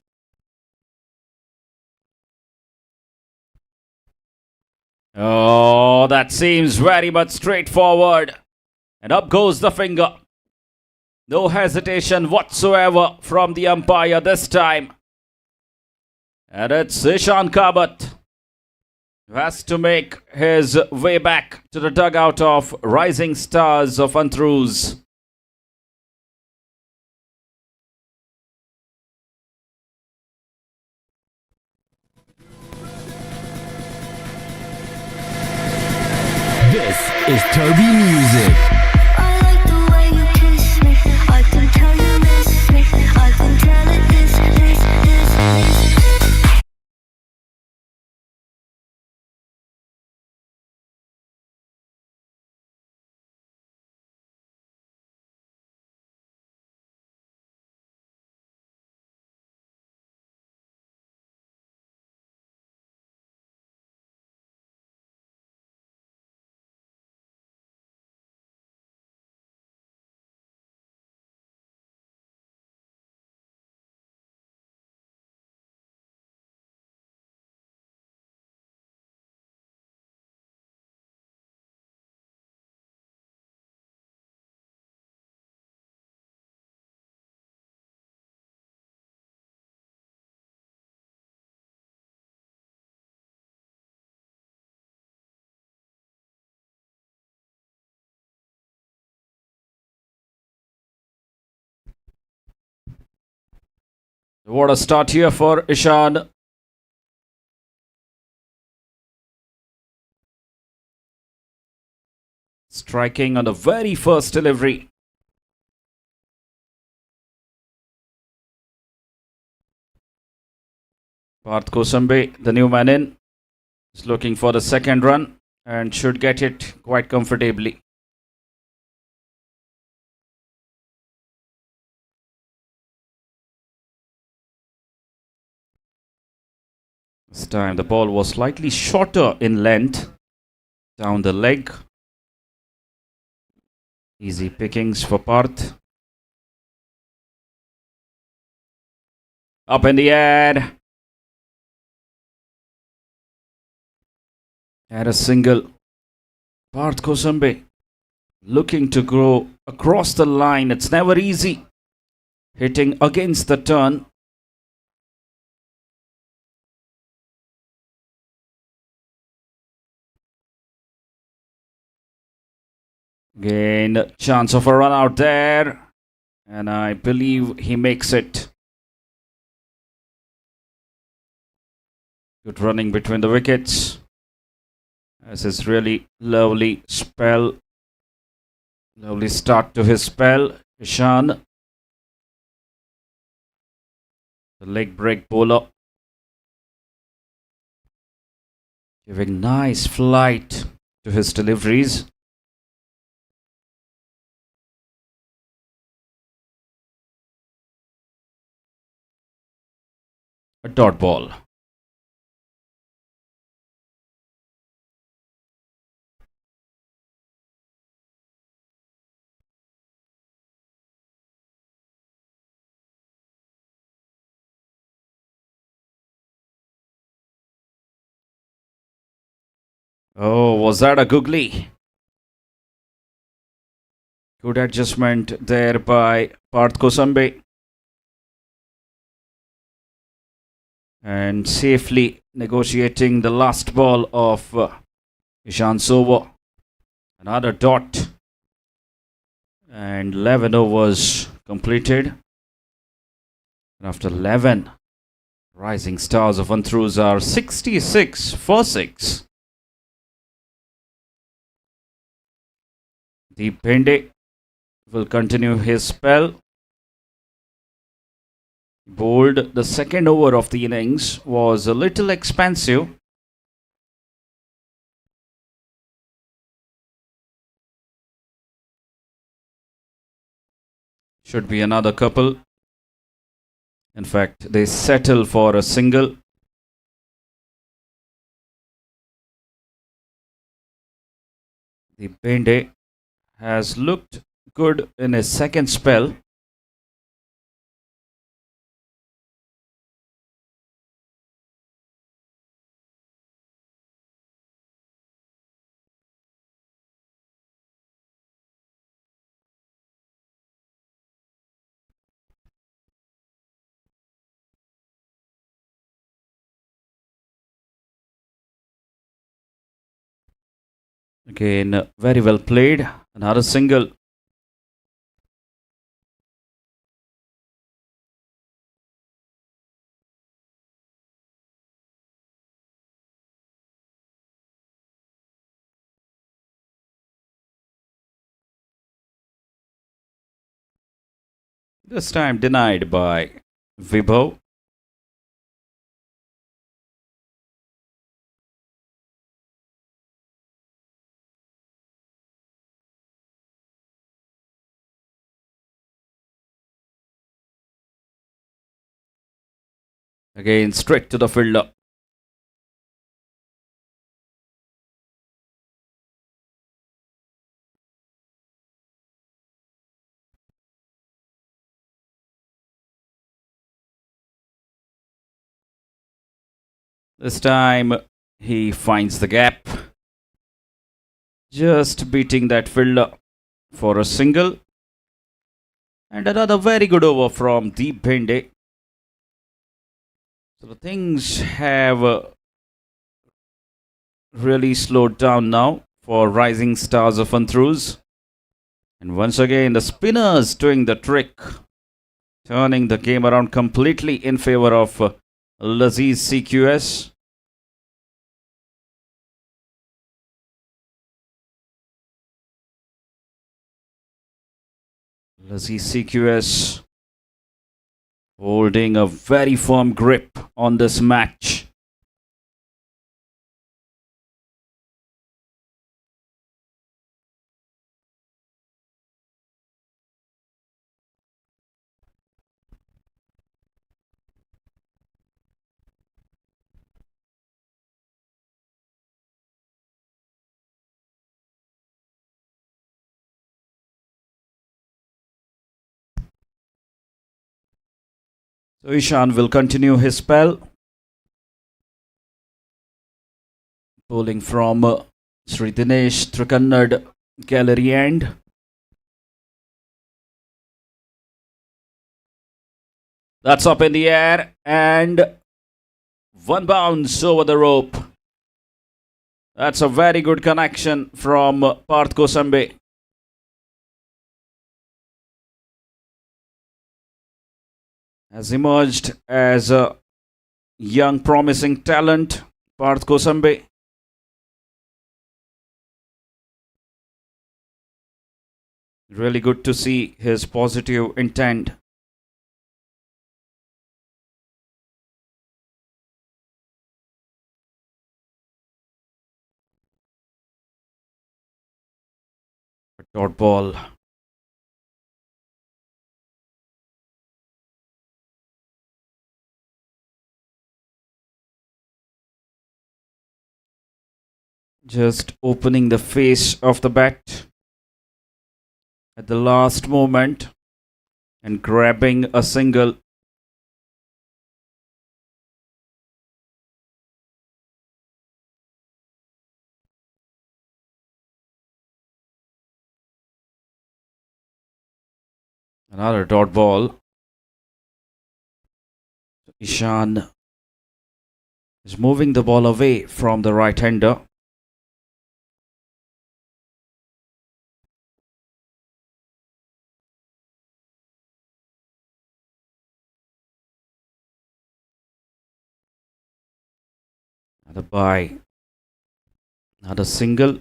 Oh, that seems very much straightforward. And up goes the finger. No hesitation whatsoever from the umpire this time. And it's Ishan Kabat who has to make his way back to the dugout of Rising Stars of ANTRUZ.
This is Toby Music.
I like the way you kiss me. I can tell you miss me. I can tell it this.
What a start here for Ishan. Striking on the very first delivery. Parth Kosumbe, the new man in, is looking for the second run and should get it quite comfortably. This time the ball was slightly shorter in length down the leg. Easy pickings for Parth. Up in the air. And a single. Parth Kosumbe looking to go across the line. It's never easy. Hitting against the turn. Again, chance of a run out there. And I believe he makes it. Good running between the wickets. This is really lovely spell. Lovely start to his spell. Ishan. The leg break bowler. Giving nice flight to his deliveries. A dot ball. Oh, was that a googly? Good adjustment there by Parth Kosumbe. And safely negotiating the last ball of Ishan's over. Another dot. And 11 overs completed. And after 11, Rising Stars of ANTRUZ are 66 for 6. Deep Bhinde will continue his spell. Bowled the second over of the innings, was a little expansive. Should be another couple. In fact, they settle for a single. The Bhinde has looked good in his second spell. Again, very well played. Another single. This time denied by Vibhav. Again, straight to the fielder. This time he finds the gap. Just beating that fielder for a single. And another very good over from Deep Bhinde. So the things have really slowed down now for Rising Stars of ANTRUZ. And once again, the spinners doing the trick, turning the game around completely in favor of LAZIZ CQS. LAZIZ CQS holding a very firm grip on this match. So Ishan will continue his spell. Bowling from Sri Dinesh Trikannad gallery end. That's up in the air and one bounce over the rope. That's a very good connection from Parth Kosambi. Has emerged as a young promising talent, Parth Kosambi. Really good to see his positive intent. A dot ball. Just opening the face of the bat at the last moment and grabbing a single. Another dot ball. Ishan is moving the ball away from the right-hander. Another bye. Another single.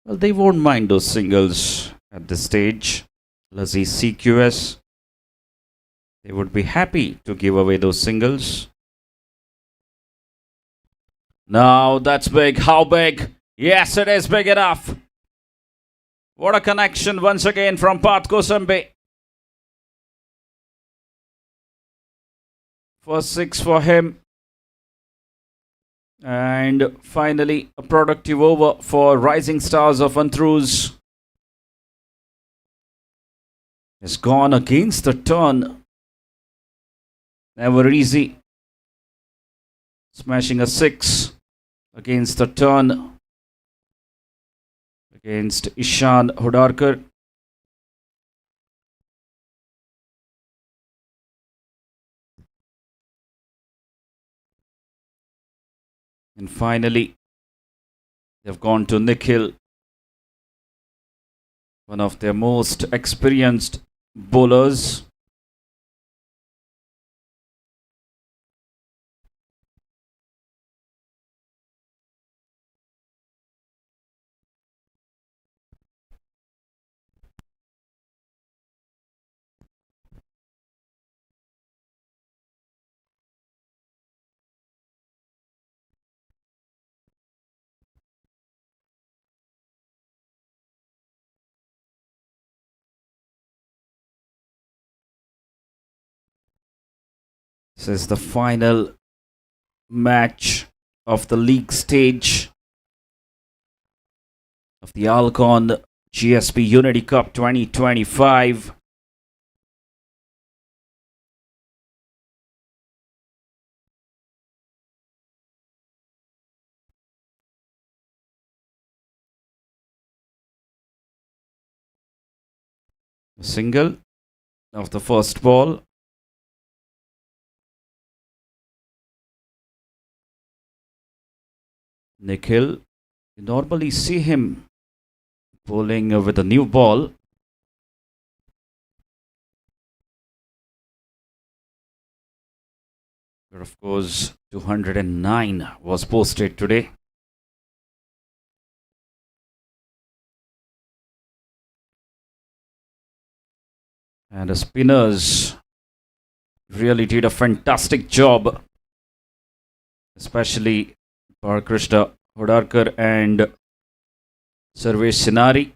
Well, they won't mind those singles at this stage. LAZIZ CQS. They would be happy to give away those singles. Now that's big. How big? Yes, it is big enough. What a connection once again from Parth Kosambi. First 6 for him. And finally, a productive over for Rising Stars of ANTRUZ. Has gone against the turn. Never easy. Smashing a 6 against the turn. Against Ishan Hudarkar. And finally, they've gone to Nikhil, one of their most experienced bowlers. This is the final match of the league stage of the ALCON GSB Unity Cup 2025. A single of the first ball. Nikhil, you normally see him bowling with a new ball. But of course, 209 was posted today. And the spinners really did a fantastic job, especially Krishna Hudarkar and Sarvesh Sinari.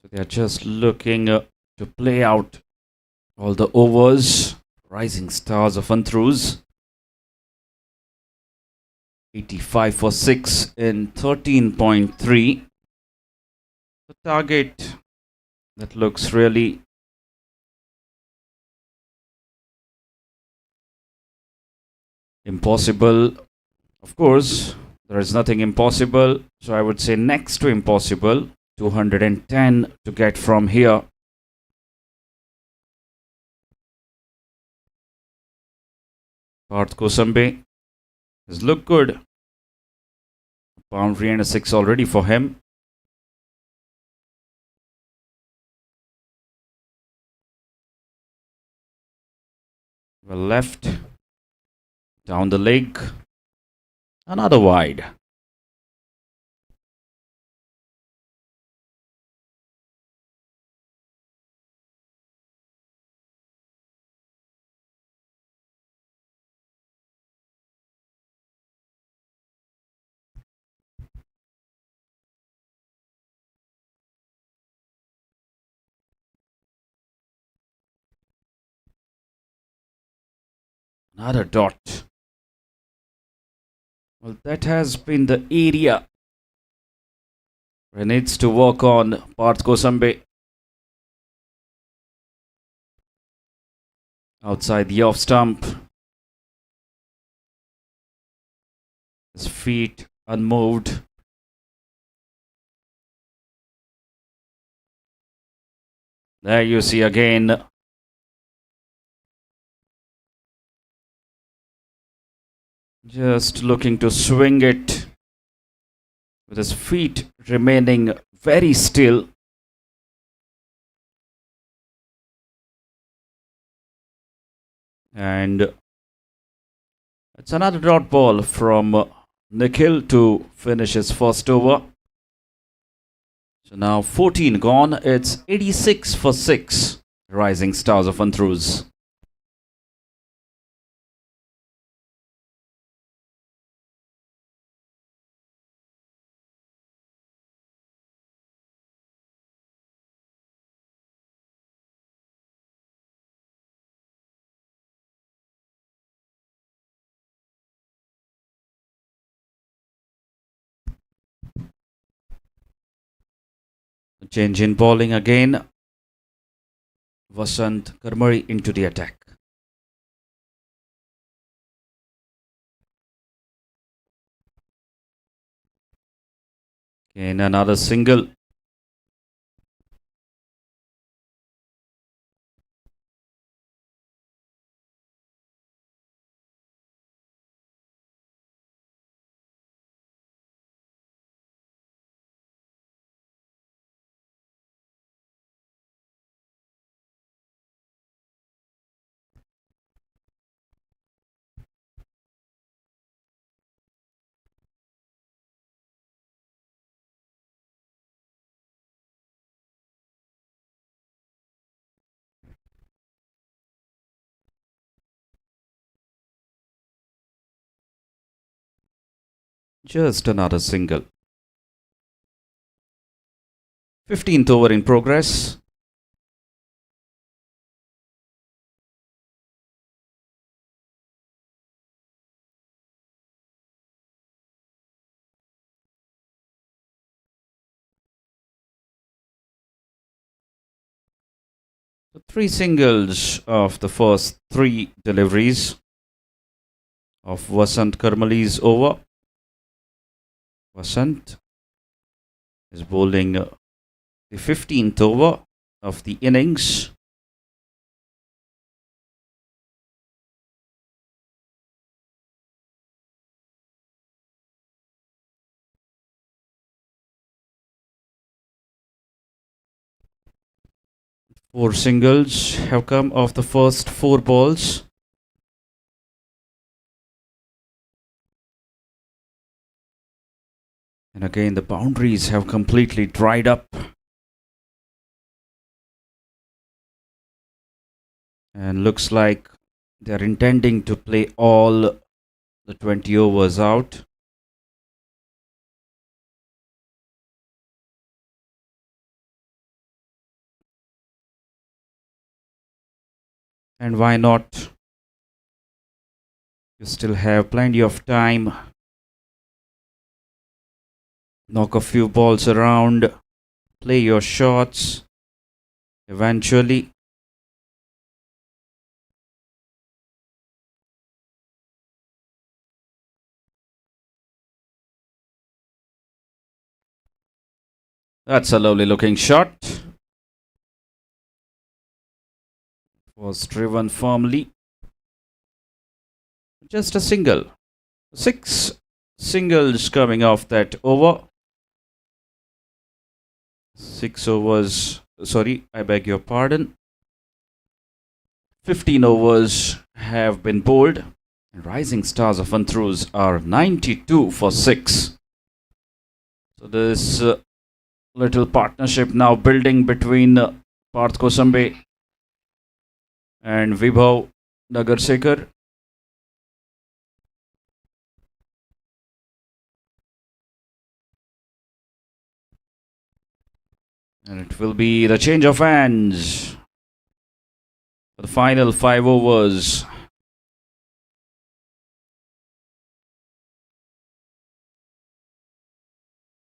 So they are just looking to play out all the overs. Rising Stars of ANTRUZ. 85 for 6 in 13.3. The target that looks really impossible. Of course, there is nothing impossible. So I would say next to impossible. 210 to get from here. Parth Kosambi has looked good. A boundary and a 6 already for him. Well left. Down the leg. Another wide. Another dot. Well, that has been the area where needs to work on Parth Kosambi. Outside the off stump. His feet unmoved. There you see again. Just looking to swing it with his feet remaining very still. And it's another dot ball from Nikhil to finish his first over. So now 14 gone. It's 86 for 6. Rising Stars of ANTRUZ. Change in bowling again. Vasant Karmari into the attack. Again another single. Just another single. 15th over in progress. So 3 singles of the first 3 deliveries of Vasant Karmali's over. Vasant is bowling the 15th over of the innings. Four singles have come of the first 4 balls. And again, the boundaries have completely dried up. And looks like they're intending to play all the 20 overs out. And why not? You still have plenty of time. Knock a few balls around. Play your shots. Eventually. That's a lovely looking shot. Was driven firmly. Just a single. 6 singles coming off that over. 6 overs. Sorry, I beg your pardon. 15 overs have been bowled. And Rising Stars of ANTRUZ are 92 for 6. So this little partnership now building between Parth Kosambe and Vibhav Nagarsekar. And it will be the change of hands for the final 5 overs.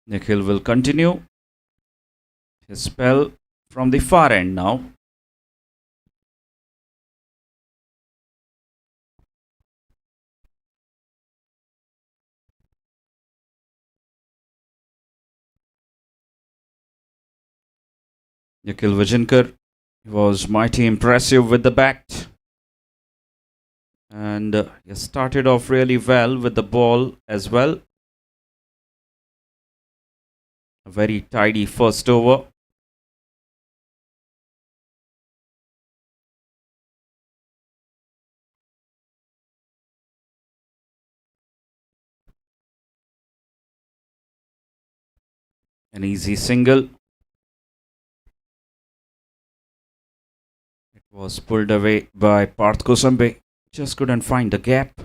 Nikhil will continue his spell from the far end now. Nikhil Vajinkar was mighty impressive with the bat. And he started off really well with the ball as well. A very tidy first over. An easy single. It was pulled away by Parth Kosambe. Just couldn't find the gap.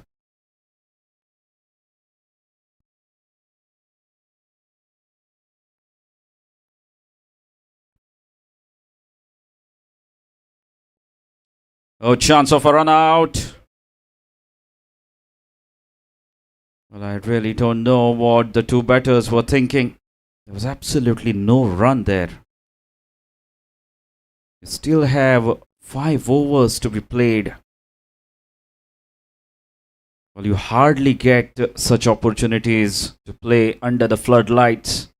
Oh, chance of a run out. Well, I really don't know what the two batters were thinking. There was absolutely no run there. You still have 5 overs to be played. Well, you hardly get such opportunities to play under the floodlights.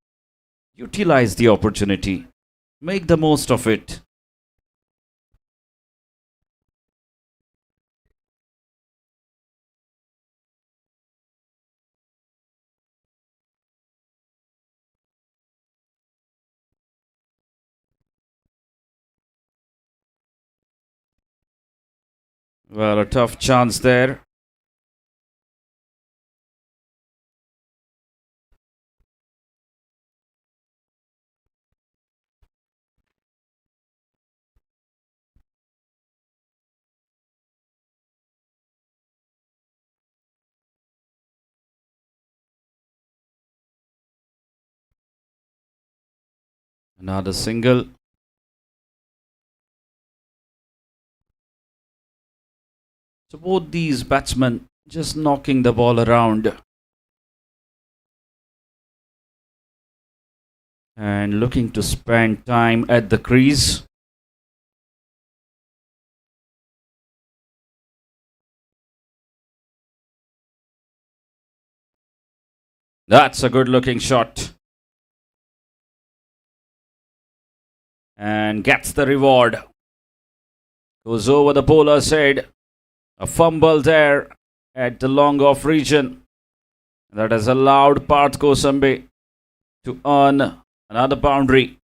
Utilize the opportunity. Make the most of it. Well, a tough chance there. Another single. So both these batsmen just knocking the ball around and looking to spend time at the crease. That's a good looking shot. And gets the reward. Goes over the bowler's head. A fumble there at the long off region. That has allowed Parth Kosambe to earn another boundary.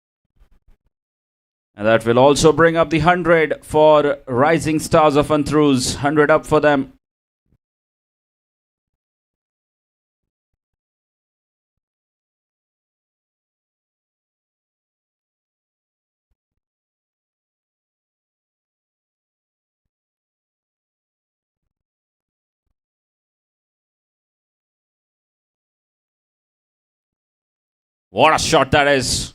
And that will also bring up the 100 for Rising Stars of ANTRUZ. 100 up for them. What a shot that is.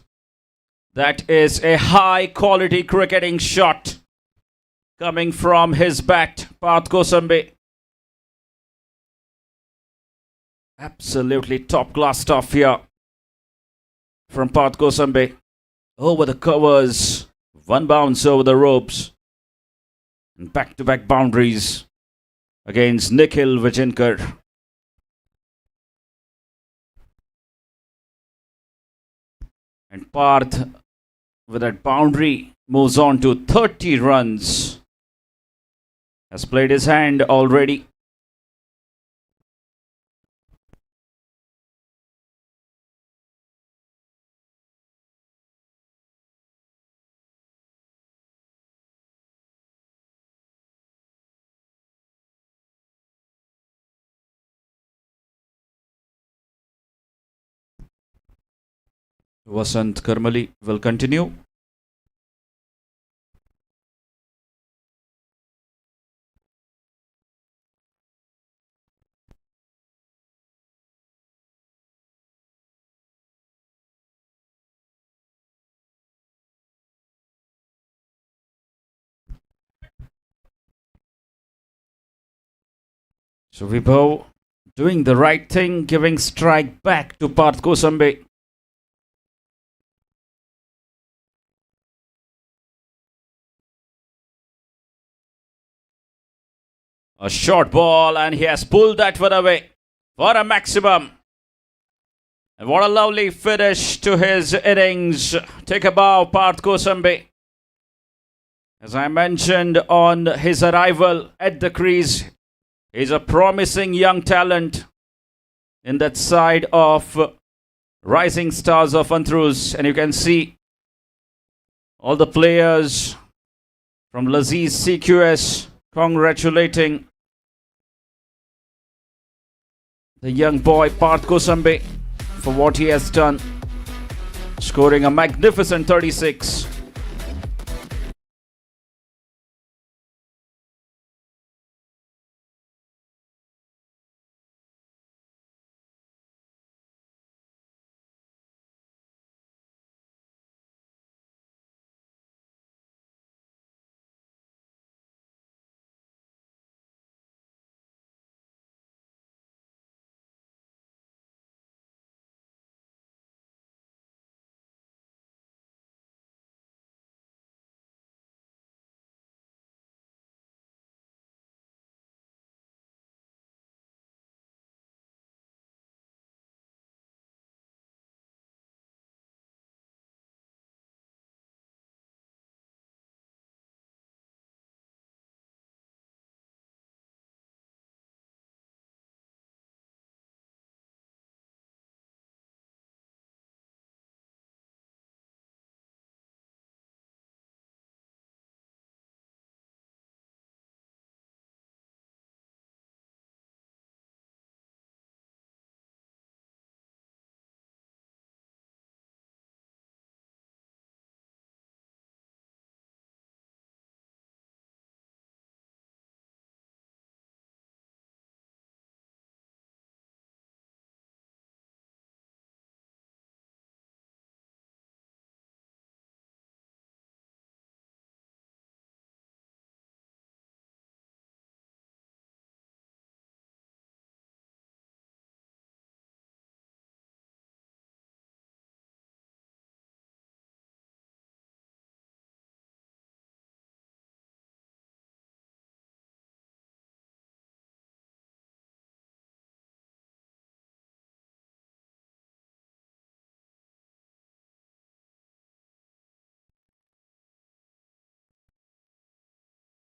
That is a high quality cricketing shot coming from his bat, Parth Kosambe. Absolutely top class stuff here from Parth Kosambe. Over the covers, one bounce over the ropes, and back-to-back boundaries against Nikhil Vijinkar. And Parth, with that boundary, moves on to 30 runs. Has played his hand already. Vasant Karmali will continue. So Vibhav doing the right thing, giving strike back to Parth Kosambe. A short ball, and he has pulled that one away for a maximum. And what a lovely finish to his innings. Take a bow, Parth Kosambe. As I mentioned on his arrival at the crease, He's a promising young talent in that side of Rising Stars of ANTRUZ. And you can see all the players from LAZIZ CQS congratulating the young boy Parth Kosambe for what he has done, scoring a magnificent 36.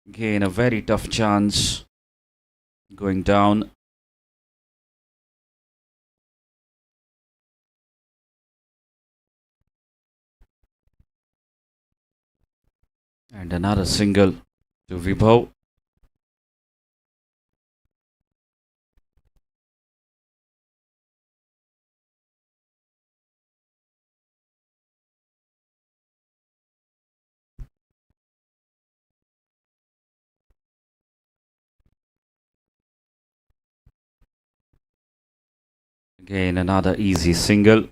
Again, a very tough chance going down. And another single to Vibhav. Again, another easy single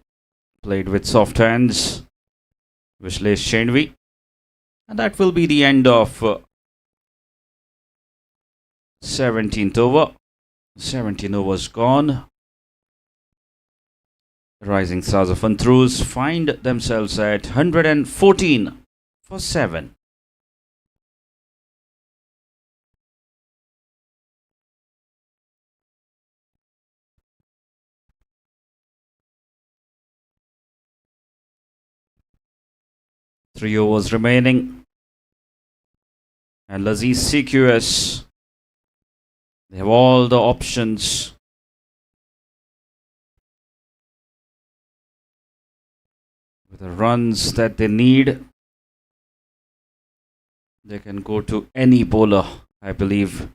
played with soft hands. Vishlesh Shenvi. And that will be the end of 17th over. 17 overs gone. Rising Stars of ANTRUZ find themselves at 114 for 7. Three overs remaining. And LAZIZ CQS, they have all the options. With the runs that they need, they can go to any bowler, I believe.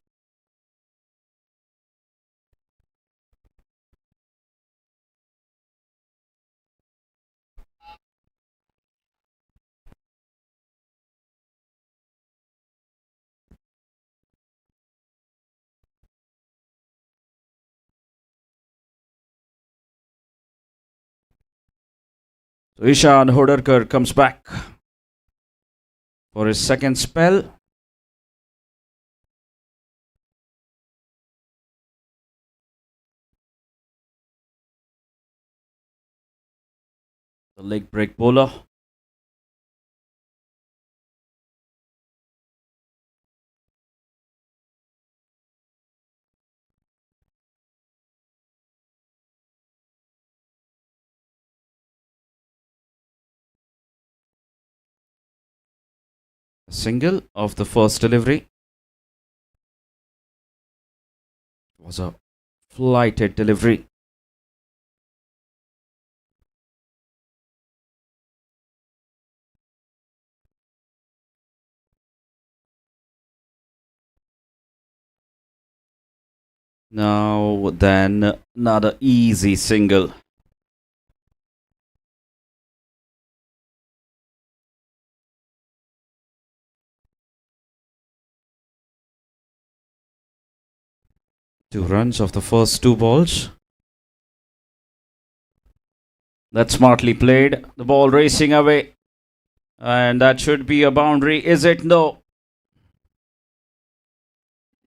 So Ishan Hodarkar comes back for his second spell. The leg break bowler. Single of the first delivery. was a flighted delivery. Now then, another easy single. Two runs of the first two balls. That's smartly played. The ball racing away. And that should be a boundary. Is it? No.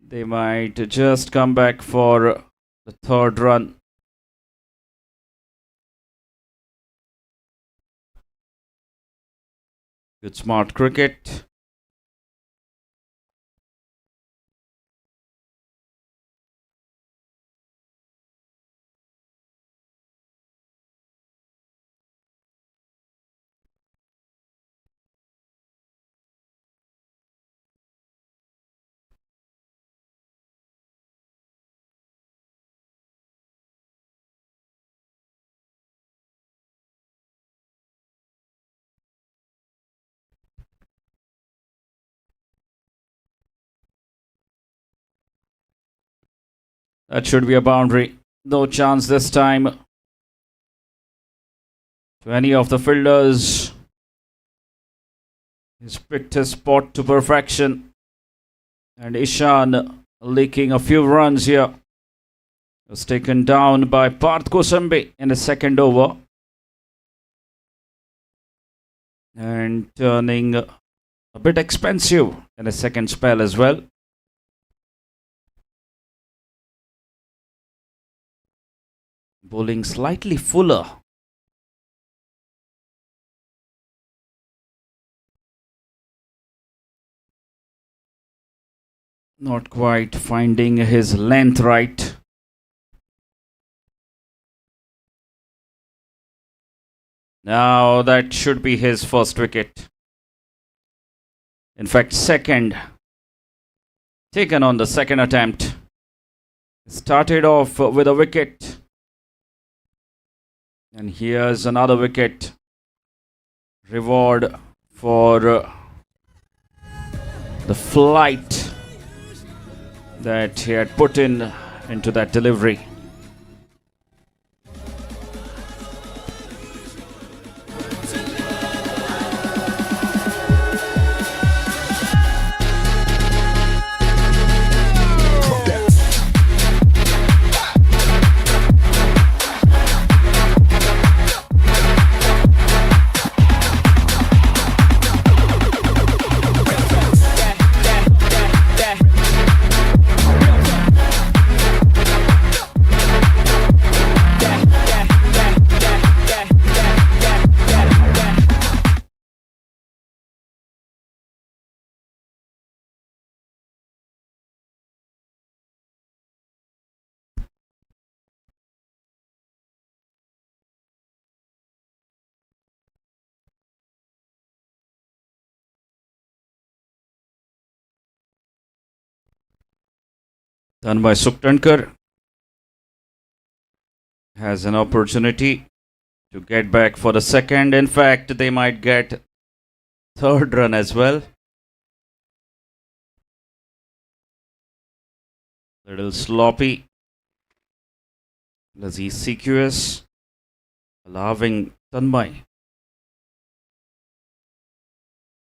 They might just come back for the third run. Good smart cricket. That should be a boundary. No chance this time to any of the fielders. He's picked his spot to perfection. And Ishan leaking a few runs here. Was taken down by Parth Kosambi in the second over. And turning a bit expensive in the second spell as well. Bowling slightly fuller. Not quite finding his length right. Now that should be his first wicket. In fact, second. Taken on the second attempt. Started off with a wicket. And here's another wicket. Reward for the flight that he had put into that delivery. Done by Suktankar. Has an opportunity to get back for the second. In fact, they might get third run as well. Little sloppy. LAZIZ CQS allowing Tanmay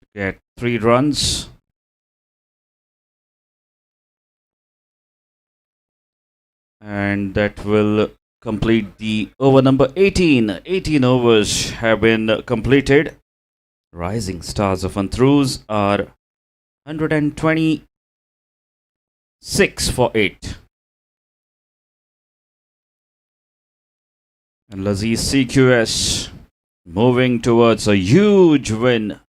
to get 3 runs. And that will complete the over number 18. 18 overs have been completed. Rising stars of ANTRUZ are 126 for 8. And LAZIZ CQS moving towards a huge win.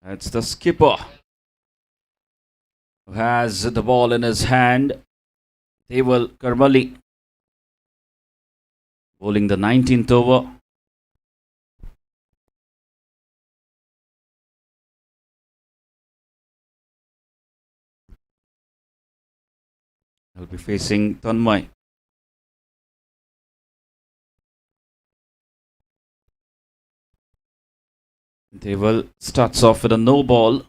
That's the skipper who has the ball in his hand. Deval Karmali bowling the 19th over. Will be facing Tanmay. Deval starts off with a no ball.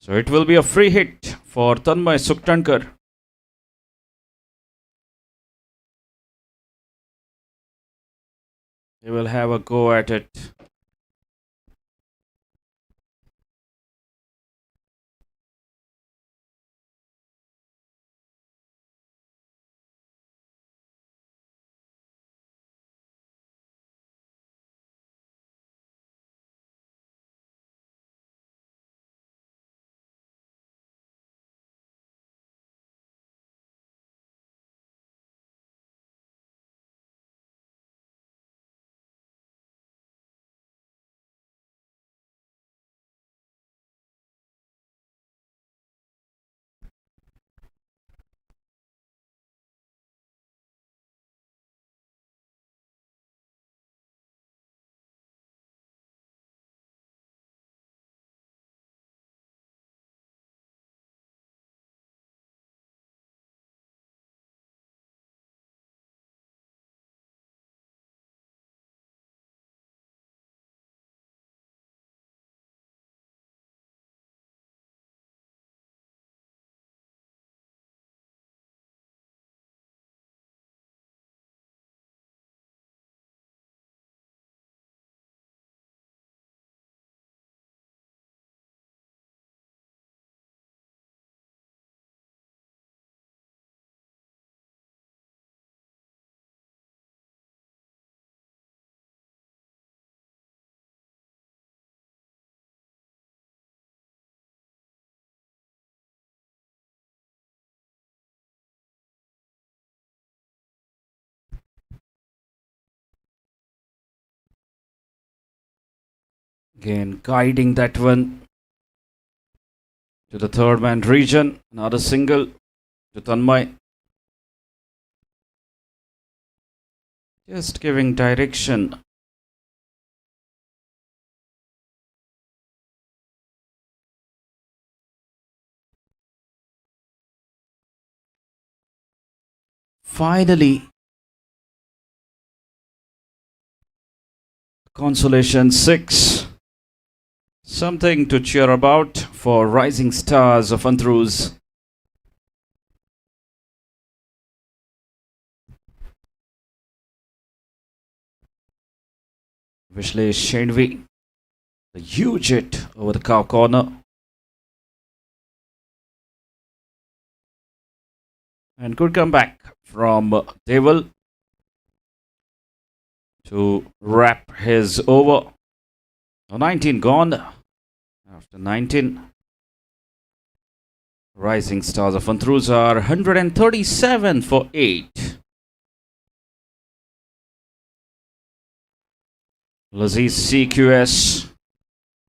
So it will be a free hit for Tanmay Suktankar. He will have a go at it. Again, guiding that one to the third man region. Another single to Tanmay. Just giving direction. Finally, consolation 6. Something to cheer about for rising stars of ANTRUZ. Vishlesh Shendvi, the huge hit over the cow corner. And good comeback from Deval to wrap his over. 19 gone. After 19, rising stars of ANTRUZ are 137 for 8. LAZIZ CQS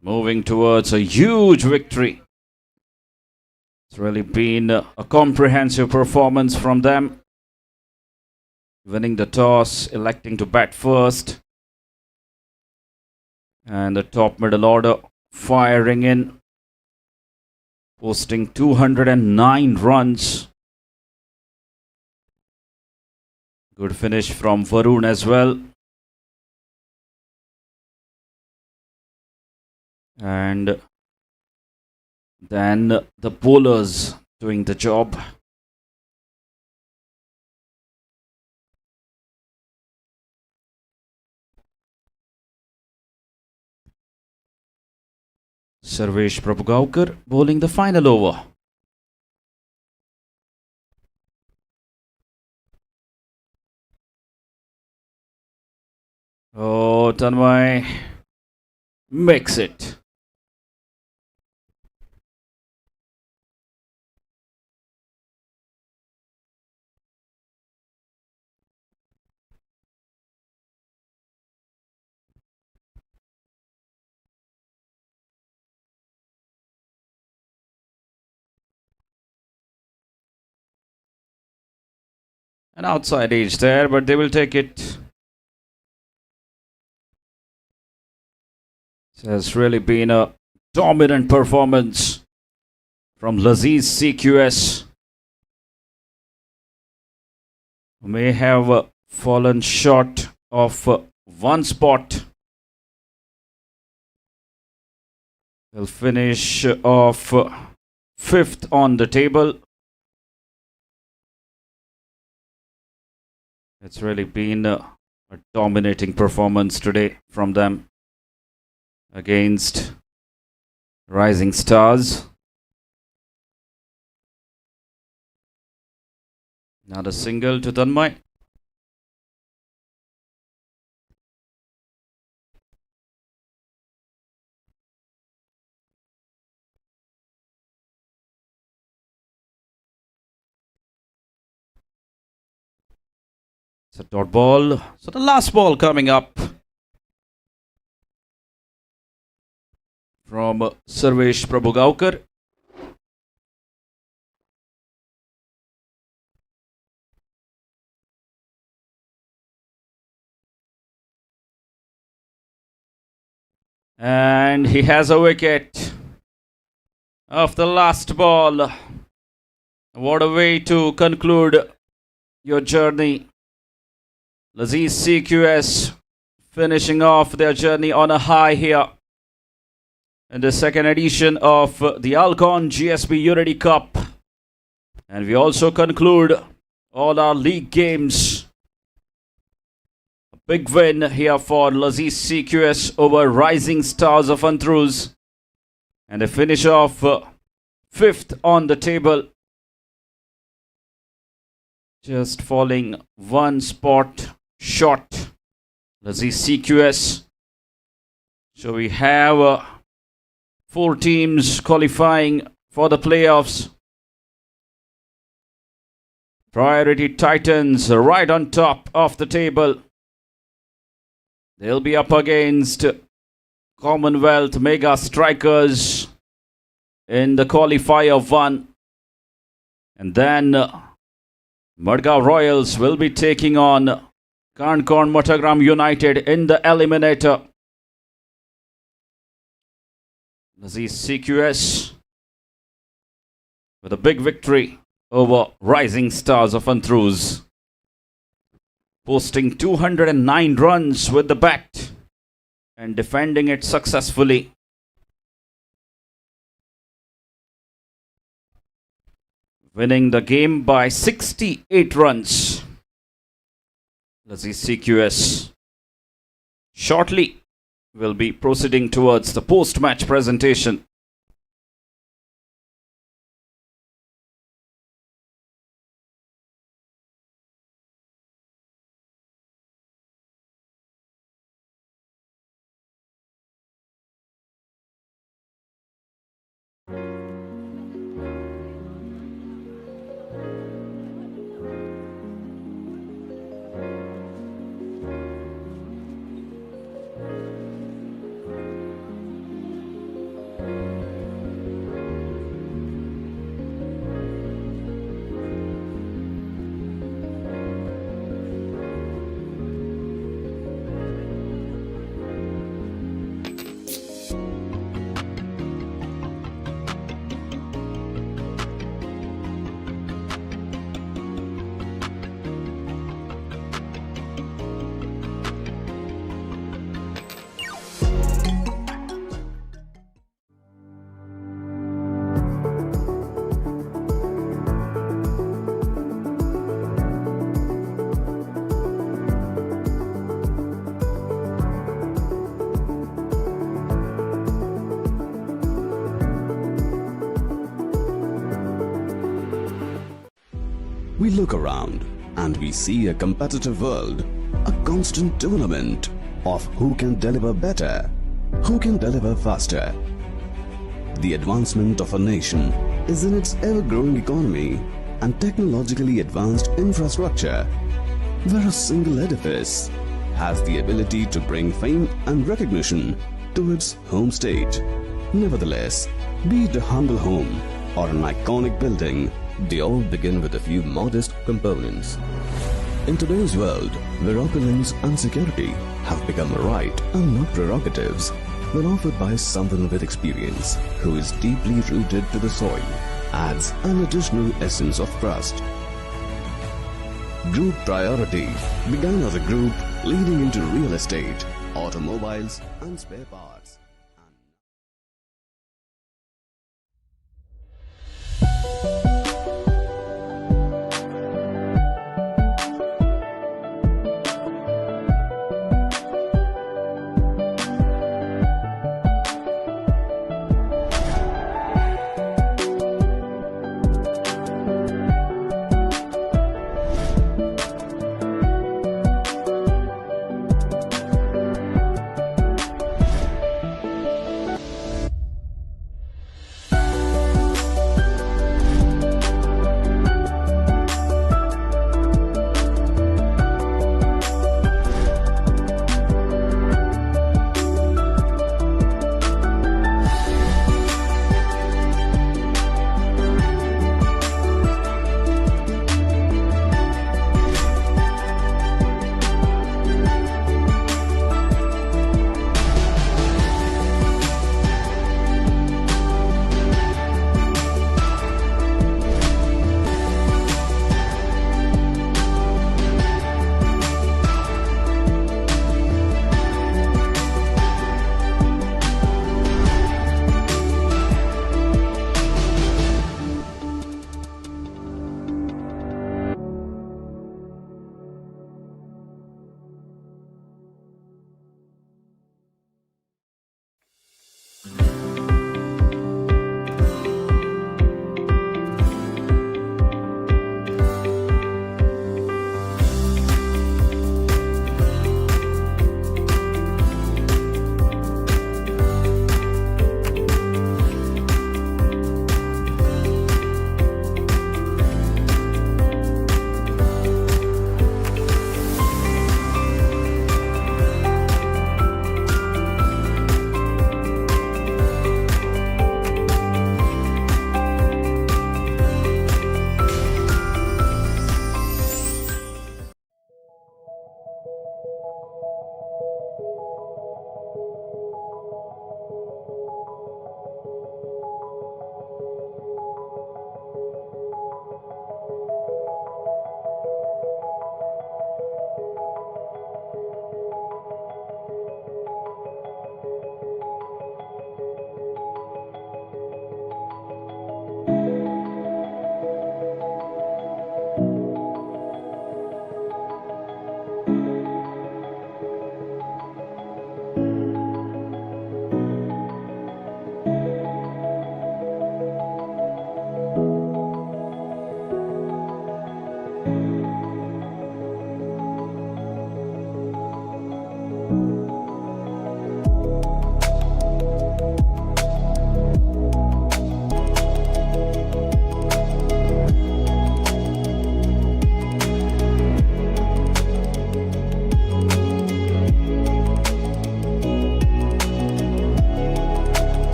moving towards a huge victory. It's really been a comprehensive performance from them. Winning the toss, electing to bat first. And the top middle order firing in, posting 209 runs. Good finish from Varun as well. And then the bowlers doing the job. Sarvesh Prabhugaukar bowling the final over. Oh, Tanmay makes it. An outside edge there, but they will take it. It has really been a dominant performance from LAZIZ CQS, who may have fallen short of one spot. They'll finish off 5th on the table. It's really been a dominating performance today from them against Rising Stars. Another single to Tanmay. It's a dot ball. So the last ball coming up from Sarvesh Prabhugaukar. And he has a wicket off the last ball. What a way to conclude your journey. LAZIZ CQS finishing off their journey on a high here in the second edition of the ALCON GSB Unity Cup. And we also conclude all our league games. A big win here for LAZIZ CQS over Rising Stars of ANTRUZ. And they finish off 5th on the table. Just falling one spot short. LAZIZ CQS. So we have 4 teams qualifying for the playoffs. Priority Titans right on top of the table. They'll be up against Commonwealth Mega Strikers in the qualifier 1. And then Madgaon Royals will be taking on Kankorn Matagram United in the eliminator. LAZIZ CQS with a big victory over Rising Stars of ANTRUZ, posting 209 runs with the bat and defending it successfully. Winning the game by 68 runs. LAZIZ CQS shortly will be proceeding towards the post-match presentation.
We look around and we see a competitive world, a constant tournament of who can deliver better, who can deliver faster. The advancement of a nation is in its ever-growing economy and technologically advanced infrastructure, where a single edifice has the ability to bring fame and recognition to its home state. Nevertheless, be it a humble home or an iconic building, they all begin with a few modest components. In today's world, where opulence and security have become a right and not prerogatives, when offered by someone with experience who is deeply rooted to the soil, adds an additional essence of trust. Group Priority began as a group leading into real estate, automobiles and spare parts.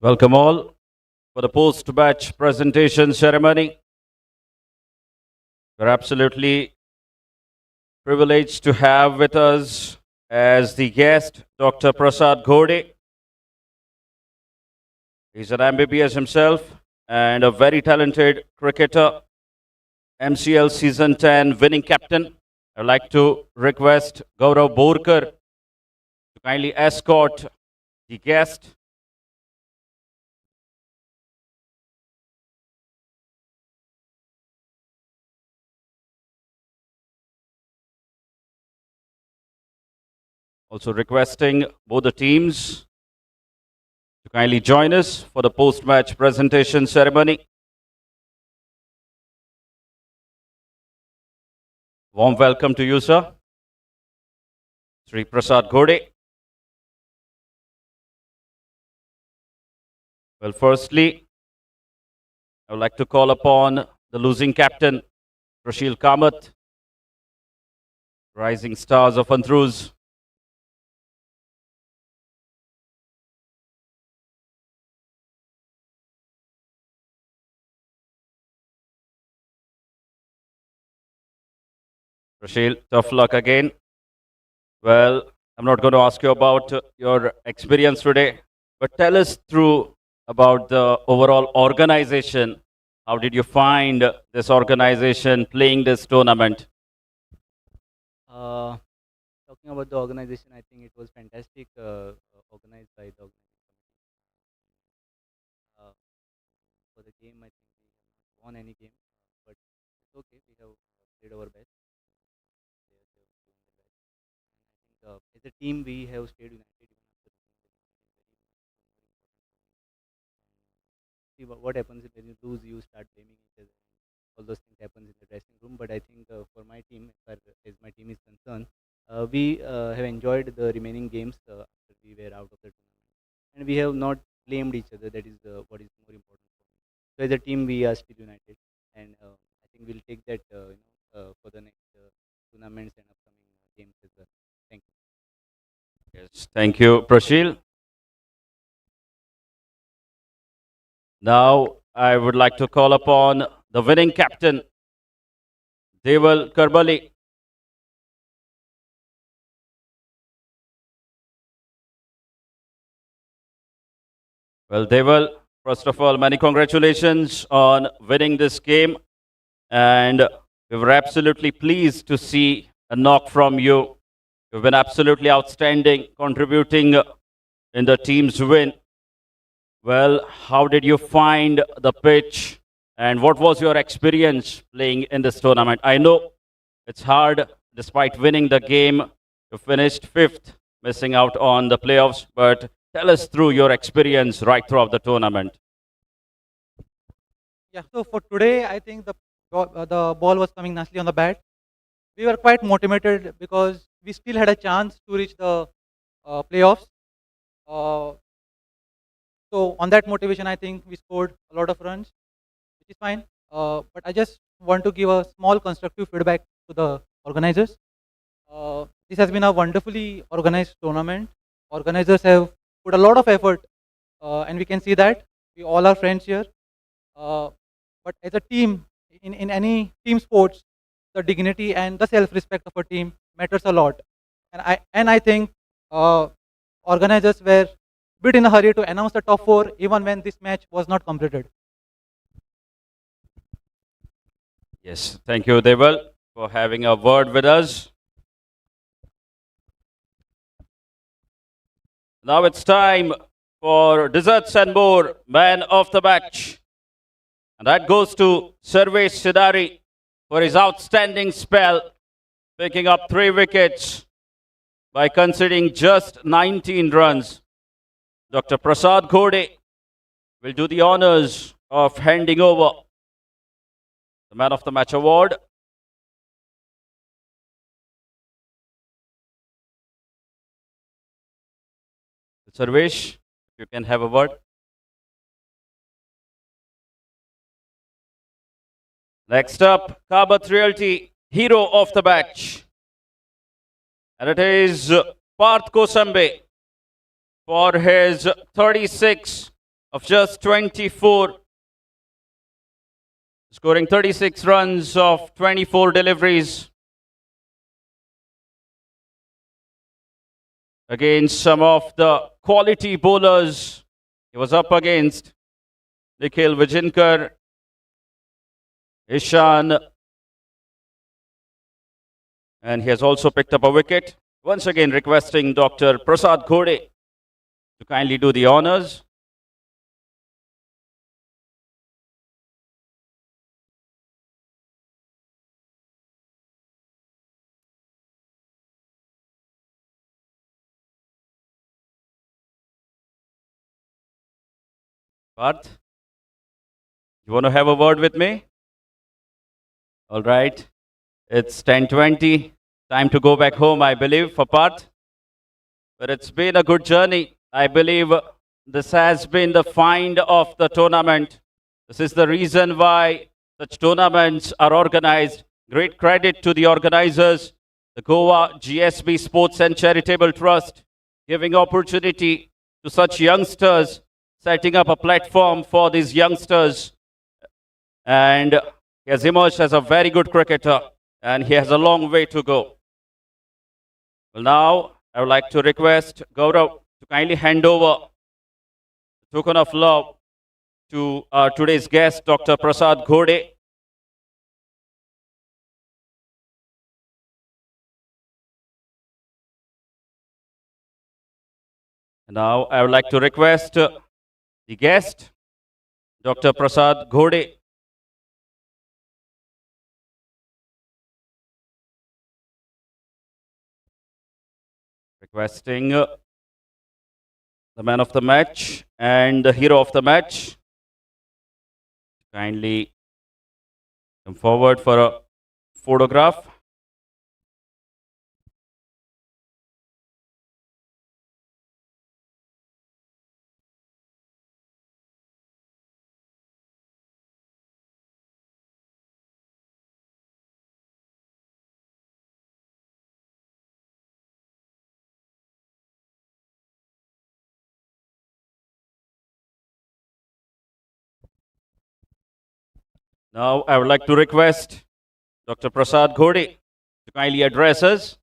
Welcome all for the post-match presentation ceremony. We're absolutely privileged to have with us as the guest Dr. Prasad Ghode. He's an MBBS himself and a very talented cricketer, MCL Season 10 winning captain. I'd like to request Gaurav Borkar to kindly escort the guest. Also requesting both the teams to kindly join us for the post-match presentation ceremony. Warm welcome to you, sir. Sri Prasad Ghode. Well, firstly, I would like to call upon the losing captain, Rashil Kamath, rising stars of ANTRUZ. Rashil, tough luck again. Well, I'm not going to ask you about your experience today, but tell us through about the overall organization. How did you find this organization playing this tournament?
Uh, Talking about the organization, I think it was fantastic, organized by the uh, for the game. I think we have not won any game, but it's okay. We have played our best. They have given their best. And I think as a team, we have stayed united even after losing the game. See what happens when you lose, you start blaming each other. All those things happens in the dressing room. But I think for my team, as my team is concerned, we have enjoyed the remaining games after we were out of the tournament, and we have not blamed each other. That is what is more important for me. So as a team, we are still united, and I think we'll take that for the next tournaments and upcoming games as well. Thank you.
Yes, thank you, Prashil. Now, I would like to call upon the winning captain, Deval Karbali. Well, Deval, first of all, many congratulations on winning this game. And we were absolutely pleased to see a knock from you. You've been absolutely outstanding, contributing in the team's win. Well, how did you find the pitch? And what was your experience playing in this tournament? I know it's hard, despite winning the game. You finished fifth, missing out on the playoffs. But tell us through your experience right throughout the tournament.
Yeah, so for today, I think the ball was coming nicely on the bat. We were quite motivated because we still had a chance to reach the playoffs. So on that motivation, I think we scored a lot of runs, which is fine. But I just want to give a small constructive feedback to the organizers. This has been a wonderfully organized tournament. Organizers have put a lot of effort, and we can see that. We all are friends here. But as a team, in any team sports, the dignity and the self-respect of a team matters a lot. And I think organizers were a bit in a hurry to announce the top four even when this match was not completed.
Yes, thank you, Deval, for having a word with us. Now it's time for desserts and more, man of the match. And that goes to Sarvesh Sidari for his outstanding spell, picking up 3 wickets by conceding just 19 runs. Dr. Prasad Ghode will do the honors of handing over the man of the match award. Sarvesh, you can have a word. Next up, Kamath Realty, hero of the match. And it is Parth Kosambe for his 36 of just 24, scoring 36 runs of 24 deliveries against some of the quality bowlers he was up against. Nikhil Vijinkar, Ishan, and he has also picked up a wicket. Once again requesting Dr. Prasad Ghode to kindly do the honors. Parth, you want to have a word with me? All right. It's 10:20. Time to go back home, I believe, for Parth. But it's been a good journey. I believe this has been the find of the tournament. This is the reason why such tournaments are organized. Great credit to the organizers, the Goa GSB Sports and Charitable Trust, giving opportunity to such youngsters, setting up a platform for these youngsters. And he has emerged as a very good cricketer, and he has a long way to go. Well, now I would like to request Gaurav to kindly hand over the token of love to our today's guest, Dr. Prasad Ghode. And now I would like to request the guest, Dr. Prasad Ghode. Requesting the man of the match and the hero of the match kindly come forward for a photograph. Now I would like to request Dr. Prasad Ghode to kindly address us.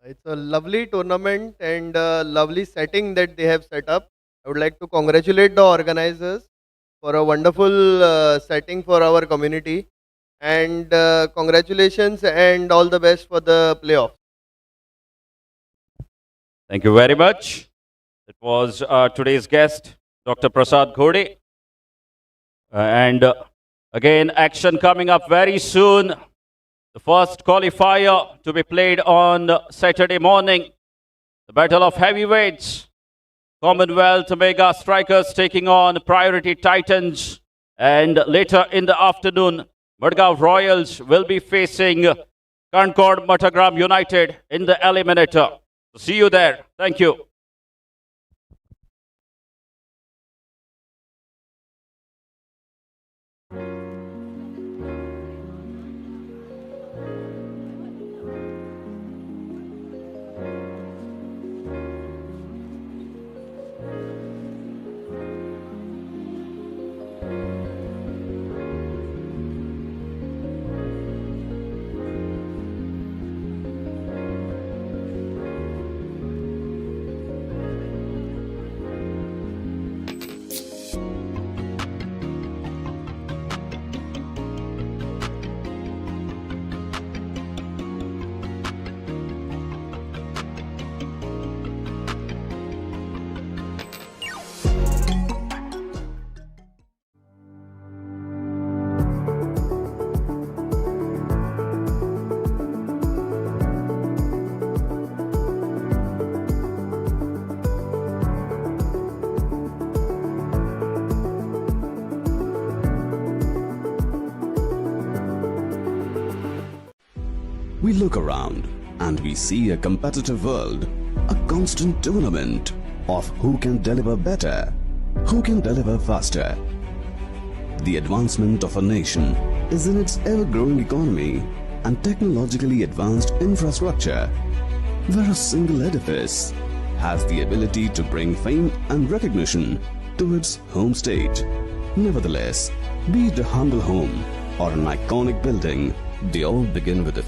It's a lovely tournament and a lovely setting that they have set up. I would like to congratulate the organizers for a wonderful setting for our community, and congratulations and all the best for the playoff.
Thank you very much. It was today's guest, Dr. Prasad Ghode. And again, action coming up very soon. The first qualifier to be played on Saturday morning. The Battle of Heavyweights. Commonwealth Mega Strikers taking on Priority Titans. And later in the afternoon, Madgaon Royals will be facing Concord Matagram United in the eliminator. So see you there. Thank you.
We look around and we see a competitive world, a constant tournament of who can deliver better, who can deliver faster. The advancement of a nation is in its ever-growing economy and technologically advanced infrastructure, where a single edifice has the ability to bring fame and recognition to its home state. Nevertheless, be it a humble home or an iconic building, they all begin with a